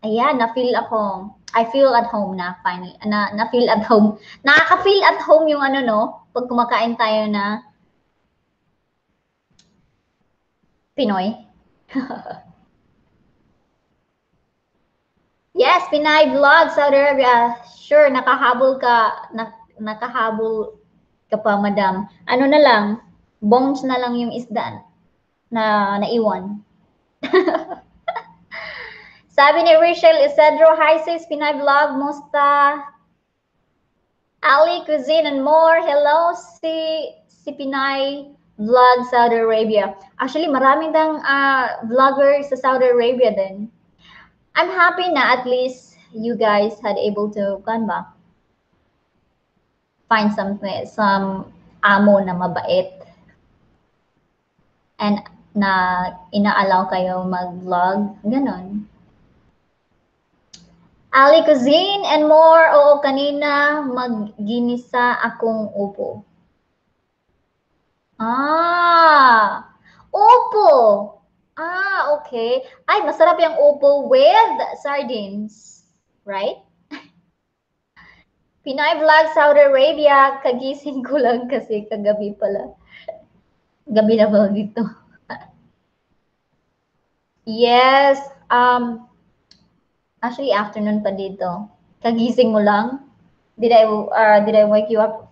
Ayan, I feel at home na finally. Na-feel at home. Nakaka-feel at home yung ano no, pag kumakain tayo na Pinoy. Yes, Pinay Vlog, Saudi Arabia. Sure, nakahabol ka pa, madam. Ano na lang, bones na lang yung isda na naiwan. Sabi ni Rachel Isedro, hi sis, Pinay Vlog, musta? Ali Cuisine and more, hello si Pinay Vlog Saudi Arabia. Actually, maraming dang vlogger sa Saudi Arabia din. I'm happy na at least you guys had able to find some amo na mabait and na inaalaw kayo mag-vlog, ganon. Ali Cuisine and more. Oo, kanina magginisa akong upo. Upo. Okay. Ay, masarap yung upo with sardines. Right? Pinay Vlog Saudi Arabia. Kagising ko lang kasi kagabi pala. Gabi na ba dito? Yes. Actually, afternoon pa dito. Kagising mo lang? Did I wake you up?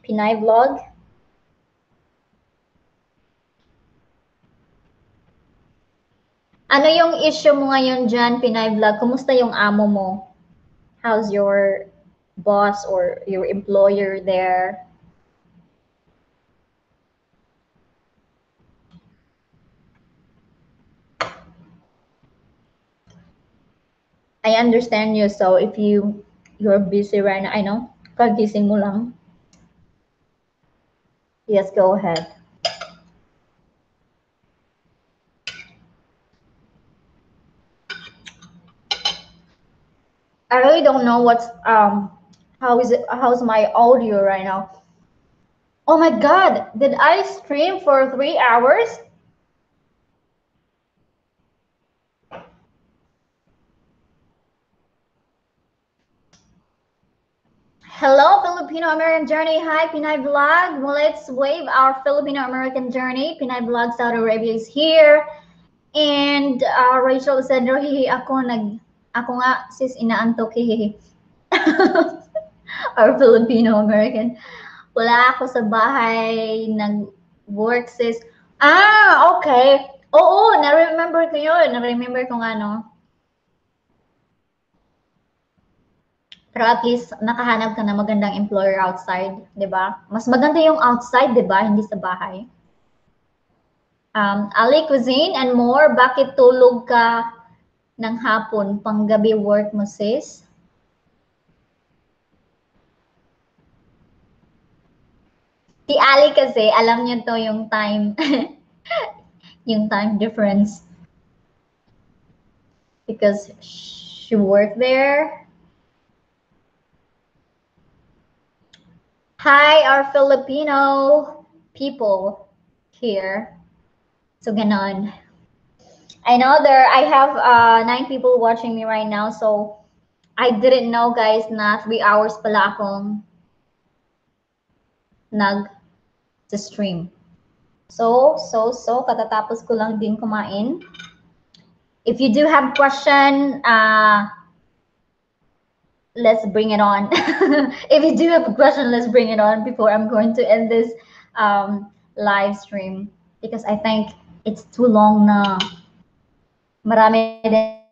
Pinay Vlog? Ano yung issue mo ngayon dyan, Pinay Vlog? Kumusta yung amo mo? How's your boss or your employer there? I understand you. So if you're busy right now, I know, kagising mo lang. Yes, go ahead. I really don't know how's my audio right now. Oh my god, did I stream for 3 hours? Hello, Filipino American Journey. Hi, Pinay Vlog. Well, let's wave our Filipino American Journey. Pinay Vlog Saudi Arabia is here. And Rachel said, hihi ako nga sis inaantok, hihi. Our Filipino American. Wala ako sa bahay, nag-work sis. Ah, okay. Oo, na-remember ko yun. Na-remember ko nga, no? Pero at least nakahanap ka na magandang employer outside, 'di ba? Mas maganda yung outside, 'di ba? Hindi sa bahay. Ali Cuisine and more, bakit tulog ka ng hapon, panggabi work mo sis? Si Ali kasi, alam niyo to yung time, yung time difference. Because she worked there. Hi, our Filipino people here. So, ganon. I know I have 9 people watching me right now. So, I didn't know, guys, na 3 hours pala akong nag-stream. So, katatapos ko lang din kumain. If you do have question, let's bring it on. If you do have a question, let's bring it on before I'm going to end this live stream. Because I think it's too long na. Marami din.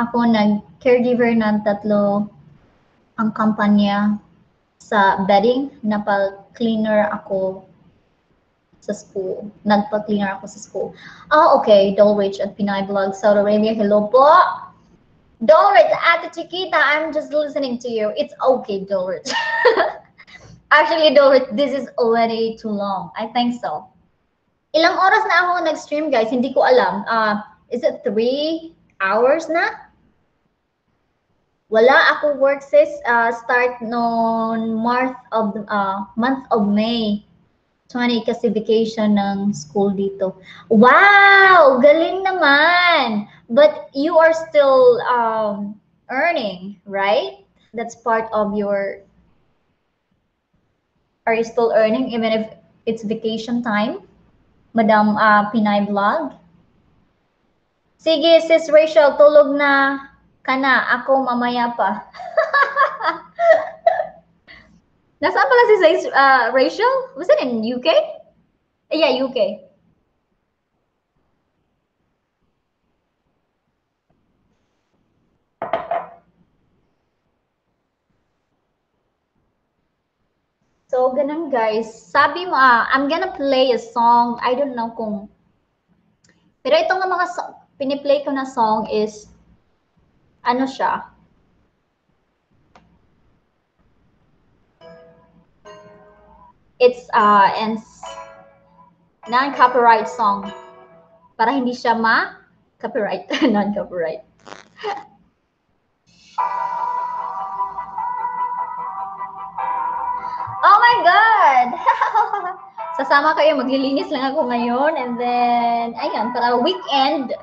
Ako nag-caregiver ng 3 ang kampanya sa bedding. Napal-cleaner ako sa school. Nagpa-cleaner ako sa school. Oh, okay. Dolrich at Pinay Vlog, Saudi Arabia. Hello po. Dolrich, Ate Chiquita, I'm just listening to you. It's okay, Dolrich. Actually, Dolrich, this is already too long. I think so. Ilang oras na ako nag-stream, guys? Hindi ko alam. Is it 3 hours na? Wala ako work sis, start noon month of May 20 kasi vacation ng school dito. Wow! Galing naman! But you are still earning, right? That's part of your... Are you still earning even if it's vacation time? Madam Pinay Vlog? Sige, sis Rachel, tulog na ka na. Ako mamaya pa. Nasaan pala si Rachel? Was it in UK? Yeah, UK. So, ganun guys. Sabi mo, I'm gonna play a song. I don't know kung... Pero itong mga piniplay ko na song is... Ano siya? It's non-copyright song. Para hindi siya ma-copyright. Non-copyright. Oh my God! Sasama kayo, maglilinis lang ako ngayon. And then, ayun, para weekend,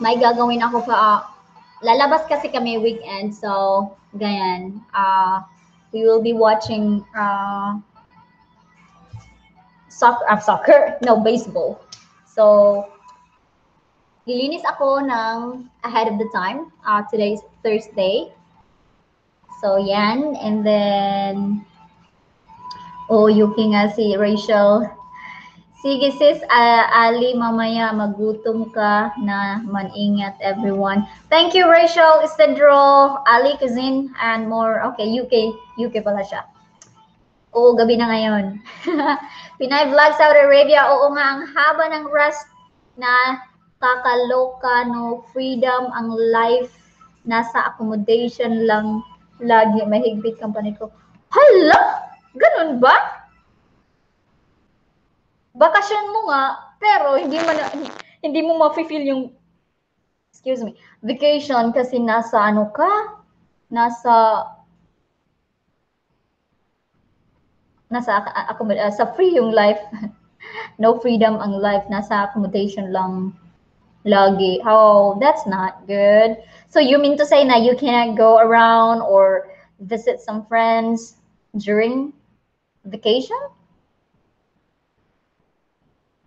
may gagawin ako pa. Lalabas kasi kami weekend. So, ganyan. We will be watching soccer. No, baseball. So, lilinis ako ng ahead of the time. Today's Thursday. So, yan. And then, Yuki nga si Rachel. Sige sis, Ali, mamaya magutom ka na, man-ingat everyone. Thank you Rachel, Isidro, Ali, Cuisine, and more. Okay, UK pala siya. Oo, gabi na ngayon. Pinay Vlog, Saudi Arabia. Oo nga, ang haba ng rest na kakaloka, no freedom, ang life, nasa accommodation lang, lagi mahigpit company ko. Hello! Ganun ba? Bakasyon mo nga, pero hindi mo ma-feel yung, excuse me, vacation kasi nasa ano ka? Sa free yung life. No freedom ang life, nasa accommodation lang lagi. Oh, that's not good. So you mean to say na you cannot go around or visit some friends during vacation?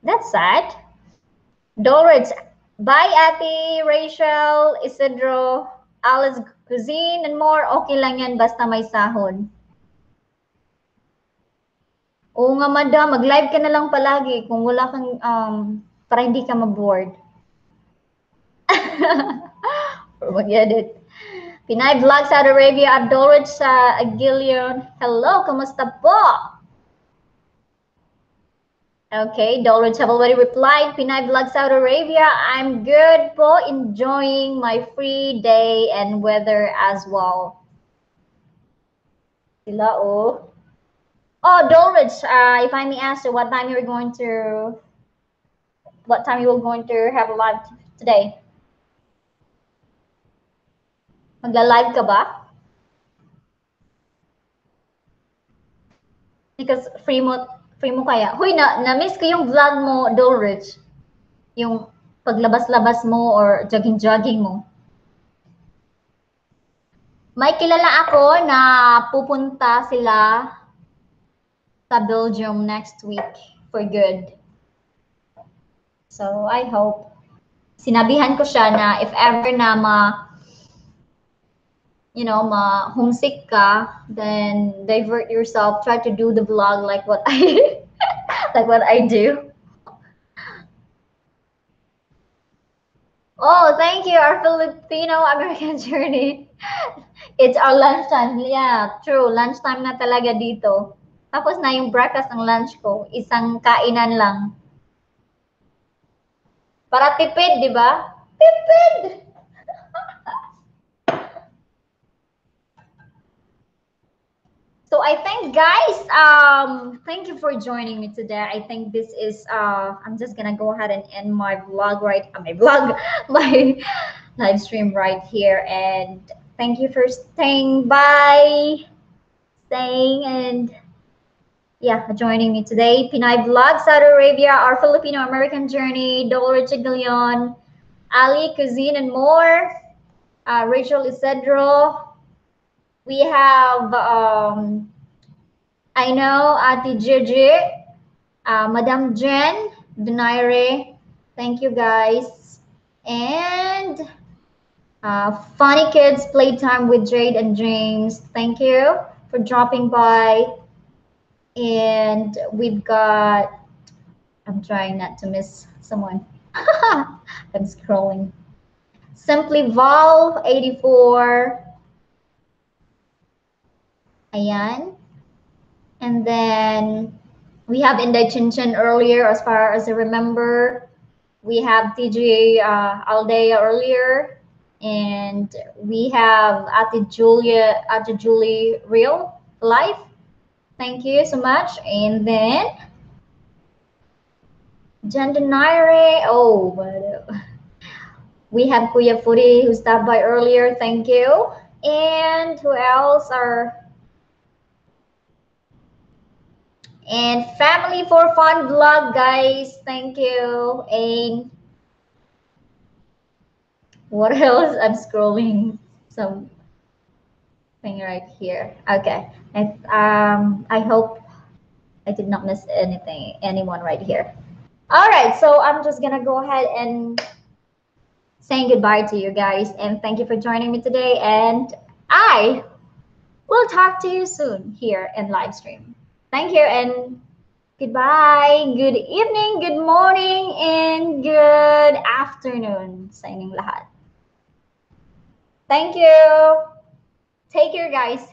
That's sad. Dolrich, bye Ate, Rachel, Isidro, Alice Cuisine, and more. Okay lang yan basta may sahod. Oo nga, madam. Mag-live ka na lang palagi kung wala kang, para hindi ka ma-bored. Forget it. Pinay Vlog Saudi Arabia, Abdulrich sa Aguilion. Hello, kumusta po? Okay, Dolrich have already replied. Pinay Vlog Saudi Arabia, I'm good po, enjoying my free day and weather as well. Sila, oh. Oh, Dolrich, if I may ask you, what time you will going to have a live today? Magla-live ka ba? Because free mo kaya. Huy, na-miss ko yung vlog mo, Dolrich. Yung paglabas-labas mo or jogging-jogging mo. May kilala ako na pupunta sila sa Belgium next week for good. So, I hope. Sinabihan ko siya na if ever na homesick ka, then divert yourself, try to do the vlog like what I do. Oh, thank you, our Filipino American journey. It's our lunchtime. Yeah, true. Lunchtime na talaga dito. Tapos na yung breakfast ng lunch ko, isang kainan lang. Para tipid, di ba? Tipid! So I think, guys, thank you for joining me today. I think this is, I'm just gonna go ahead and end my vlog my live stream right here. And thank you for staying and joining me today. Pinay Vlog, Saudi Arabia, our Filipino-American journey, Dolor Chigdalion, Ali, Cuisine, and more. Rachel Isidro. We have, I know, Ate Gigi, Madam Jen, Donaire. Thank you, guys. And Funny Kids Playtime with Jade and James. Thank you for dropping by. And we've got, I'm trying not to miss someone. I'm scrolling. Simply Val 84. Ayan. And then we have Inday Chinchin earlier, as far as I remember. We have TJ Aldea earlier. And we have Ate Julie Real Life. Thank you so much. And then Jandanire. Oh, we have Kuya Furi who stopped by earlier. Thank you. And who else and Family for Fun vlog, guys. Thank you. And what else? I'm scrolling something right here. Okay. I hope I did not miss anyone right here. All right, so I'm just gonna go ahead and saying goodbye to you guys, and thank you for joining me today, and I will talk to you soon here in live stream. Thank you and goodbye, good evening, good morning, and good afternoon sa inyong lahat. Thank you. Take care, guys.